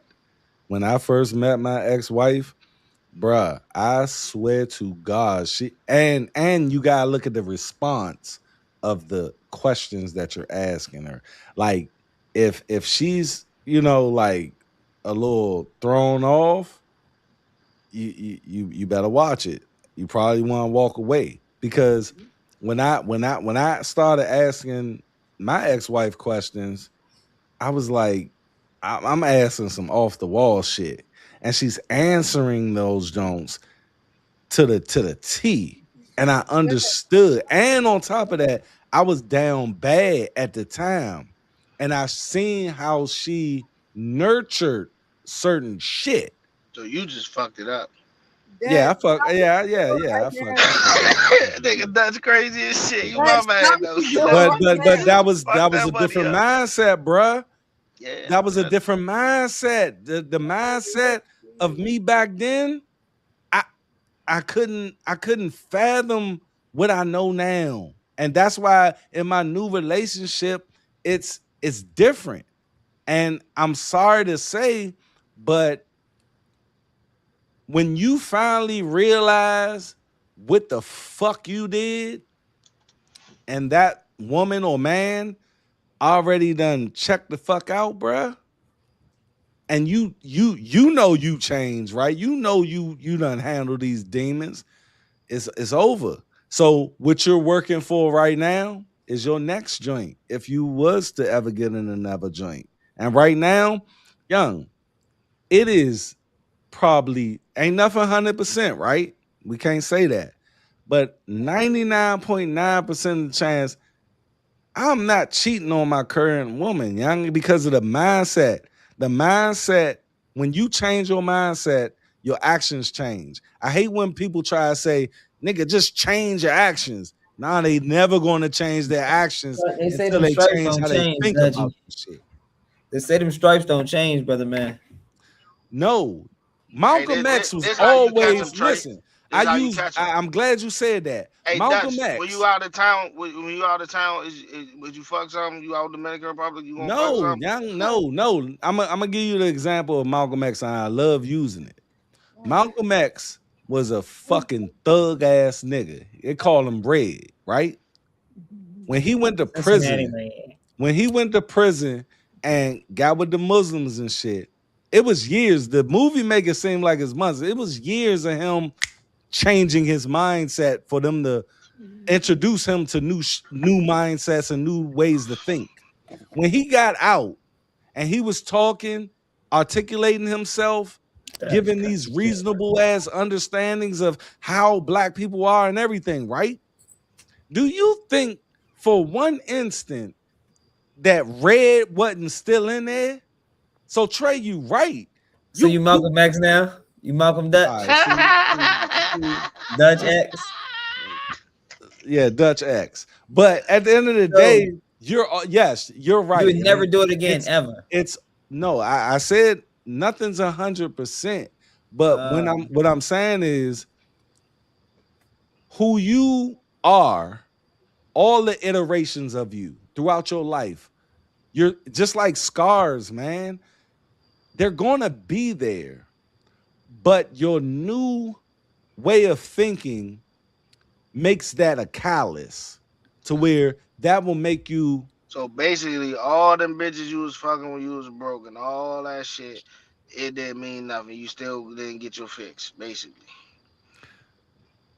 When I first met my ex-wife, bruh, I swear to God, and you gotta look at the response of the questions that you're asking her. Like, if she's, like a little thrown off, you better watch it. You probably want to walk away because when I started asking my ex-wife questions, I was like, I'm asking some off the wall shit, and she's answering those Jones to the T, and I understood. And on top of that, I was down bad at the time, and I seen how she nurtured certain shit. So you just fucked it up. Yeah, I That's fuck. Yeah, right I fucked it up. Nigga, that's crazy as shit. You my That's man though. But but right that was Fuck a that money different up. mindset, bruh. Yeah. That was a different mindset. The mindset of me back then, I I couldn't fathom what I know now. And that's why in my new relationship, it's different. And I'm sorry to say, but when you finally realize what the fuck you did, and that woman or man already done checked the fuck out, bruh. And you know you changed, right? You know you done handle these demons. It's over. So what you're working for right now is your next joint. If you was to ever get in another joint. And right now, young, it is probably ain't nothing 100%, right? We can't say that. But 99.9% of the chance I'm not cheating on my current woman, young, because of the mindset. The mindset, when you change your mindset, your actions change. I hate when people try to say, nigga, just change your actions. Nah, they never gonna change their actions They say until them they stripes change don't how they change, think about Dudgy. this shit. They say them stripes don't change, brother man. No, Hey, Malcolm X was this how you catch them, always Trey. listen. This how you catch them. I'm glad you said that. Hey, Malcolm Dutch, when you X. out of town, when you out of town, would you fuck something? You out of Dominican Republic, you gonna fuck No, something? young, no. I'm gonna give you the example of Malcolm X, and I love using it. Malcolm X was a fucking thug ass nigga. They call him Red, right? When he went to Cincinnati prison, man. and got with the Muslims and shit, it was years. The movie make it seem like it's months. It was years of him changing his mindset for them to introduce him to new mindsets and new ways to think. When he got out and he was talking, articulating himself, That's giving kind these of shit. reasonable ass understandings of how black people are and everything, right? Do you think for one instant that Red wasn't still in there? So Trey, you right. So you You Malcolm X now? You Malcolm all Dutch? right, see, Dutch X? yeah, Dutch X. But at the end of the So day, yes, you're you right, would never young. do it again, It's ever. it's no, I said nothing's 100%. But when Uh, what I'm saying is who you are, all the iterations of you throughout your life, you're just like scars, man. They're gonna be there, but your new way of thinking makes that a callus to where that will make you. So basically, all them bitches you was fucking when you was broken, all that shit, it didn't mean nothing. You still didn't get your fix, basically.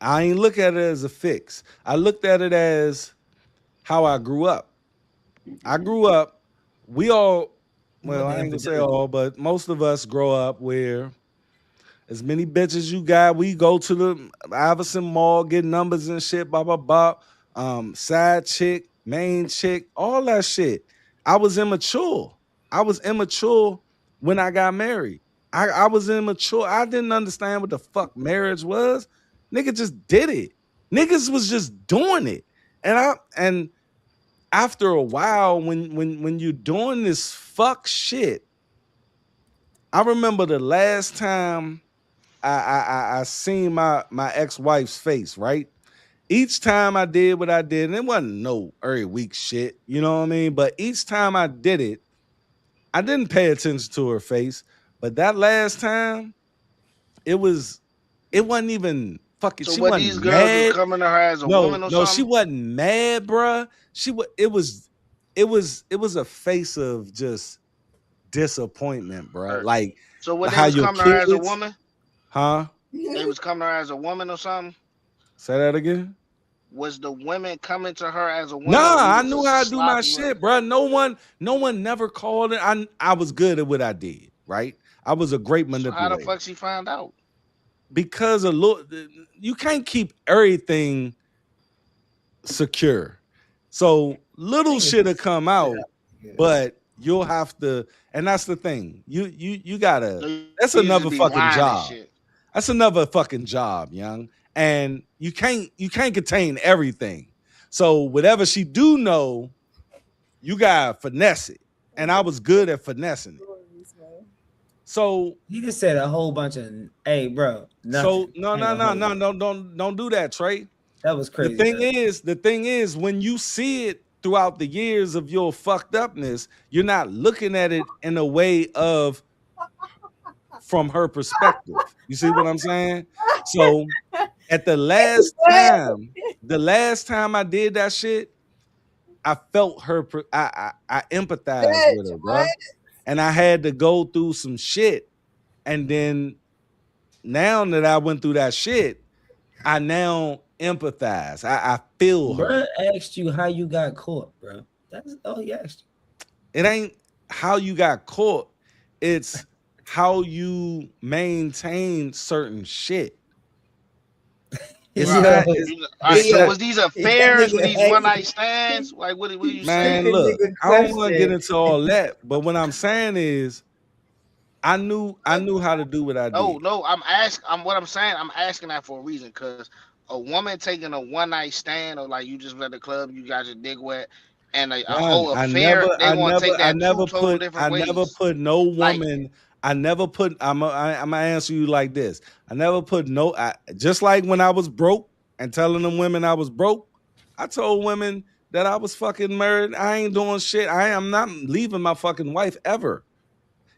I ain't look at it as a fix. I looked at it as how I grew up. I grew up, we all, what well, the I ain't gonna say epidemic? all, but most of us grow up where as many bitches you got, we go to the Iverson Mall, get numbers and shit, blah, blah, blah. Side chick, main chick, all that shit. I was immature. I was immature when I got married. I was immature. I didn't understand what the fuck marriage was. Nigga just did it. Niggas was just doing it. And after a while, when you're doing this fuck shit, I remember the last time I seen my ex-wife's face, right? Each time I did what I did, and it wasn't no every week shit, you know what I mean? But each time I did it, I didn't pay attention to her face. But that last time, it wasn't even fucking, So she what wasn't these girls was mad. coming to her as a woman or No, she something? wasn't mad, bruh. It was a face of just disappointment, bruh. Or, Like so what they how was your coming to her as a kids, woman? huh? They was coming to her as a woman or something? Say that again. Was the women coming to her as a woman, or Nah, we I was knew just how to do my sloppy women? shit, bro. No one never called it. I was good at what I did, right? I was a great So how the manipulator. fuck she found out? Because a little, you can't keep everything secure. So little shit will come out, but you'll have to, and that's the thing. You gotta. That's You just another be fucking lying and job. shit. That's another fucking job, young. And you can't contain everything. So whatever she do know, you gotta finesse it. And I was good at finessing it. So He just said a whole bunch of, hey, bro, nothing. so no, don't do that, Trey. That was crazy. The thing is, when you see it throughout the years of your fucked upness, you're not looking at it in a way of from her perspective. You see what I'm saying? So at the last time I did that shit, I felt her. I empathized with her, bro, and I had to go through some shit. And then now that I went through that shit, I now empathize. I feel her. Bro asked you how you got caught, bro. That's all he asked you. It ain't how you got caught. It's how you maintain certain shit. It's Right. not. All right, so was these affairs? Were these one night stands? Like, what are you saying? Man, look, I don't want to get into all that, but what I'm saying is, I knew how to do what I did. No, I'm asking that for a reason, because a woman taking a one night stand, or like you just at the club, you got your dick wet, and a whole affair, they gonna take that two total different ways. I never put no Like, woman. I'm gonna answer you like this. I never put just like when I was broke and telling them women I was broke, I told women that I was fucking married. I ain't doing shit. I'm not leaving my fucking wife ever.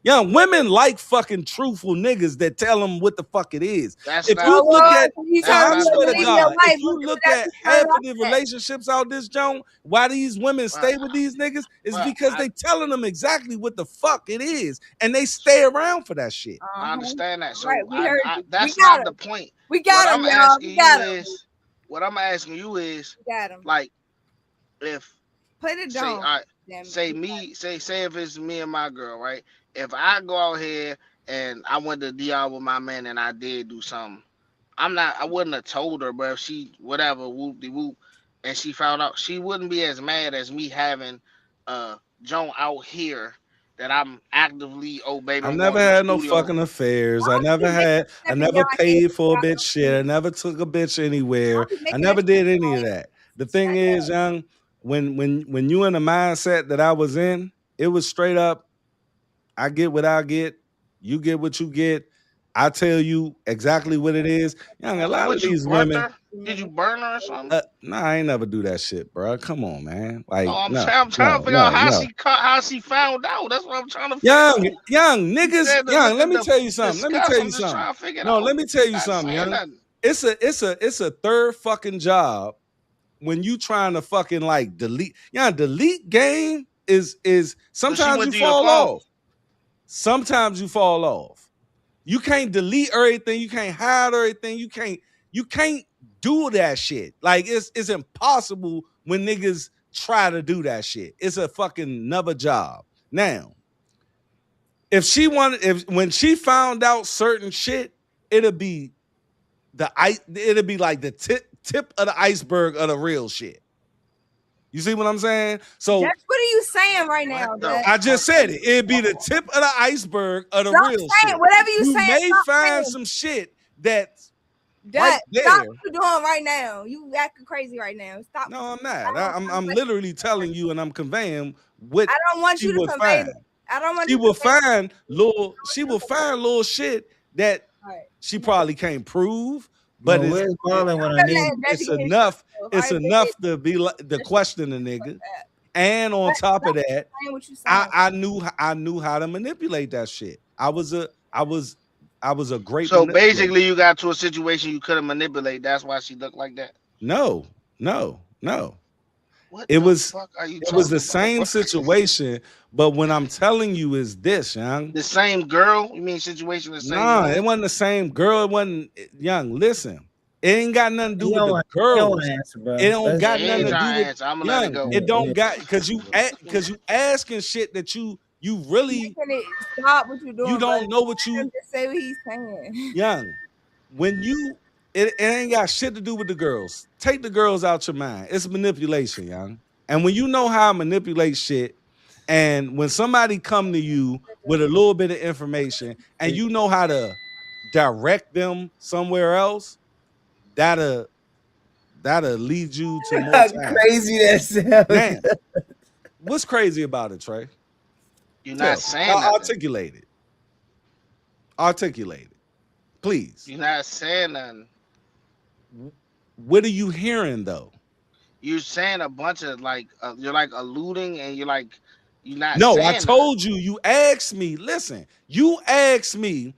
Young women like fucking truthful niggas that tell them what the fuck it is. If you look at, I swear to God, if you look at half of the relationships out this joint, why these women stay with these niggas is because they telling them exactly what the fuck it is, and they stay around for that shit. I understand that. So Right, that's not the point. We got him, y'all. We got him. What I'm asking you is, Got him. like, if play the dome. Say if it's me and my girl, right? If I go out here and I went to DR with my man and I did do something, I wouldn't have told her, but if she whatever whoop de whoop, and she found out, she wouldn't be as mad as me having Joan out here that I'm actively, oh baby, I never had no fucking affairs. I never paid for a bitch shit. I never took a bitch anywhere. I never did any of that. The thing is, young, when you in the mindset that I was in, it was straight up, I get what I get, you get what you get. I tell you exactly what it is. Young, a lot of these women. Did you burn her or something? Nah, I ain't never do that shit, bro. Come on, man. Like, I'm trying to figure out how she found out. That's what I'm trying to figure out. Young niggas, let me tell you something. Let me tell you something, young. It's a third fucking job when you trying to fucking like delete. Yeah, delete game is sometimes you fall off. Sometimes you fall off. You can't delete everything. You can't hide everything. You can't do that shit. Like it's impossible when niggas try to do that shit. It's a fucking another job. Now, when she found out certain shit, it'll be like the tip of the iceberg of the real shit. You see what I'm saying? So what are you saying right now? I just said it. It'd be the tip of the iceberg of the real shit. Whatever you say, may find some shit that's right there. Stop what you're doing right now. You acting crazy right now. Stop. No, I'm not. I'm literally telling you, and I'm conveying what I don't want you to convey. I don't want. She will find little shit that she probably can't prove. But it's enough. It's enough to be like to question a nigga. And on top of that, I knew how to manipulate that shit. I was a great. So basically, you got to a situation you couldn't manipulate. That's why she looked like that. No. It was the same situation, but what I'm telling you is this, young. The same girl? You mean situation the same? Nah, it wasn't the same girl. It wasn't young. Listen, It ain't got nothing to do He with don't the want girls. to answer, bro. It don't Yeah, got he nothing ain't to do trying to with answer. I'm gonna let it young. go. It don't got because you asking shit that you really Stop what you're you doing, bro. don't know what Let you him just say what he's saying. young. When you it ain't got shit to do with the girls. Take the girls out your mind. It's manipulation, young. And when you know how to manipulate shit, and when somebody come to you with a little bit of information and you know how to direct them somewhere else, that'll lead you to more How time. crazy that sounds. Now, what's crazy about it, Trey? You're not Tell. saying nothing. Articulate it. Articulate it. Please. You're not saying nothing. What are you hearing though? You're saying a bunch of like you're like alluding and you're not No, I saying nothing. told you. You asked me. Listen, you asked me,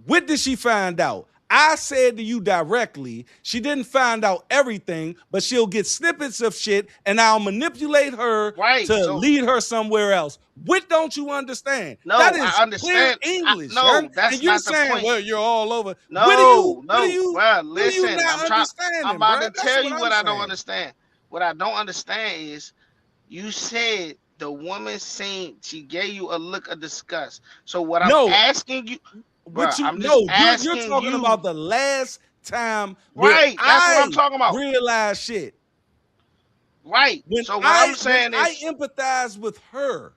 what did she find out? I said to you directly, she didn't find out everything, but she'll get snippets of shit and I'll manipulate her Right. to So lead her somewhere else. What don't you understand? That no, is I clear understand. English, No, young. And that's you not the saying, point. well, you're all over. No, What are no, you bro. not Listen, I'm understanding, about bro? to That's tell what you I'm what I don't saying. understand. What I don't understand is you said the woman saying she gave you a look of disgust. So what I'm No, asking you, bro, what you I'm just no, you're asking talking you. about the last time where Right, that's what I'm I talking about. realized shit. Right. When So what I'm I saying is, empathize with her.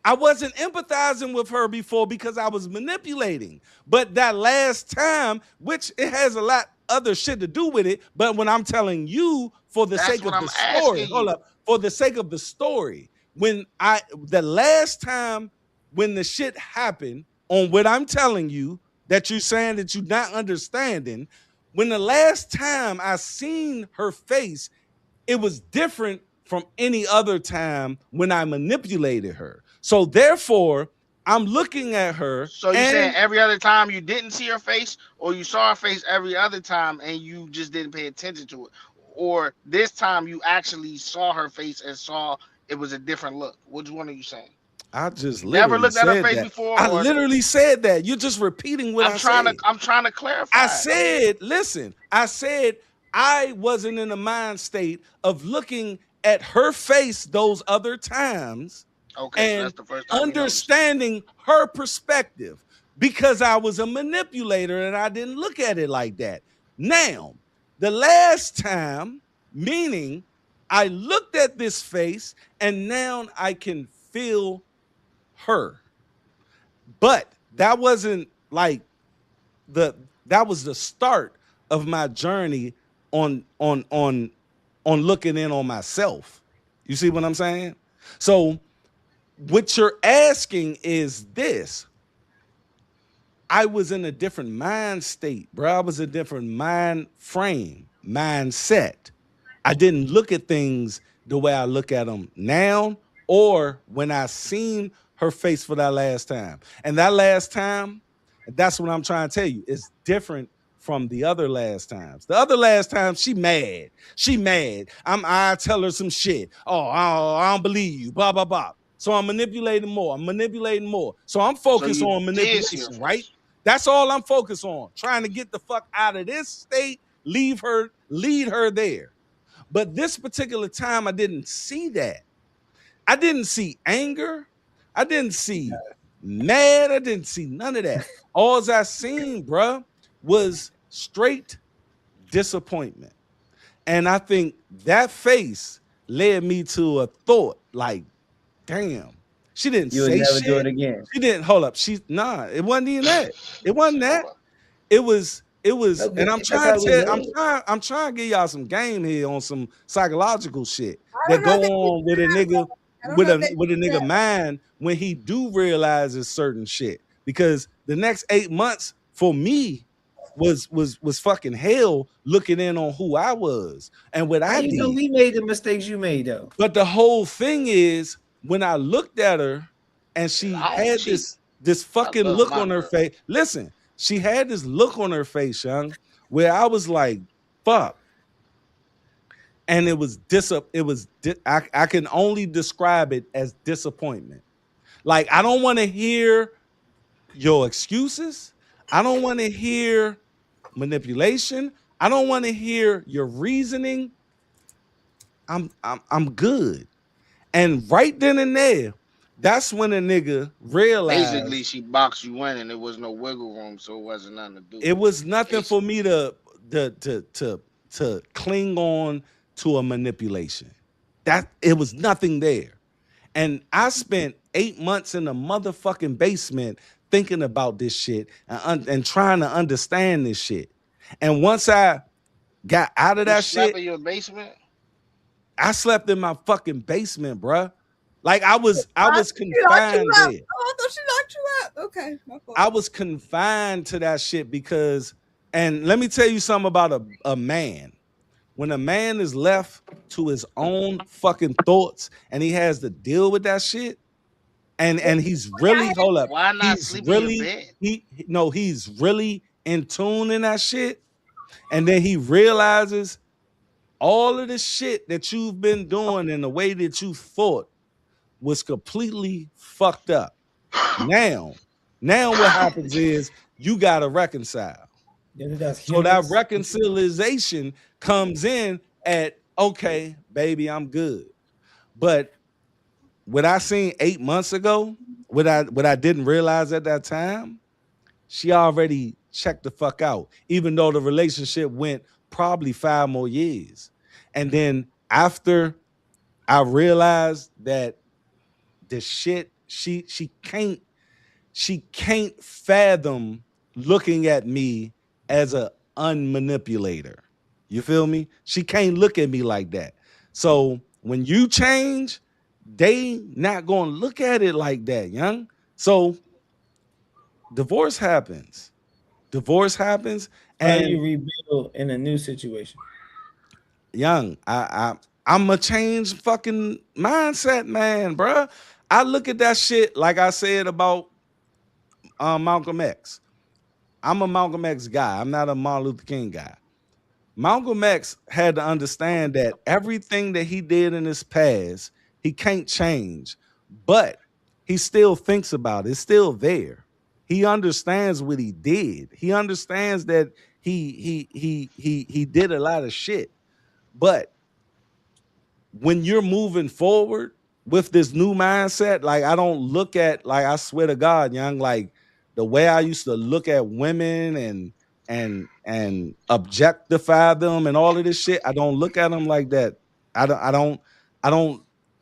I wasn't empathizing with her before because I was manipulating. But that last time, which it has a lot other shit to do with it, but when I'm telling you for the that's sake what of I'm the story, asking hold you. up, for the sake of the story, the last time when the shit happened on what I'm telling you that you're saying that you're not understanding, when the last time I seen her face, it was different from any other time when I manipulated her. So therefore, I'm looking at her So you saying and every other time you didn't see her face, or you saw her face every other time and you just didn't pay attention to it, or this time you actually saw her face and saw it was a different look? Which one are you saying? I just You never literally looked at her said face that. before, I or literally said that. You're just repeating what I said. I'm trying to I clarify it. said, listen, I said I wasn't in the mind state of looking at her face those other times Okay, so and that's the first time you noticed it. understanding her perspective because I was a manipulator and I didn't look at it like that. Now, the last time, meaning I looked at this face and now I can feel her. But that wasn't like the that was the start of my journey on looking in on myself. You see what I'm saying? So what you're asking is this. I was in a different mind state, bro. I was a different mind frame, mindset. I didn't look at things the way I look at them now or when I seen her face for that last time. And that last time, that's what I'm trying to tell you, it's different from the other last times. The other last time, she mad. She mad. I tell her some shit. Oh, I don't believe you. Blah, blah, blah. So I'm manipulating more. I'm manipulating more. So I'm So focused you on did see her manipulation, right? face. That's all I'm focused on. Trying to get the fuck out of this state, lead her there. But this particular time, I didn't see that. I didn't see anger. I didn't see mad. I didn't see none of that. All I seen, bruh, was straight disappointment. And I think that face led me to a thought like, damn, she didn't You would say never do shit. it again. She didn't hold up. It wasn't even that. It wasn't So that. It was, No, and but that's how we know. I'm trying to give y'all some game here on some psychological shit I that don't go know if they teach on with a you that, bro. nigga I don't know if they with a teach you nigga that. mind when he do realizes certain shit. Because the next 8 months for me was fucking hell looking in on who I was and what How I you know did. we made the mistakes you made though? But the whole thing is when I looked at her and she had She, this I fucking love look my on her girl. face. Listen, she had this look on her face, young, where I was like, fuck. And it was I can only describe it as disappointment. Like I don't want to hear your excuses. I don't want to hear manipulation. I don't want to hear your reasoning. I'm good. And right then and there, that's when a nigga Basically, realized she boxed you in, and there was no wiggle room, so it wasn't nothing to do. it was nothing for Basically, me to to to to cling on to a manipulation. That it was nothing there. And I spent 8 months in the motherfucking basement thinking about this shit and trying to understand this shit. And once I got out of you that slept shit, in your basement. I slept in my fucking basement, bruh. Like I was She locked you confined up. there. Oh, I thought she locked you up. Okay, my fault. I was confined to that shit because, and let me tell you something about a man. When a man is left to his own fucking thoughts and he has to deal with that shit, and he's really hold up, Why not he's sleep in your really bed? no, he's really in tune in that shit, and then he realizes all of the shit that you've been doing and the way that you thought was completely fucked up. Now, now what happens is you gotta reconcile. That's So that humans. reconciliation comes in at okay, baby, I'm good. But what I seen 8 months ago, what I didn't realize at that time, she already checked the fuck out, even though the relationship went probably 5 more years. And then after I realized that the shit she can't fathom looking at me as a unmanipulator. You feel me? She can't look at me like that. So when you change, they not gonna look at it like that, young. So divorce happens. Divorce happens, How do you and rebuild in a new situation? young, I'm a change fucking mindset, man, bruh. I look at that shit like I said about Malcolm X. I'm a Malcolm X guy. I'm not a Martin Luther King guy. Malcolm X had to understand that everything that he did in his past, he can't change, but he still thinks about it. It's still there. He understands what he did. He understands that he did a lot of shit. But when you're moving forward with this new mindset, like I don't look at like I swear to God, young, like the way I used to look at women and objectify them and all of this shit. I don't look at them like that. I don't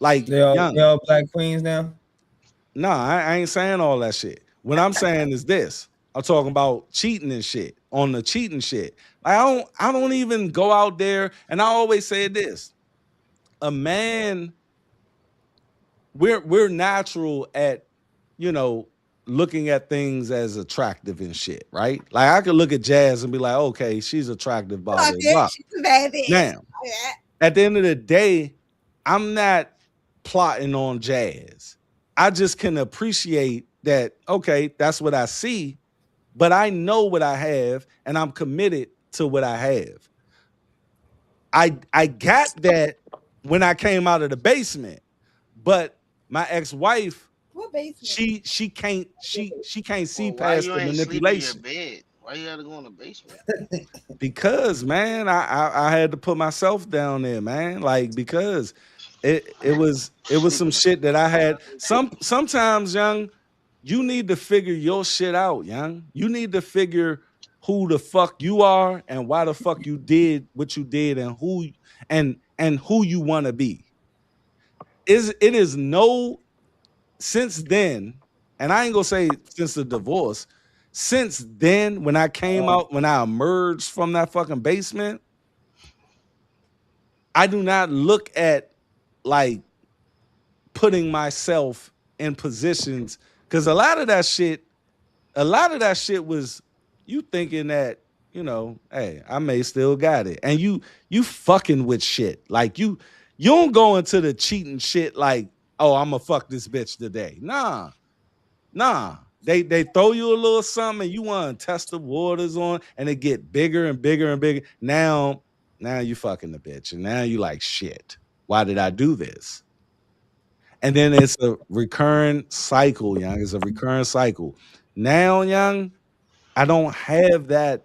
like They young. all black queens now. No, I ain't saying all that shit. What I'm saying is this. I'm talking about cheating and shit on the cheating shit. I don't even go out there and I always say this. A man, we're natural at, you know, looking at things as attractive and shit, right? Like I could look at Jazz and be like, okay, she's attractive, blah, Fuck blah, it. blah. She's a bad bitch. Now, at the end of the day, I'm not plotting on Jazz. I just can appreciate that, okay, that's what I see, but I know what I have and I'm committed to what I have. I got that when I came out of the basement, but my ex-wife, What basement? she can't see Well, why past you the ain't sleep in your manipulation bed? Why you gotta go in the basement? because man, I had to put myself down there, man. Like because it was some shit that I had. Sometimes, young, you need to figure your shit out, young. You need to figure who the fuck you are and why the fuck you did what you did and who you want to be. It is no since then, and I ain't gonna say since the divorce, since then, when I came out, when I emerged from that fucking basement, I do not look at like putting myself in positions because a lot of that shit was you thinking that, hey, I may still got it. And you fucking with shit. Like you don't go into the cheating shit like, oh, I'm gonna fuck this bitch today. Nah. They throw you a little something and you want to test the waters on and it get bigger and bigger and bigger. Now you fucking the bitch. And now you like shit. Why did I do this? And then it's a recurring cycle, young. It's a recurring cycle. Now, young, I don't have that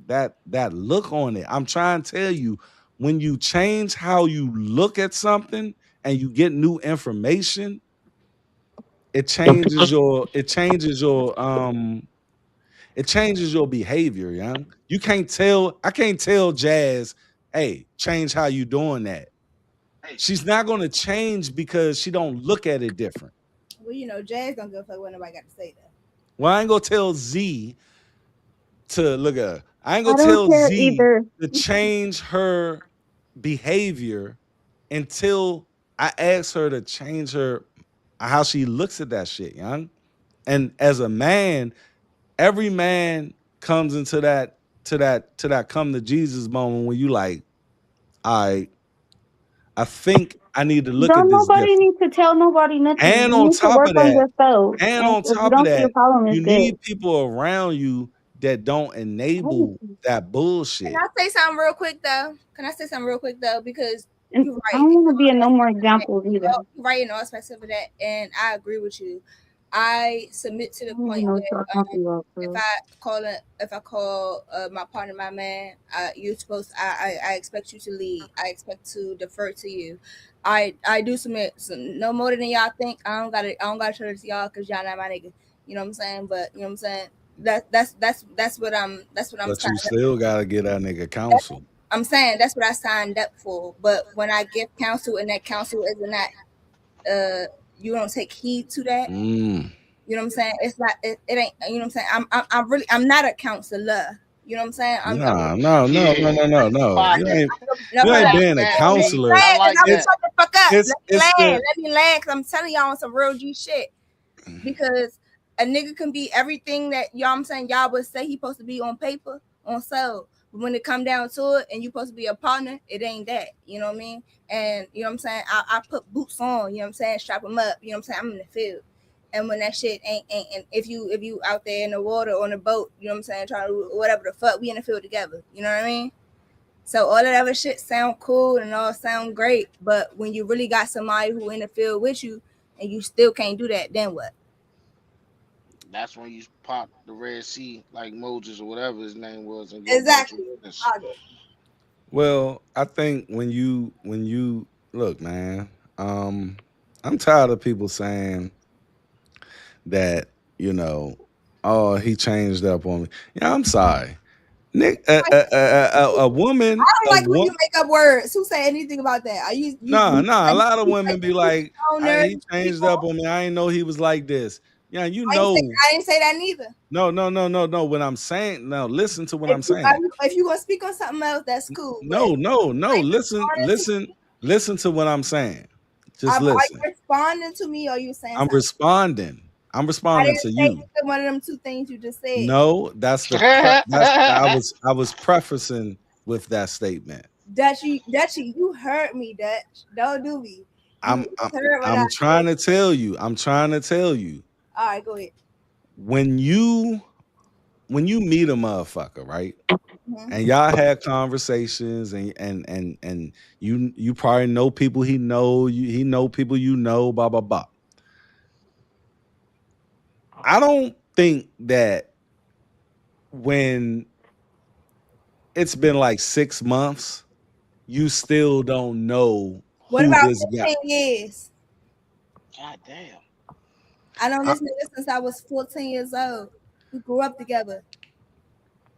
that look on it. I'm trying to tell you, when you change how you look at something and you get new information, it changes your it changes your behavior, young. I can't tell Jazz, hey, change how you doing that. She's not gonna change because she don't look at it different. Well, you know, Jazz don't give a fuck what nobody got to say though. Well, I ain't gonna tell Z to look at her. I ain't I gonna don't tell care Z either. to change her behavior until I ask her to change her how she looks at that shit, young. And as a man, every man comes into that come to Jesus moment when you like, all right, I think I need to look at Don't this nobody different. need to tell nobody nothing. And You on need to top work of on that, yourself. and And on if you top of don't see a that, problem, it's you good. need people around you that don't enable that Can bullshit. I say something real quick though? Because And you're I right. don't want to be in no more examples either. You're right in all aspects of that, and I agree with you. I submit to the I don't point even know what where y'all talking about, if bro. I call my partner my man, you're supposed. I expect you to lead. I expect to defer to you. I do submit no more than y'all think. I don't gotta show it to y'all because y'all not my nigga. You know what I'm saying? But you know what I'm saying. That's what I'm But you signed up. still gotta get that nigga counsel. I'm saying that's what I signed up for. But when I give counsel and that counsel is not you don't take heed to that. Mm. You know what I'm saying? It's like it ain't. You know what I'm saying? I'm not a counselor. You know what I'm saying? I'm Nah, no, no, no, Yeah, no, no, no. like You that. ain't no, you hold I ain't on. like being a that, Let me G. counselor. I land because like I'm gonna It's that. shut the fuck up. it's the Let me land because I'm telling y'all on some real G shit. Because a nigga can be everything that y'all I'm saying y'all would say he supposed to be on paper, on soul. But when it come down to it and you supposed to be a partner, it ain't that. You know what I mean? And you know what I'm saying? I put boots on, you know what I'm saying, strap them up, you know what I'm saying? I'm in the field. And when that shit ain't and if you out there in the water or on a boat, you know what I'm saying, trying to whatever the fuck, we in the field together. You know what I mean? So all of that other shit sound cool and all sound great, but when you really got somebody who in the field with you and you still can't do that, then what? That's when you pop the Red Sea like Moses or whatever his name was and go about your Exactly. business. I agree. well, I think when you look, man, I'm tired of people saying that, you know, oh, he changed up on me. Yeah, I'm sorry. Nick, a woman, I don't like when you make up words. Who say anything about that? Are you nah. A like lot of you women like be like, stoner he changed up people? on me. I didn't know he was like this. Yeah, you I didn't say know. I didn't say that neither. No. What I'm saying now, listen to what I'm saying. If you gonna speak on something else, that's cool. But No. like Listen, responding to listen, me, listen to what I'm saying. Just are you listen. responding to me or are you saying I'm something? responding. I'm I responding didn't to say you. either one of them two things you just said. No, that's I was prefacing with that statement. Dutchy, you hurt me, Dutch. Don't do me. You I'm I'm heard what I I'm said. trying to tell you. I'm trying to tell you. All right, go ahead. When you meet a motherfucker, right? Mhm. And y'all had conversations and you probably know people he know people you know, blah blah blah. I don't think that when it's been like 6 months, you still don't know What who about this guy. 15 years? God damn. I known I- this nigga since I was 14 years old. We grew up together,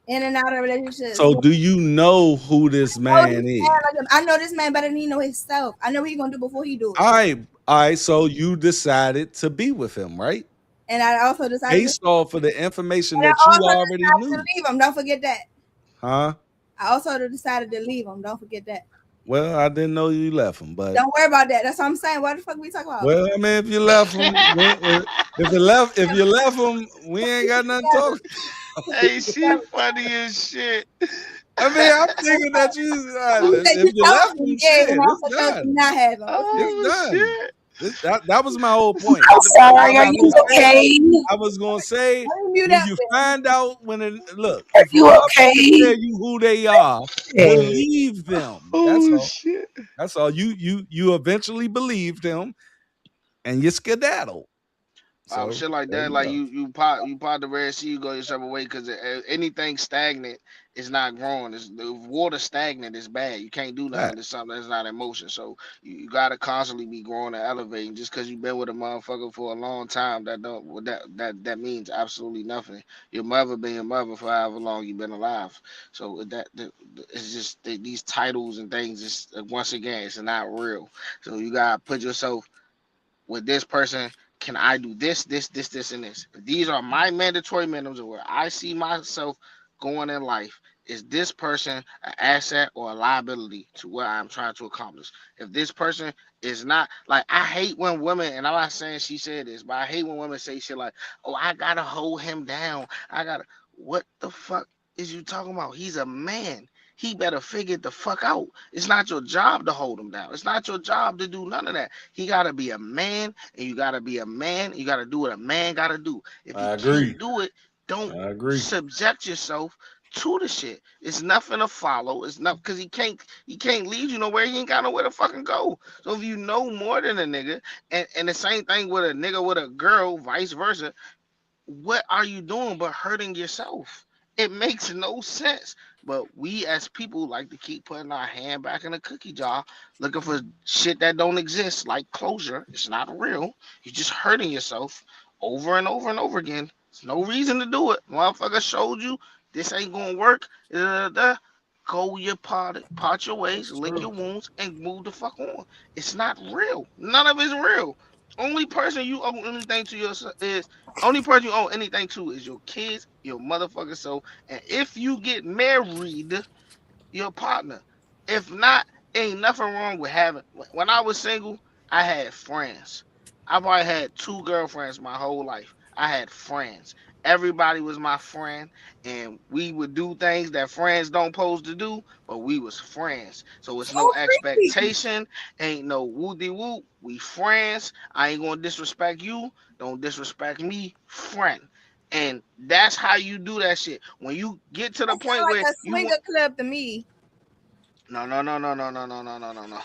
in and out of relationships. So do you know who this man is? I know this man better than he know himself. I know what he gonna do before he do it. All right. So you decided to be with him, right? And I also decided to, Based off of the information that you already knew, leave him. Don't forget that. huh? I also decided to leave him. Don't forget that. Well, I didn't know you left him, but Don't worry about that. That's what I'm saying. What the fuck we talking about? well, I mean, if you left him, if you left him, we ain't got nothing to talk. Hey, she funny as shit. I mean, I'm thinking that You said if you you told left me, him, yeah, and shit, I it's also told you done. not have him. It's Oh done. shit. That was my whole point. I'm What the fuck I sorry. Are was happened? you gonna say, okay? I was gonna say, Let me mute when up you then. find out when it look, Are if a you motherfucker okay? tell you who they are, Yeah. believe them. That's Oh all. shit. That's all. You eventually believed him and you skedaddle. So Shit like there that, you like go. you pot the Red Sea, you go your separate way because anything stagnant is not growing. The water stagnant is bad. You can't do nothing to Facts. something that's not in motion. So you gotta constantly be growing and elevating. Just because you've been with a motherfucker for a long time, that don't well, that means absolutely nothing. Your mother been your mother for however long you've been alive. So it's just these titles and things. Just once again, it's not real. So you gotta put yourself with this person. Can I do this, and this? These are my mandatory minimums of where I see myself going in life. Is this person an asset or a liability to what I'm trying to accomplish? If this person is not, like, I hate when women, and I'm not saying she said this, but I hate when women say shit like, oh, I gotta hold him down. What the fuck is you talking about? He's a man. He better figure it the fuck out. It's not your job to hold him down. It's not your job to do none of that. He gotta be a man, and you gotta be a man. You gotta do what a man gotta do. If he I can't agree. do it, don't I agree. subject yourself to the shit. It's nothing to follow. It's not because he can't lead you nowhere. He ain't got nowhere to fucking go. So if you know more than a nigga, and the same thing with a nigga with a girl, vice versa, what are you doing but hurting yourself? It makes no sense. But we as people like to keep putting our hand back in the cookie jar, looking for shit that don't exist, like closure. It's not real. You're just hurting yourself over and over and over again. There's no reason to do it. Motherfucker showed you this ain't gonna work. Go your part your ways, That's lick true. your wounds, and move the fuck on. It's not real. None of it's real. Only person you owe anything to yourself is only person you owe anything to is your kids, your motherfucker soul. And if you get married, your partner. If not, ain't nothing wrong with having. When I was single, I had friends. I probably had two girlfriends my whole life. I had friends. Everybody was my friend, and we would do things that friends don't supposed to do, but we was friends. So it's no Oh, freaky. expectation, ain't no woo-de woo. We friends. I ain't gonna disrespect you. Don't disrespect me, friend. And that's how you do that shit. When you get to the That point sound where like a you swinger club to me. no, no, no, no, no, no, no, no, no, no, no.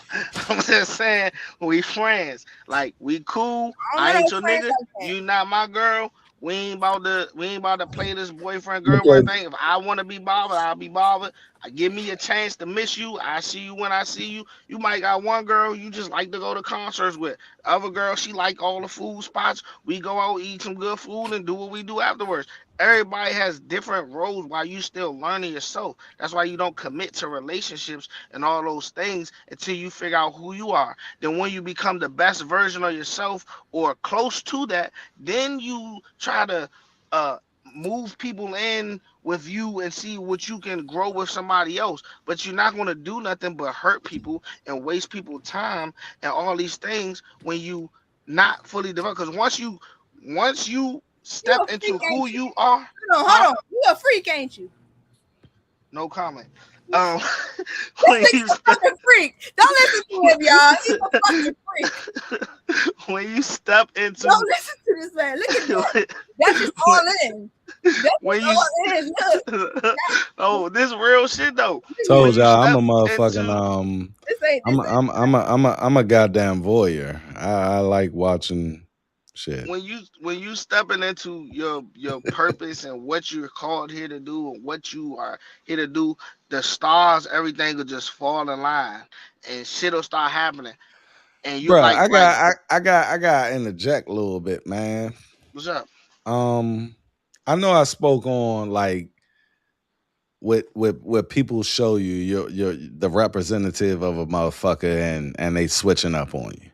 I'm just saying we friends. Like we cool. I don't I know ain't no your friends nigga. like that. You not my girl. We ain't about to play this boyfriend Because girlfriend thing. If I want to be bothered, I'll be bothered. Give me a chance to miss you. I see you when I see you. You might got one girl you just like to go to concerts with. Other girl she like all the food spots. We go out eat some good food and do what we do afterwards. Everybody has different roles while you still learning yourself. That's why you don't commit to relationships and all those things until you figure out who you are. Then when you become the best version of yourself or close to that, then you try to uh move people in with you and see what you can grow with somebody else. But you're not going to do nothing but hurt people and waste people's time and all these things when you not fully developed. Because once you You step a into freak, who ain't you? you are, Hold on, huh? hold on. You a freak, ain't you? No comment. Um, This when you nigga's a step fucking freak. Don't listen to him, y'all. He's a fucking freak. when you step into Don't listen to this man. Look at that. That's just when, all in. That's just when you all in. Look, oh, this real shit though. When Told you y'all I'm step a motherfucking into this ain't I'm this a, ain't. I'm a goddamn voyeur. I like watching shit. when you stepping into your purpose and what you're called here to do and what you are here to do, the stars, everything will just fall in line and shit'll start happening. And you Bruh, like I got to interject a little bit, man. what's up? Um I know I spoke on like with people show you you're the representative of a motherfucker and they switching up on you.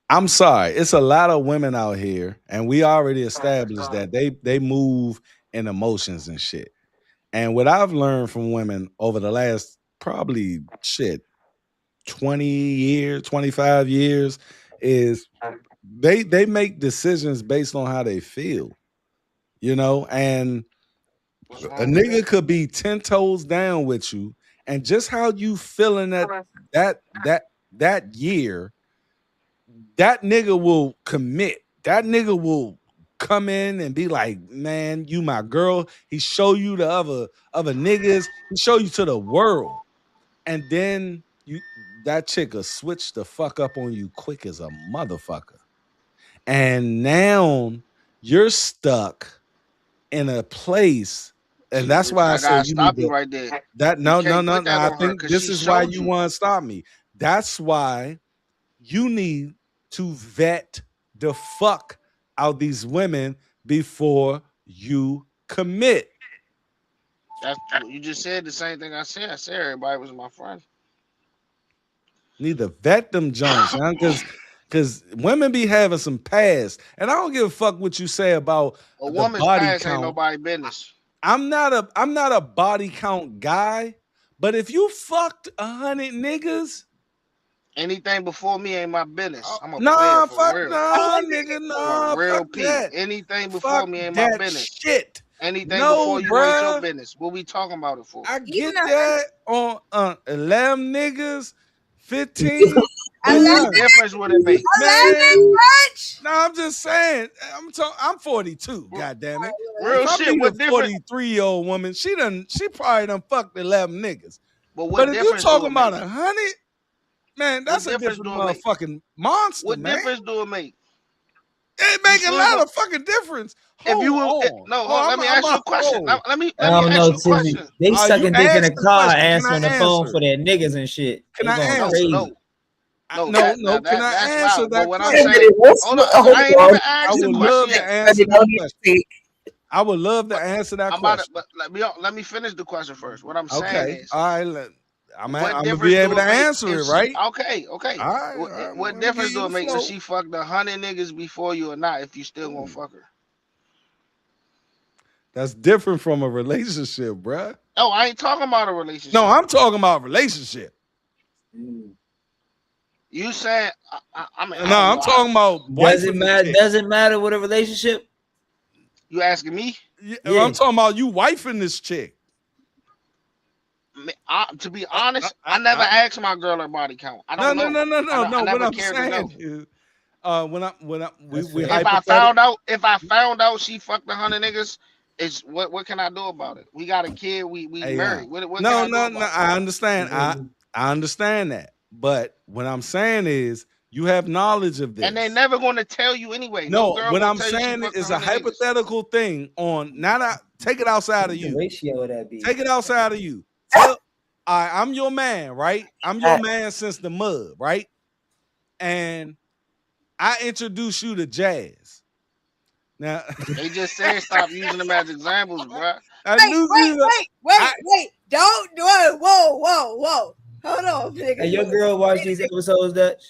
I'm sorry. It's a lot of women out here, and we already established that they move in emotions and shit. And what I've learned from women over the last probably shit 20 years, 25 years is they make decisions based on how they feel, and What's a wrong with nigga that? could be 10 toes down with you, and just how you feeling that year, that nigga will commit. That nigga will come in and be like, man, you my girl. He show you the other niggas. He show you to the world. And then that chick will switch the fuck up on you quick as a motherfucker. And now you're stuck in a place, and See, that's why I I say gotta you need stop you to. right there. That You no, no, can't no, put no. that I on her think because this she is why showed you you. want to stop me. That's why you need to vet the fuck out these women before you commit. That's you just said the same thing I said. I said everybody was my friend. Need to vet them Jones, man, because women be having some past, and I don't give a fuck what you say about A the woman's body past ain't count. nobody business. I'm not a body count guy, but if you fucked 100 niggas, Anything before me ain't my business. I'm a player nah, for fuck, real. nah, nigga, I'm a nah, real fuck P. that, Anything before fuck me ain't my that business. shit. Anything No, before you ain't your bruh, business. What we talking about it for? I Even get a that on 11 niggas, 15, but 11, What difference would it make? 11, man, bitch. no, I'm just saying. I'm 42. R- God damn it. Real If I shit. meet a What difference? 43-year-old woman, she probably done fucked 11 niggas. But But what if you difference do talking it about make? 100, man, What that's a difference different do it make? motherfucking monster, What man. difference do it make? It You make a still lot go of fucking difference. if Hold you will. on. No, Oh, let me ask you a question. Now, I let me don't ask know, you a Tizzy. question. They You sucking dick in asked the the car, question. Can answering I the phone answer for it? their niggas and shit. Can They I going No, answer it? no, crazy. no. No, That now no. Can that I that's answer valid. But that what I'm Wait a question? saying, minute, hold up, hold I ain't even on. I asked the would question love to yet. answer that question. Take. I would love to But answer that I'm about to. question. But let me finish the question first. What I'm saying Okay. is, All right. I'm what gonna be difference able do to it make answer if it, she? right? Okay, okay. All right. What, All right. what Let me give difference you do it the make if flow. she fucked 100 niggas before you or not? If you still gonna Ooh, fuck her? that's different from a relationship, bruh. Oh, I ain't talking about a No, relationship. I'm talking about relationship. You saying I mean I No, don't I'm know. talking about Does wife it and the matter? chick. Does it matter with a relationship? You asking me? Yeah, Yeah. I'm talking about you wifing this chick. To be Uh, honest, I never asked my girl her body count. I no, don't no, know. no, no, no, I no. What never I'm cared to know. saying is, we That's we fair. hypothetical. If I found out she fucked 100 niggas, it's what can I do about it? We got a kid. We Hey, married. What can no, I do no, no. about it? I understand. I understand that. But what I'm saying is, you have knowledge of And they this. never gonna tell you anyway. No No, girl what gonna I'm tell you she saying fucked is a 100 niggas. hypothetical thing on not out, take it outside of What's the you. ratio of that be? Take it outside of you. Tell I'm your man, right? I'm your man since the mud, right? And I introduce you to jazz. Now They just said stop using them as examples, bruh. I Wait, knew wait, you. wait, wait, I wait. Don't do it. Whoa, whoa, whoa. Hold on, Hey, nigga. your girl watch these episodes, Dutch?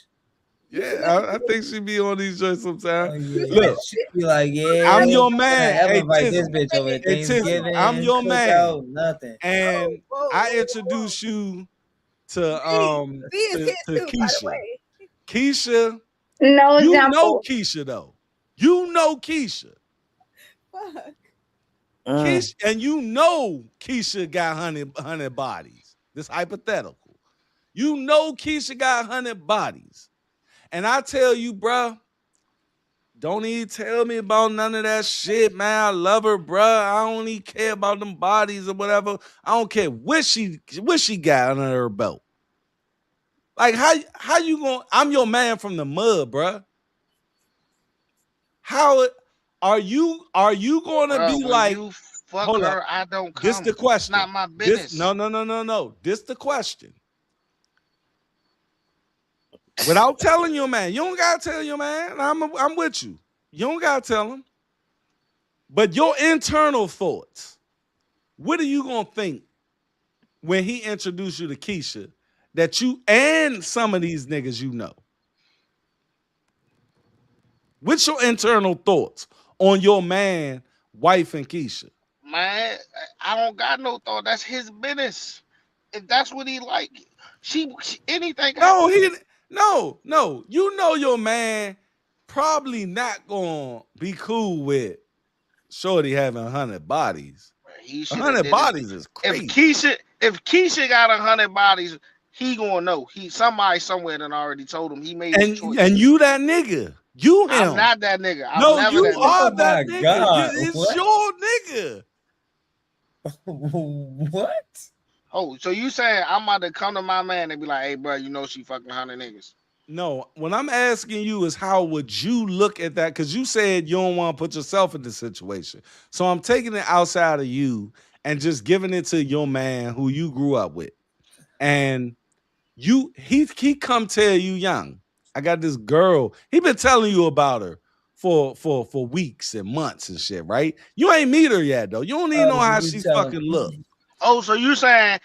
You yeah, said I think she be on these joints sometimes. Oh you yeah. Look, said She be like, I'm yeah, your can I man. ever Hey invite this Tizzy, bitch over to hey Tizzy, I'm Thanksgiving, your man, cookout, nothing. whoa, and whoa, I whoa, whoa. introduce you B, B is here to too, by the Keisha. way. Keisha, No you know example. Keisha though. You know Keisha. Fuck. Keisha, and you know Keisha got 100 bodies. This hypothetical. You know Keisha got 100 bodies. And I tell you, bruh, don't even tell me about none of that shit, man. I love her, bruh. I don't even care about them bodies or whatever. I don't care what she got under her belt. Like how you going? I'm your man from the mud, bruh. How are you gonna Bruh, be when like? you fuck Hold up. her, I don't This the come. It's not question. my This business. no. This the question. Without telling your man, you don't gotta tell your man. I'm with you. You don't gotta tell him. But your internal thoughts. What are you gonna think when he introduced you to Keisha that you and some of these niggas you know? What's your internal thoughts on your man, wife, and Keisha? Man, I don't got no thought. That's his business. If that's what he like, she anything can No, happen. no. You know your man probably not gonna be cool with Shorty having 100 bodies. He should have 100 did his. bodies is If crazy. Keisha got 100 bodies, he gonna know. Somebody somewhere done already told him. He made his choice. And you that nigga. You I'm him. not that nigga. I'm No, never you that nigga. are Oh that my nigga. God. It's What? your nigga. What? Oh, so you saying I'm about to come to my man and be like, hey, bro, you know she fucking 100 niggas? No, what I'm asking you is how would you look at that? Because you said you don't want to put yourself in the situation. So I'm taking it outside of you and just giving it to your man who you grew up with. And he come tell you, young, I got this girl. He been telling you about her for weeks and months and shit, right? You ain't meet her yet though. You don't even know how she fucking look. Oh, so you saying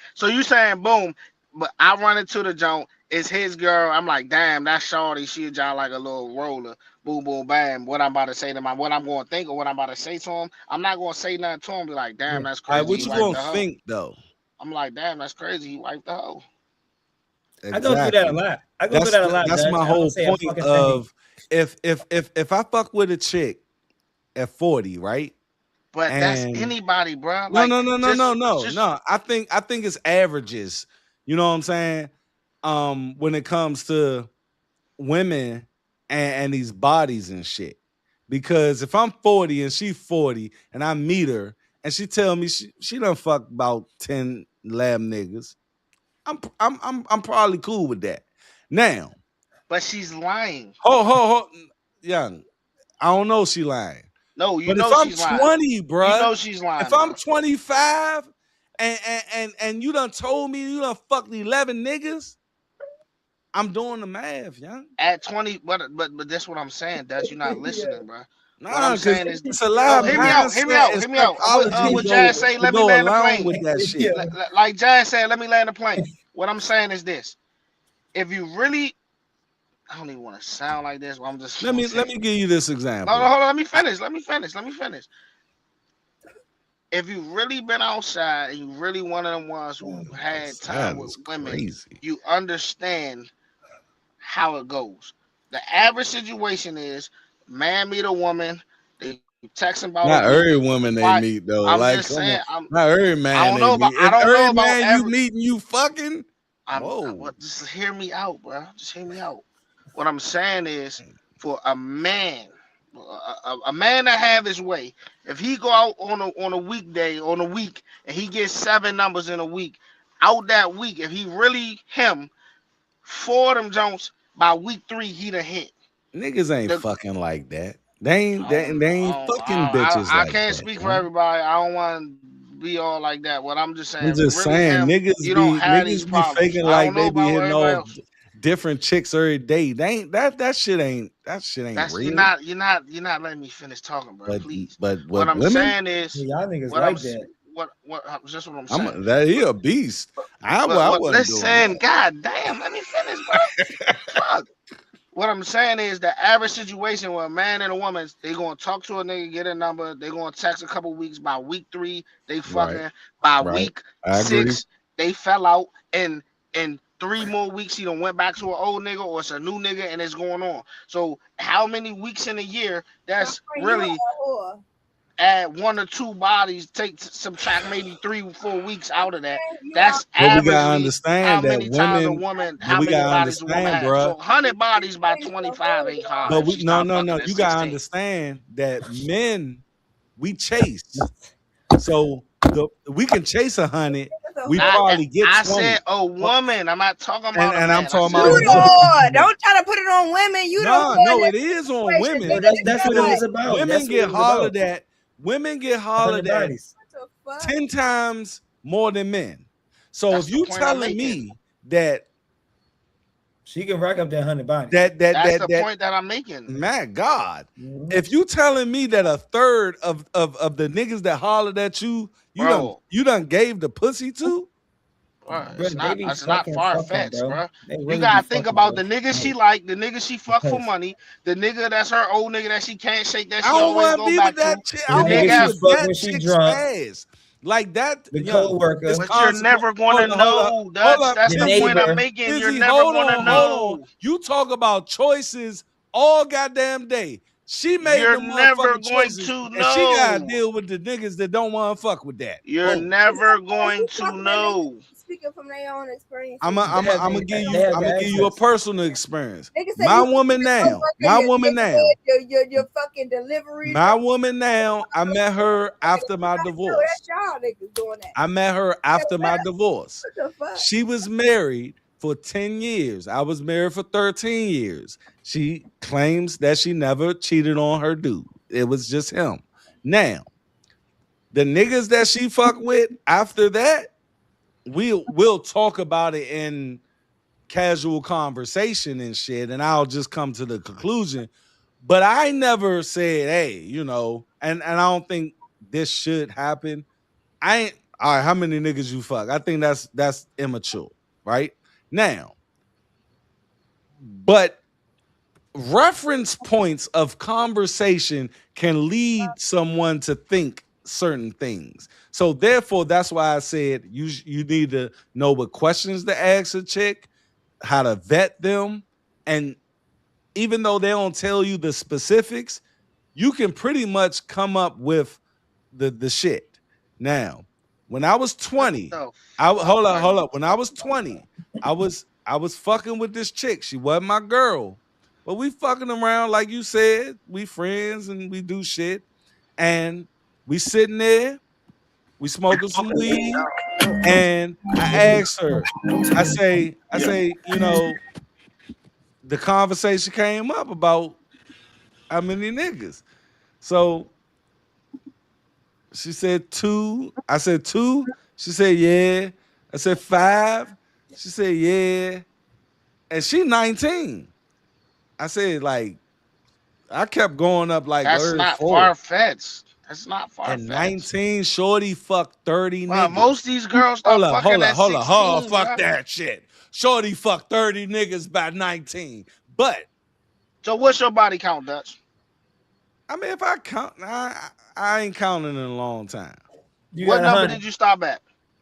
boom, but I run into the joint, it's his girl. I'm like, damn, that's shorty. She a job like a little roller. Boom, boom, bam. What I'm about to say to what I'm going to think or what I'm about to say to him, I'm not going to say nothing to him. Be like, damn, that's All right, crazy. what He you wiped gonna the hoe. think though? I'm like, damn, that's crazy. He wiped the hoe. I go through that a lot. I go through that a lot. That's Dutch. my I don't whole say a point fucking of if I fuck with a chick at 40, right? But that's And anybody, bro. no, Like, no. I think it's averages. You know what I'm saying? When it comes to women and these bodies and shit. Because if I'm 40 and she 40 and I meet her and she tell me she done fuck about 10 lab niggas, I'm probably cool with that. Now, but she's lying. ho, young. I don't know she lying. No, you But if know I'm she's lying. 20, bruh, You know she's lying. if I'm bro. 25 and you done told me you done fucked 11 niggas, I'm doing the math, young. At 20, but that's what I'm saying. That you're not listening, bro. What Nah, I'm because saying is, it's a lot of hear me out, mindset and hear me out. psychology What Jazz say? to Let me go land the along plane. with that shit. Like Jazz said, let me land the plane. What I'm saying is this: if you really, I don't even want to sound like this. But I'm just Let me give you this example. No, hold on. Let me finish. If you really been outside and you really one of them ones who had time with women, crazy. you understand how it goes. The average situation is man meet a woman, they text about a Not week. every woman they meet though. I'm like, just come saying. on. Not every man they meet. I If don't know every about man every. you meeting, you fucking. Whoa. Just hear me out, bro. Just hear me out. What I'm saying is, for a man, a man that have his way, if he go out on a weekday, on a week, and he gets 7 numbers in a week, out that week, if he really him, 4 of them Jones by week 3, he done hit. Niggas ain't fucking like that. They ain't fucking bitches I like can't that. speak for Man. everybody. I don't want to be all like that. What I'm just saying, I'm if you just really saying, him, you don't have these niggas be problems. faking I like don't know they be about hitting everybody off else. different chicks every day. They ain't that shit ain't That's real. you're not letting me finish talking, bro. Please. But What I'm women, saying is, y'all niggas what like I'm that. just what I'm saying. that he a beast. I wasn't doing Listen, that. god damn, let me finish, bro. Fuck. What I'm saying is the average situation where a man and a woman, they gonna talk to a nigga, get a number, they gonna text a couple weeks. By week 3, they Right, fucking. By right. week I agree. 6, they fell out, and in 3 more weeks, he done went back to an old nigga or it's a new nigga, and it's going on. So how many weeks in a year? That's really add 1 or 2 bodies. Subtract maybe 3 or 4 weeks out of that. That's But we gotta averagely how understand that many times but how we many gotta bodies a woman understand, has. bruh. So 100 bodies by 25 ain't hard But if she no, start fucking at you gotta 16. understand that men we chase. So we can chase 100. We probably get I 20. said a woman. I'm not talking about a And I'm man. talking You about the whore. Don't try to put it on women. You the whore. no, it is on women. Well, that's what it was about. Women That's what get it was about. hollered at. Women get 100 hollered at bodies. 10 times more than men. So That's if the you point I'm telling making. me that She can rack up that 100 bodies. That's the point that I'm making. my God, if you telling me that a third of the niggas that hollered at you, Bro. you done gave the pussy to? Bro, Bro, they be it's not fucking, far fetched, bro. bro. They You really gotta be think fucking, about bro. the niggas she like, the niggas she fuck for money, the nigga that's her old nigga that she can't shake, that I she don't always want to go be with back to. that chick. The I don't want nigga to be she have, with fuck that when she chick's drunk. ass. Like that, The young. co-worker. It's but you're never gonna know. That's The the point I'm neighbor. making. You're Busy, never hold gonna on. know. You talk about choices all goddamn day. She made You're the never motherfucking going choices, to and she gotta know. deal with the niggas that don't want to fuck with that. You're Boom. never going to know. Speaking from their own experience. I'm They have gonna the, give they have the you a access. personal experience. They can say My you woman now, your fucking delivery. my woman now. I met her after my divorce. That's y'all niggas doing that. I met her after my divorce. What the fuck? She was married for 10 years. I was married for 13 years. She claims that she never cheated on her dude. It was just him. Now, the niggas that she fuck with after that, we'll talk about it in casual conversation and shit, and I'll just come to the conclusion. But I never said, hey, and I don't think this should happen. I ain't all right, how many niggas you fuck? I think that's immature, right? Now, but reference points of conversation can lead someone to think certain things. So therefore, that's why I said you need to know what questions to ask a chick, how to vet them, and even though they don't tell you the specifics, you can pretty much come up with the shit. Now, when I was 20, hold up. When I was 20, I was fucking with this chick. She wasn't my girl, but we fucking around like you said. We friends and we do shit, and we sitting there, we smoking some weed, and I asked her. I say, the conversation came up about how many niggas. So she said 2. I said 2. She said, yeah. I said 5. She said, yeah. And she 19. I said, like, I kept going up like that's not 4. far-fetched. That's not far-fetched. And 19, shorty fucked 30 niggas. Most of these girls start fucking at 16. Hold on, fuck that shit. Shorty fucked 30 niggas by 19. But so what's your body count, Dutch? I mean, if I count, I ain't counting in a long time. What number did you stop at?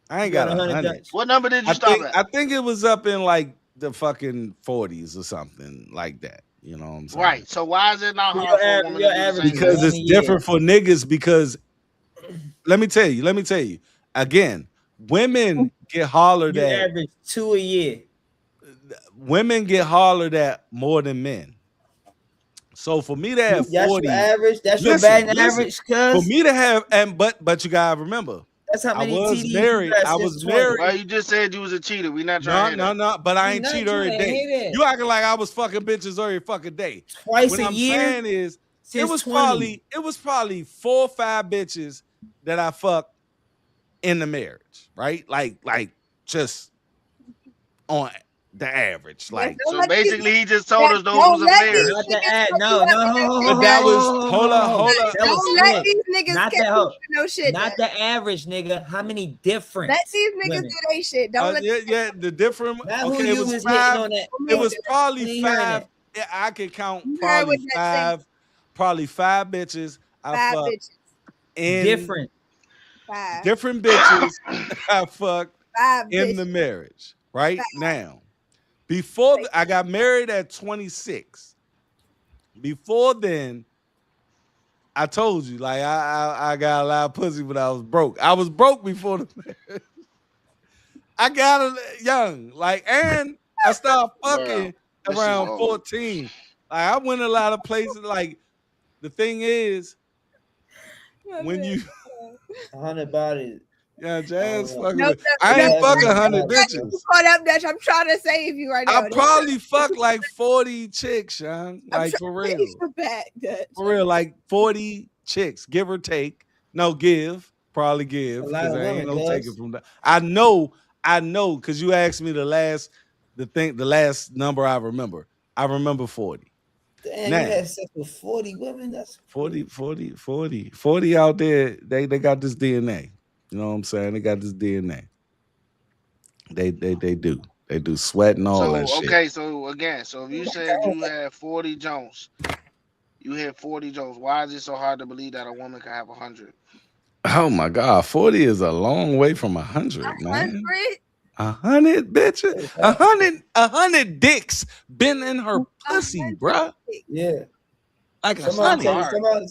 I ain't got 100. What number did you stop at? I think it was up in like the fucking 40s or something like that. You know what I'm saying? Right. So why is it not hard for a woman to do the same? Because it's different for niggas. Because let me tell you. Again, women get hollered at. Average 2 a year. Women get hollered at more than men. So for me to have 40, that's your average. That's your batting average. For me to have, but you gotta remember, that's how many I was TDs married. I was married. Well, you just said you was a cheater. We not trying. No. But I ain't cheat every day. You acting like I was fucking bitches every fucking day. Twice what a I'm year. Saying is, it was probably 4 or 5 bitches that I fucked in the marriage, right? Like just on the average, like. So basically, he just told us those was a marriage. Not the ad. No. But that was hold up. Don't let these niggas not catch you no shit. Not the average nigga. How many different? Let these niggas do they shit. Don't let the different. Okay, it was 5. It was probably 5. Yeah, I could count probably 5. Probably 5 bitches. I fucked in different bitches. I fucked in the marriage. Right now. Before I got married at 26. Before then, I told you, like I got a lot of pussy, but I was broke. I was broke before the marriage. I got it young, and I started fucking around 14. Like I went a lot of places. Like the thing is, when you 100 bodies. Yeah, Jazz fucking. I ain't fucking 100 bitches. You caught up, Dutch. I'm trying to save you right now. I probably fucked like 40 chicks, Sean. Like for real. For real, like 40 chicks, give or take. No, probably give, because I ain't no taking from that. I know, because you asked me the last number I remember. I remember 40. Damn, you had sex with 40 women. That's 40 out there. They got this DNA. You know what I'm saying? They got this DNA. They do. They do sweat and all that shit. Okay, so again, if you said you had 40 Jones, why is it so hard to believe that a woman can have 100? Oh my God, 40 is a long way from 100, man. 100 bitches, 100 dicks been in her pussy, bruh. Yeah. Like some of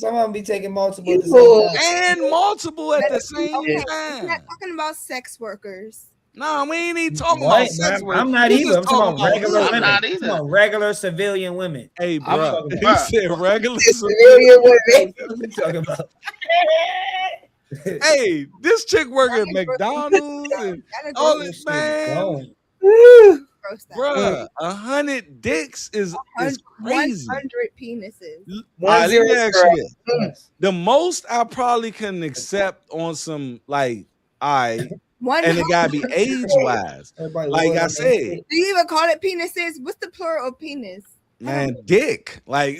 them be taking multiple at the same time. We're not talking about sex workers. No, we ain't even talking about sex workers. I'm not either. I'm talking about regular women. I'm talking about regular civilian women. Hey, bro, you said regular civilian women. What are you talking about? Hey, this chick work at McDonald's and all this, man. grossed out. Bruh, 100 dicks is crazy. 100 penises. All right, let me ask you this. Yes. The most I probably can accept on some like, all right, One and it gotta be age-wise. Like I said, Do you even call it penises? What's the plural of penis? man, dick. Like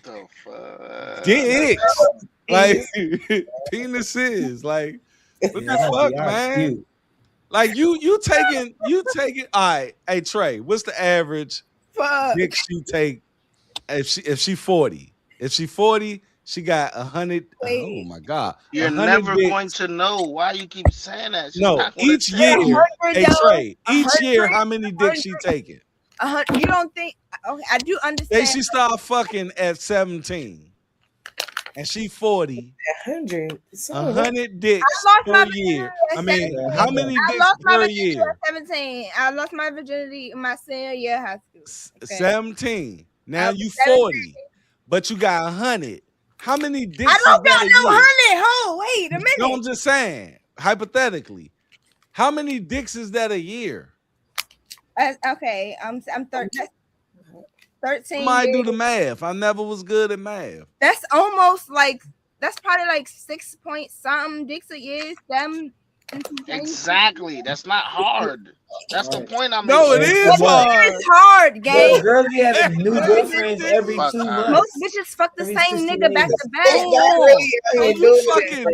The fuck? dicks. Like penises. Like what the fuck, man? Like you taking all right. Hey Trey, what's the average Fuck. dick she take if she 40? If she 40, she got 100. Wait. Oh my god. You're 100 never dicks. going to know. Why you keep saying that? She's No, not gonna each tell you. year. Hey 100, Trey, each 100, year, how many dicks she 100. taking? 100. You don't think? Okay, I do Say understand. she start fucking at 17 and she 40. 100 dicks I lost my per year. virginity at I mean, 17. how many I dicks lost my per virginity year? at 17. I lost my virginity in my senior year of high school. Okay. 17. Now I you was 17. 40, but you got 100. How many dicks I is don't that got a no year? 100. Ho, wait a minute. No, I'm just saying, hypothetically, how many dicks is that a year? Okay, I'm 13. 13 Somebody do years. the math. I never was good at math. That's almost like that's probably like 6 point something dicks a year. Exactly. That's not hard. That's the point I'm No, it making. is hard. It's hard, gang. Girls be having new boyfriends every Fuck 2 out. months. Most bitches fuck the Every same 60 nigga back days. to back. So you fucking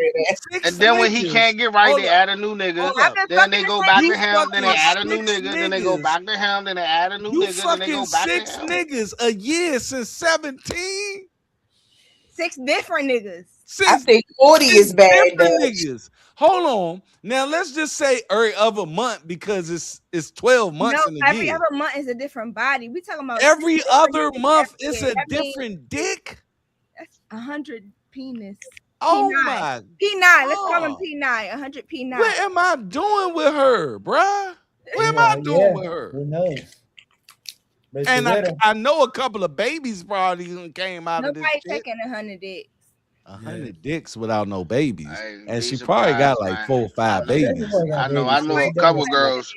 And then when he niggas. can't get right, Hold they up. add a new nigga. Hold up. Then they go back You to him. Then they fucking add a new 6 nigga. Then they go niggas. back to him. Then they add a new You nigga. Then they go fucking back 6 to him. niggas a year since 17? 6 different niggas. I think 40 is bad. Different though. niggas. Hold on. Now let's just say every other month because it's 12 months No, in a every year. other month is a different body. We talking about Every 6 other different niggas month every is year. a That means different dick. that's 100 penis. Oh P9. my P9. Let's call him God. P9. 100 P9. What am I doing with her, bruh? What am I doing with her? Who knows? But she And with her. I know a couple of babies probably came out of this Nobody shit. taking 100 dicks. 100 dicks without no babies. Hey, And be she probably got surprised, like man. 4 or 5 babies. I know a couple girls.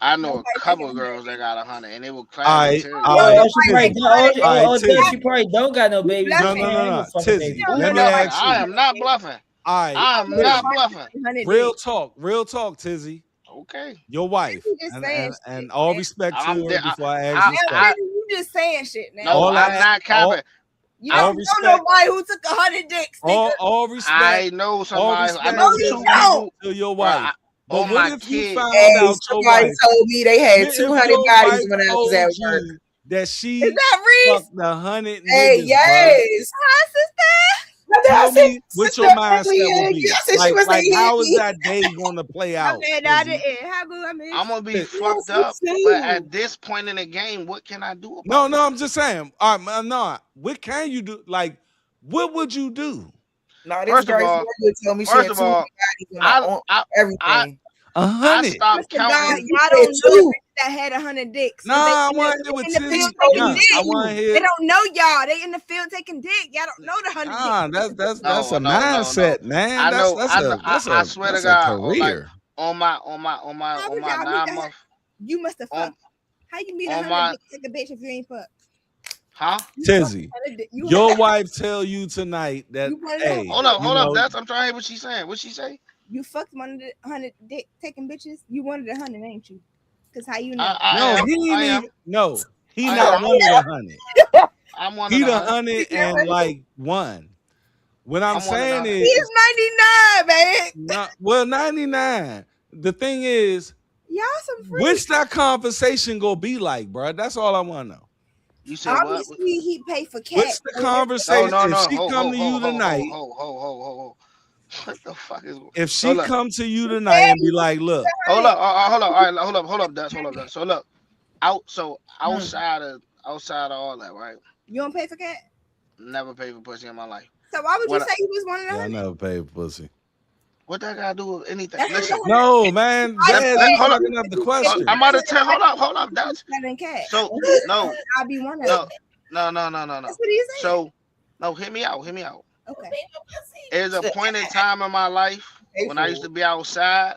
I know a couple girls that got 100, and they will All clearly right, tell all you. right. Oh, she probably don't. All right, Tizzy. She probably don't got no babies. No, No, Man, ain't fucking Tizzy. baby. No, Let me no, ask I you. am not bluffing. All right, I am not bluffing. 100 real dicks. talk, Tizzy. Okay. Your wife. You just saying And shit, all man. respect to I'm her there- before I ask this I- question. You just saying shit now. No, All I'm I- not capping. You all don't know respect- nobody who took 100 dicks. Nigga. All respect. I know All somebody. I respect know No, you 2 don't. people. to your Bro, wife. But all what my if you kids. found Hey, out your somebody wife? told me they had What if 200 your bodies wife when I was told at work. you that Is she that Reese? fucked 100 Hey, niggas, yes. Hi, sister. Tell me what sister, your mindset would be. I said she Like, was like a how is hippie. that day gonna play out? Okay, that Izzy? it. How good I mean? I'm gonna be Yes, fucked me up, too. but at this point in the game, what can I do about No, it? I'm just saying. All right, no. What can you do? Like, what would you do? No, this First of girl all, told me she First had of 200 all, bodies on I everything. 100. stopped Listen, dog, counting. y'all said don't know two. the bitches that had 100 dicks. Nah, I want to hear what in the Tizzy. field taking Nah, dick. I want to They hear. don't know y'all. They in the field taking dick. Y'all don't know the 100 Nah, dicks. that's a No. mindset, man. I know. That's I a swear to that's a God, like career. on my How we 9 got- month. You must have On, fucked. How you meet on 100 my- dicks take a bitch if you ain't fucked? huh? Tizzy, You your wife tell you tonight that You wanna hey, Hold up, you know, That's I'm trying to hear what she's saying. What she say? You fucked one of the 100 dick taking bitches. You wanted 100, ain't you? Cause how you know? I am. he I ain't am. even no. He I not am. one of the 100. I'm one He of the the 100. 100 and like one. What I'm I'm one of saying the- is, He's 99, man. not, well, 99. The thing is, Y'all some freaks. what's that conversation gonna be like, bro? That's all I want to know. You said what? Obviously, he paid for cat. What's the conversation? No. If she Ho, come to you tonight, ho. What the fuck is? if she Hold up. come to you tonight and be like, look, Hold up. Hold up. All right. Hold up, Dutch. Hold up. So look, outside of all that, right? You don't pay for cat. Never paid for pussy in my life. So why would What you say he was one of the yeah, I 100? never paid for pussy. What that got to do with anything? That's Listen, No, man. Jazz, Hold you up. fucking up the question. I'm about to tell. Hold up, Dutch. Cat. So no, I'll be one of them. no. That's what he's saying. So no, hear me out. Okay. There's a point in time in my life when I used to be outside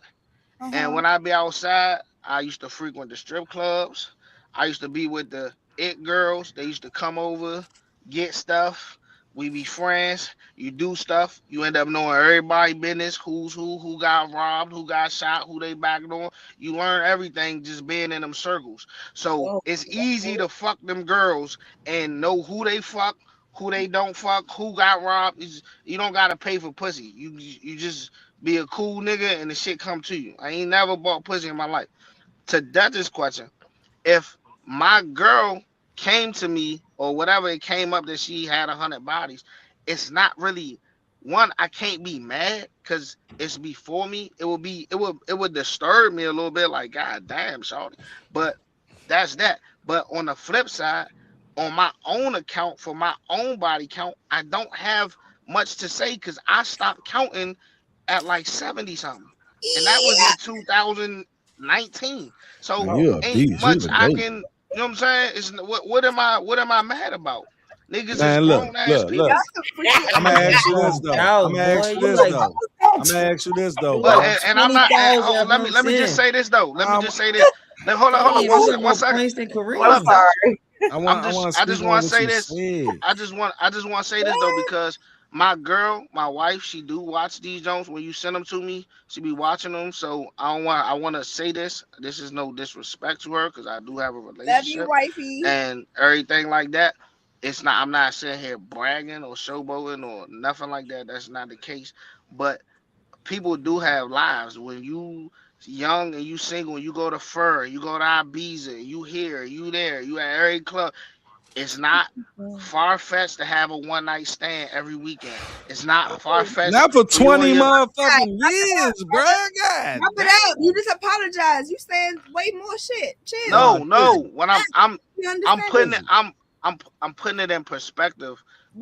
And when I be outside, I used to frequent the strip clubs. I used to be with the it girls. They used to come over, get stuff. We be friends. You do stuff. You end up knowing everybody business. Who's who got robbed, who got shot, who they backed on. You learn everything just being in them circles. So Oh, it's easy to fuck them girls and know who they fuck, who they don't fuck, who got robbed. You don't gotta pay for pussy. You just be a cool nigga and the shit come to you. I ain't never bought pussy in my life. To Dutch's question, if my girl came to me or whatever it came up that she had 100 bodies, it's not really one. I can't be mad because it's before me. It would disturb me a little bit. Like, God damn, shawty. But that's that. But on the flip side, on my own account for my own body count, I don't have much to say because I stopped counting at like 70 something. And that was in 2019. So Man, you a ain't beast. You much the I goat. can, you know what I'm saying? It's what am I mad about? Niggas is Man, look, grown ass look, people. look. I'm gonna ask you this Bombed though. out, I'm gonna ask boy. you You this like though. I'm gonna ask you this though, But bro. and I'm not and, 20,000 hold, a let me just percent. say this though. Let me I'm, just say this. Hold on Damn, you got one more second. points than Hold Kareem. up, Dutch. I want to I speak just on want to what say you this. said. I just want to say this though because my girl, my wife, she do watch these Jones. When you send them to me, she be watching them. So I want to say this. This is no disrespect to her because I do have a Love you, relationship wifey. and everything like that. It's not. I'm not sitting here bragging or showboating or nothing like that. That's not the case. But people do have lives. When you young and you single, you go to Fur, you go to Ibiza, you here, you there, you at every club. It's not far fetched to have a one night stand every weekend. It's not far fetched Not for for you and 20 your Guys, motherfucking years, bro. God wrap it up. You just apologize. You saying way more shit. Chill. damn. no. When You I'm putting it understand? I'm putting it in perspective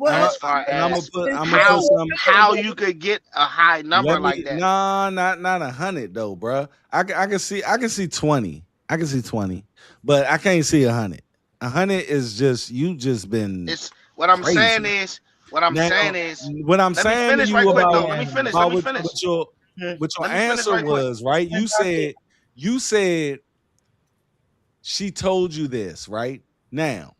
I'm a, as far and I'm gonna as put I'm gonna put how some. how you could get a high Let number me like that. nah, not 100 though, bro. I can see 20. I can see 20, but I can't see 100. 100 is just you just been It's what I'm saying crazy. is what I'm Now, saying is what I'm let me saying to finish right you quick about though. Damn. Let about me finish. what your Let me finish answer right quick. was, right? You said she told you this, right? Now,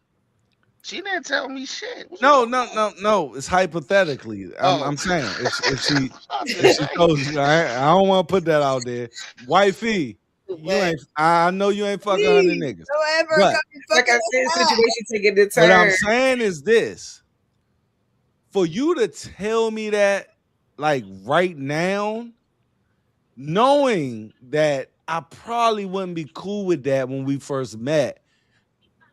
She didn't tell me shit. What you no, talking no, about? no, no. It's hypothetically. Oh, I'm saying I'm if just she saying. told you, I don't want to put that out there. Wifey, you But ain't. I know you ain't fucking 100 Please niggas, don't ever but come like I fucking said, up. situation taking the what I'm turn. saying is this: for you to tell me that, like right now, knowing that I probably wouldn't be cool with that when we first met,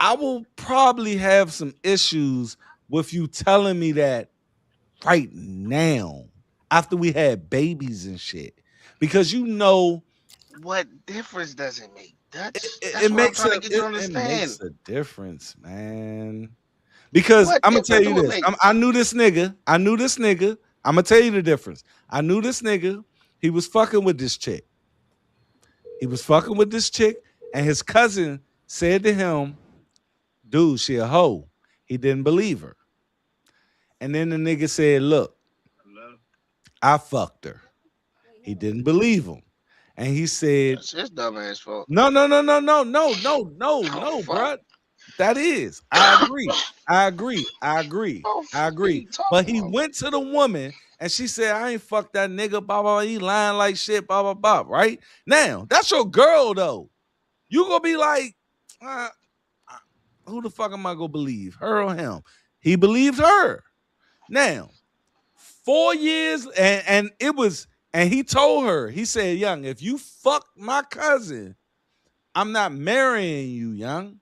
I will probably have some issues with you telling me that right now after we had babies and shit. Because you know What difference does it make? it That's what I'm makes trying to get you to it understand. makes a difference, man. Because What I'm gonna tell difference you do it this. make? I knew this nigga. I'm gonna tell you the difference. I knew this nigga. He was fucking with this chick. He was fucking with this chick, and his cousin said to him, dude, she a hoe. He didn't believe her. And then the nigga said, look, I fucked her. He didn't believe him. And he said, That's his dumb ass fault. Oh no, fuck. bruh. That is. I agree. Oh I fuck, agree. you But talking he about? went to the woman and she said, I ain't fuck that nigga, blah, blah, blah. He lying like shit, blah, blah, blah. Right? Now, that's your girl, though. You gonna be like, uh, who the fuck am I gonna believe? Her or him? He believed her. Now, 4 years, and it was, and he told her, he said, young, if you fuck my cousin, I'm not marrying you, young.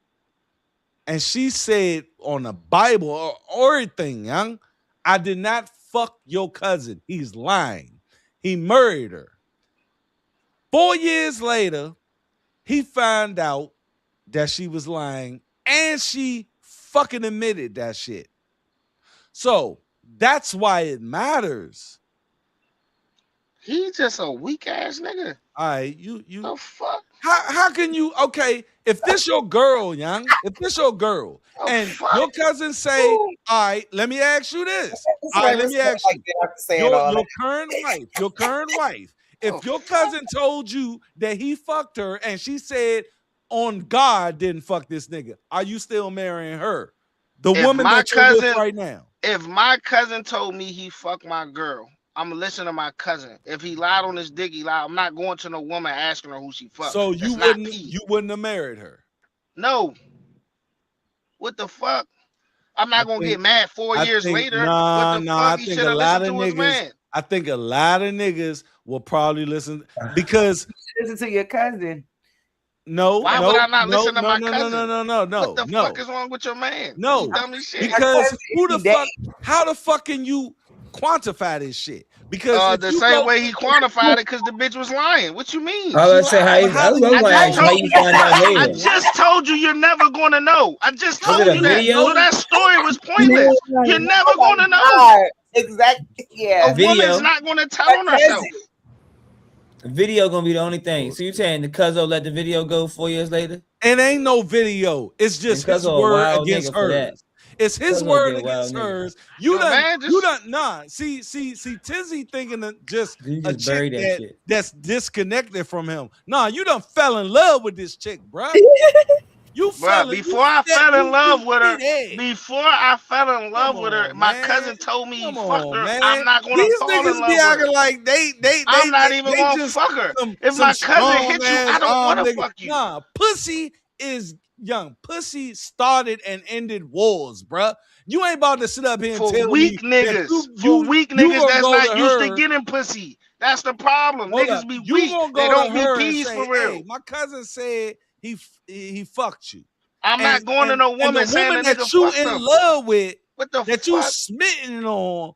And she said on the Bible or everything, young, I did not fuck your cousin. He's lying. He married her. 4 years later, he found out that she was lying and she fucking admitted that shit. So that's why it matters. He just a weak ass nigga. All right, The fuck? how can you, okay, if this your girl, young, if this your girl, The and fuck? your cousin say, all right, let me ask you this. It's All right, like let me respect ask like you. that after saying all that. Your current wife, If your cousin told you that he fucked her and she said on God didn't fuck this nigga, are you still marrying her? The If woman my that you're with cousin, right now. if my cousin told me he fucked my girl, I'm gonna listen to my cousin. If he lied on his dick, he lied. I'm not going to no woman asking her who she fucked. So That's not P. you wouldn't have married her. No. What the fuck? I'm not gonna get mad 4 years later. What the fuck? I He think should a have lot listened of to his niggas. man. I think a lot of niggas will probably listen because listen to your cousin. Why would I not listen to my cousin? No. What the fuck is wrong with your man? No, He dumb as shit. because who the fuck? How the fuck can you quantify this shit? Because the same way he quantified it, because the bitch was lying. What you mean? I was say how you find out later. I just told you you're never going to know. I just Was told it a you that. video? So that story was pointless. You're never going to know. God. Exactly. Yeah. A woman's not going to tell on herself. Video gonna be the only thing. So you saying the cuzzo let the video go 4 years later? It ain't no video. It's just his word against hers. It's his word against hers. You done nah. See, Tizzy thinking that just a chick that's disconnected from him. Nah, you done fell in love with this chick, bruh. Before I fell in love with her, my cousin told me he fucked her. I'm not gonna fall in love with her. Like I'm not even gonna fuck her. If my cousin hit you, I don't want to fuck you. Nah, pussy is young. Pussy started and ended wars, bruh. You ain't about to sit up here and tell weak me niggas. For weak niggas that's not used to getting pussy. That's the problem. Niggas be weak. They don't be peas for real. Hey, my cousin said he fucked you. I'm not going to no woman saying that nigga you fucked in her. love with, that you smitten on.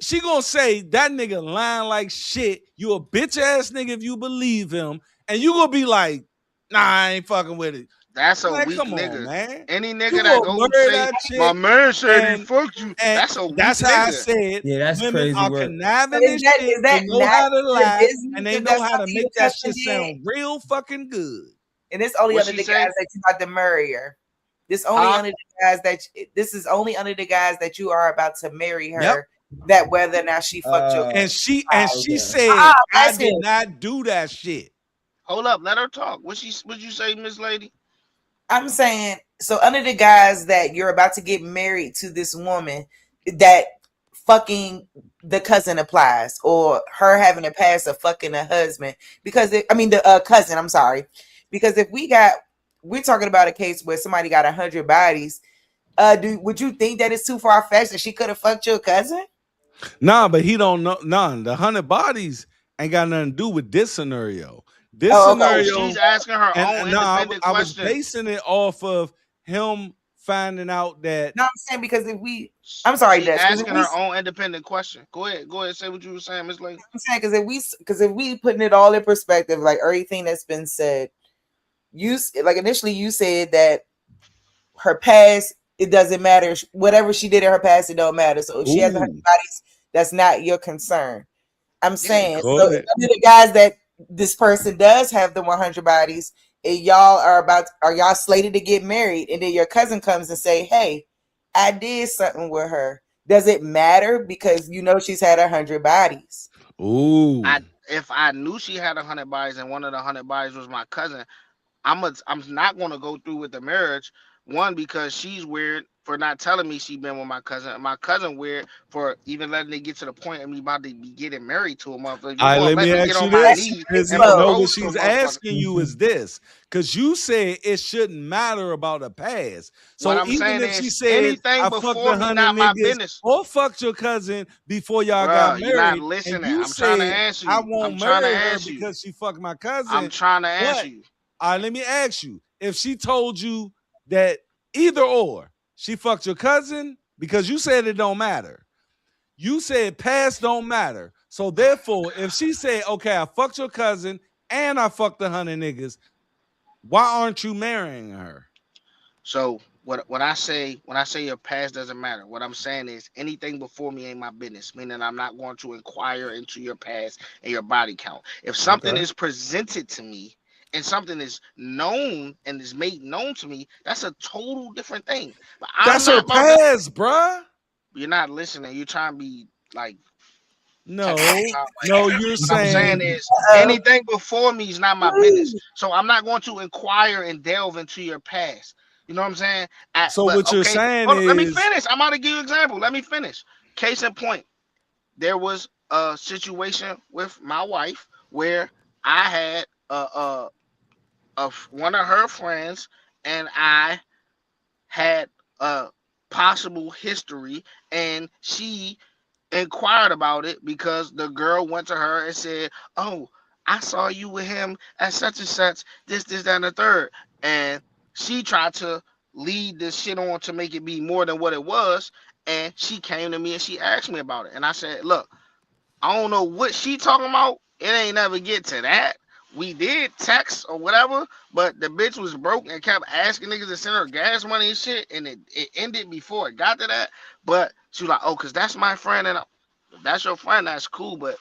She gonna say that nigga lying like shit. You a bitch ass nigga if you believe him, and you gonna be like, nah, I ain't fucking with it. That's a weak nigga, man. Any nigga that goes say my man said he fucked you. That's a weak nigga. How I said. Yeah, that's women crazy are work. conniving and shit. They know how to lie, and they know how to make that shit sound real fucking good. And it's only under the guys that you about to marry her. This only under the guys that this is only under the guys that you are about to marry her. Yep. That whether or not she fucked your and she said I did not do that shit. Hold up, let her talk. What you say, Miss Lady? I'm saying so under the guys that you're about to get married to this woman, that fucking the cousin applies, or her having a past of fucking a husband because the cousin. I'm sorry. Because if we're talking about a case where somebody got 100 bodies, would you think that it's too far fetched that she could have fucked your cousin? Nah, but he don't know. Nah, the 100 bodies ain't got nothing to do with this scenario. This scenario, she's asking her own independent question. I was basing it off of him finding out that. No, I'm saying because I'm sorry, she's asking her own independent question. Go ahead, say what you were saying, Miss Lady. I'm saying because if we putting it all in perspective, like everything that's been said. Initially you said that her past, it doesn't matter. Whatever she did in her past, it don't matter. So if she has 100 bodies, that's not your concern. I'm saying so under the guys that this person does have the 100 bodies, and y'all are y'all slated to get married, and then your cousin comes and say, hey, I did something with her. Does it matter because she's had 100 bodies? Ooh. If I knew she had 100 bodies and one of the 100 bodies was my cousin, I'm not going to go through with the marriage. One, because she's weird for not telling me she been with my cousin. My cousin weird for even letting it get to the point of me about to be getting married to a motherfucker. Let me ask you this. What she's asking you is this, because you said it shouldn't matter about the past. So what I'm even if she said anything I before fucked me, not my business, or fucked your cousin before y'all got married, you're not listening. I'm trying to answer you. I won't marry her because she fucked my cousin. I'm trying to answer you. All right, let me ask you. If she told you that either or, she fucked your cousin, because you said it don't matter. You said past don't matter. So therefore, if she said, okay, I fucked your cousin and I fucked 100 niggas, why aren't you marrying her? So when I say your past doesn't matter, what I'm saying is anything before me ain't my business, meaning I'm not going to inquire into your past and your body count. If something is presented to me, and something is known and is made known to me, that's a total different thing. But that's her past, bruh. You're not listening. You're trying to be like type No, of shit. Like, no, you're what I'm saying saying is anything before me is not my business. So I'm not going to inquire and delve into your past. You know what I'm saying? so. But What you're okay, saying hold on, let me is finish. I'm about to give you an example. Let me finish. Case in point, there was a situation with my wife where I had one of her friends and I had a possible history, and she inquired about it because the girl went to her and said, "Oh, I saw you with him at such and such, this, that, and the third." And she tried to lead this shit on to make it be more than what it was. And she came to me and she asked me about it. And I said, "Look, I don't know what she talking about. It ain't never get to that. We did text or whatever, but the bitch was broke and kept asking niggas to send her gas money and shit, and it ended before it got to that." But she was like, "Oh, cause that's my friend, and if that's your friend, that's cool. But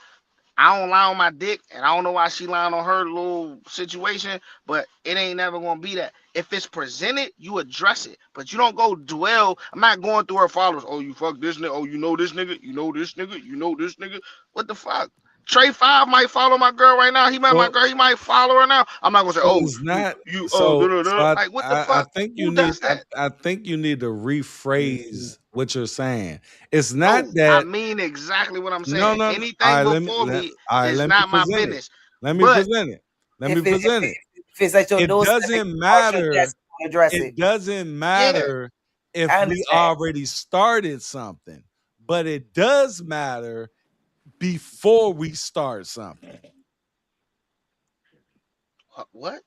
I don't lie on my dick, and I don't know why she lying on her little situation, but it ain't never gonna be that. If it's presented, you address it, but you don't go dwell. I'm not going through her followers. Oh, you fuck this nigga. Oh, you know this nigga. You know this nigga. You know this nigga. What the fuck? Trey 5 might follow my girl right now. He met my so. girl. He might follow her now. I'm not gonna say, So oh, it's not. da, So da, so da. Like what the I fuck? think you Who need. does that? I think you need to rephrase what you're saying. It's not No, I that. mean exactly what I'm No, saying. no. All Anything right, before me all right, is let me not my present it. business. Let me But present it. Let me If it present it. if it's at your It doorstep, and doesn't you cross your matter. desk, you address It it. doesn't yeah, matter if I we understand. already started something, but it does matter before we start something. what?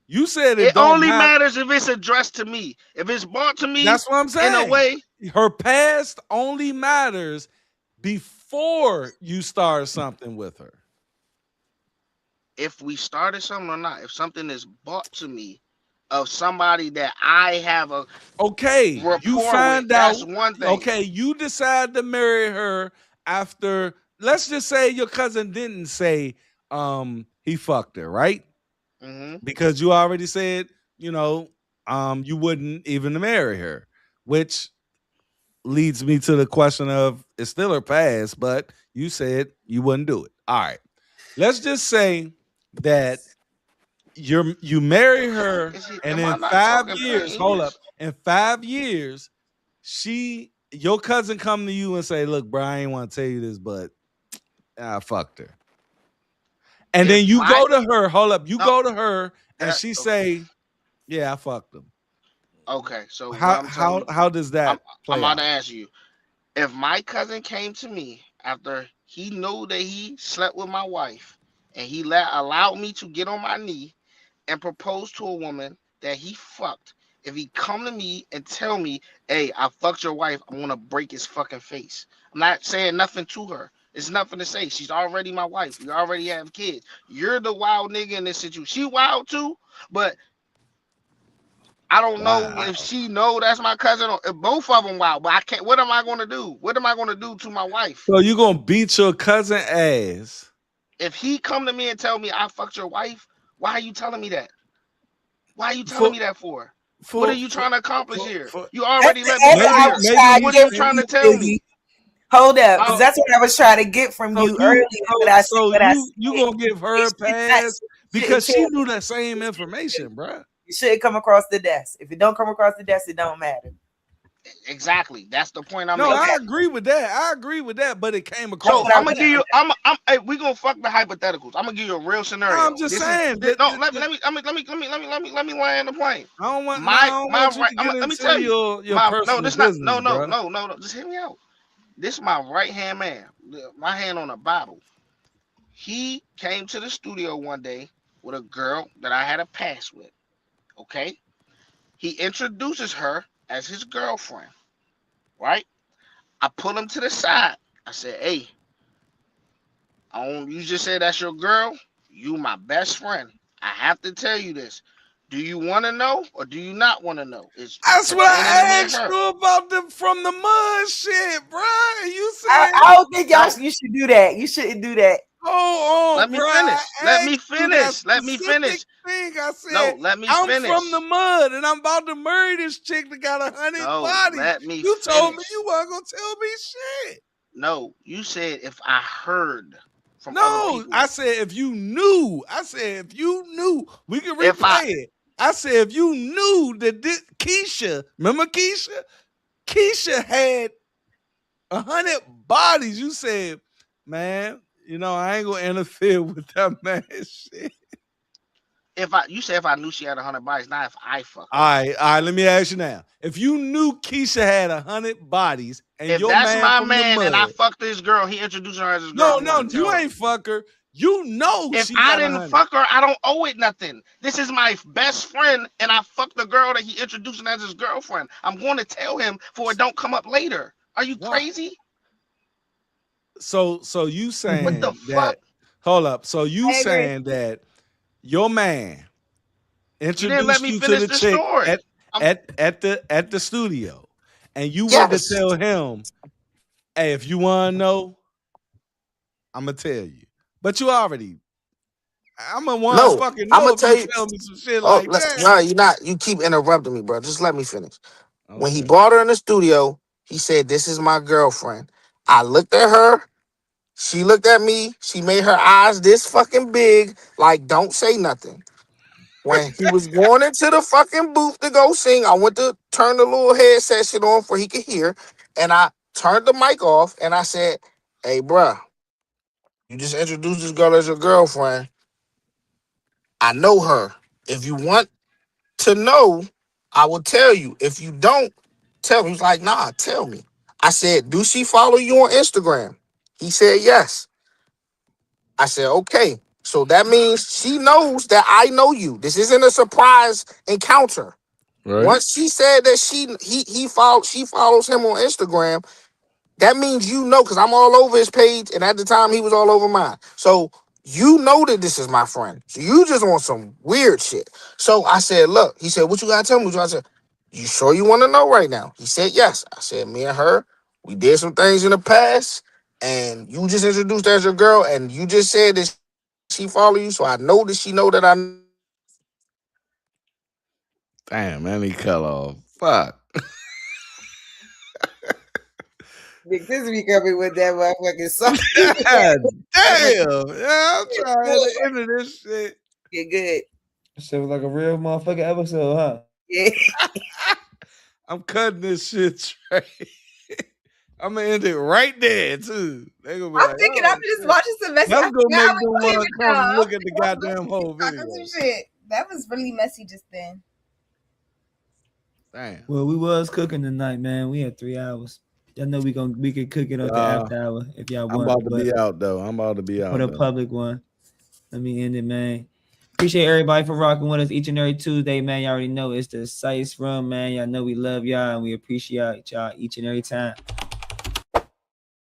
You said it It don't only matter. matters if it's addressed to me. If it's brought to me That's what I'm in a saying. way, Her past only matters before you start something with her. if we started something or not, if something is brought to me of somebody that I have a Okay, you rapport with, find that's out. one thing. Okay, you decide to marry her after. Let's just say your cousin didn't say he fucked her, right? Hmm. Because you already said you wouldn't even marry her, which leads me to the question of it's still her past, but you said you wouldn't do it. All right. Let's just say that you marry her, and Am in I not 5 years, hold up, English? in 5 years, your cousin come to you and say, "Look, bro, I ain't want to tell you this, but I fucked her." And then If you my go to her, hold up, you no go to her, and that she okay. say, "Yeah, I fucked him." Okay, so what How I'm telling how you, how does I'm that I'm play about to out? answer you. If my cousin came to me after he knew that he slept with my wife and he allowed me to get on my knee and propose to a woman that he fucked, if he come to me and tell me, "Hey, I fucked your wife," I'm gonna break his fucking face. I'm not saying nothing to her. It's nothing to say. She's already my wife. We already have kids. You're the wild nigga in this situation. She wild too, but I don't know if Wow. she know that's my cousin or if both of them wild. But I can't. What am I gonna do? What am I gonna do to my wife So you gonna beat your cousin ass if he come to me and tell me I fucked your wife? Why are you telling me that? Why are you telling for me that for? What are for you for trying to accomplish for, here? for You That's already let the me answer know I maybe here. was maybe trying So to you what are get you from trying you, to should tell Dizzy. me? Hold up, because Oh, that's what I was trying to get from so you earlier. you But so I said so what I you said. gonna give her It a should not, pass shouldn't because she change. knew the same information, bruh. It shouldn't come across the desk. If it don't come across the desk, it don't matter. exactly. That's the point I'm No, Okay, I making. agree with that. I agree with that, but it came that's across So what I the I'm was gonna give trying you. desk. to I'm. Hey, we gonna fuck the hypotheticals. I'm gonna give you a real No, I'm scenario. just This is saying no. that Let me land the plane. I don't My want you right. to get Let me into tell you. your My no. personal This not. No. business, No. bruh. No. No. No. Just hear me out. This is my right hand man. My hand on the Bible. He came to the studio one day with a girl that I had a pass with. Okay. He introduces her as his girlfriend. Right. I pull him to the side. I said, "Hey, you just said that's your girl. You my best friend. I have to tell you this. Do you want to know or do you not want to know? It's That's what pertaining to me I and asked her. you about the from the mud shit, bruh. You I, said, I don't think y'all No, you should do that. You shouldn't do that. hold let on, me bruh. I finish. Let me asked you that finish. Let me specific finish. thing. I No, said, let me I'm from the finish. mud and I'm about to marry this chick that got 100 No, bodies. let me You told me finish. you weren't gonna tell me shit. No, you said if I heard from other No, people. I said if you knew. I said if you knew. We can If I replay it. I said if you knew that this Keisha, remember Keisha? Keisha had 100 bodies. You said, man, you know, I ain't gonna interfere with that man shit. you said if I knew she had 100 bodies, not if I fuck her. All right, let me ask you now. If you knew Keisha had 100 bodies and If your that's man my from the man and I mud, fucked this girl, he introduced her as his girl. no, I'm going to you tell him. ain't fuck her. You know If she I got didn't 100. fuck her, I don't owe it nothing. This is my best friend, and I fucked the girl that he introduced as his girlfriend. I'm going to tell him for it don't come up later. Are you Why? crazy? So you What saying the that? fuck? Hold up. So you I agree. saying that your man You didn't let introduced me you to finish the the chick story. at the studio, and you went to Yes. tell him, "Hey, if you want to know, I'm gonna tell you." But you already, I'm gonna want to No, fucking I'm know gonna if you tell you. tell me some shit Oh, like that. no, you're not. You keep interrupting me, bro. Just let me finish. When he Okay. brought her in the studio, he said, "This is my girlfriend." I looked at her. She looked at me. She made her eyes this fucking big, like don't say nothing. When he was going into the fucking booth to go sing, I went to turn the little headset shit on for he could hear, and I turned the mic off and I said, "Hey, bruh, you just introduced this girl as your girlfriend. I know her. If you want to know, I will tell you. If you don't, tell me." He's like, "Nah, tell me." I said, "Do she follow you on Instagram?" He said, "Yes." I said, "Okay. So that means she knows that I know you. This isn't a surprise encounter." Right. Once she said that she follows him on Instagram, that means you know, because I'm all over his page, and at the time he was all over mine. So you know that this is my friend. So you just want some weird shit. So I said, "Look," he said, "What you gotta tell me?" What you gotta say? "You sure you want to know right now?" He said, "Yes." I said, "Me and her, we did some things in the past, and you just introduced her as your girl, and you just said that she follow you, so I know that she know that I." Damn, man, he cut off. Fuck. Big Sis be coming with that motherfucking song. God damn. Yeah, I'm trying to end this shit. Get good. Shit was like a real motherfucking episode, huh? Yeah. I'm cutting this shit straight. I'm gonna end it right there too. They gonna be I'm like, thinking "Oh I'm just shit." watching some messy. That's I gonna forgot make how them we want came to in come now. look at the goddamn whole Talking video. some shit. That was really messy just then. Damn. Well, we was cooking tonight, man. We had 3 hours. I know we could cook it on the after hour if y'all I'm want, about to but be out though. I'm about to be for out the though. public one, let me end it, man. Appreciate everybody for rocking with us each and every Tuesday, man. Y'all already know it's the Sice Room, man. Y'all know we love y'all and we appreciate y'all each and every time.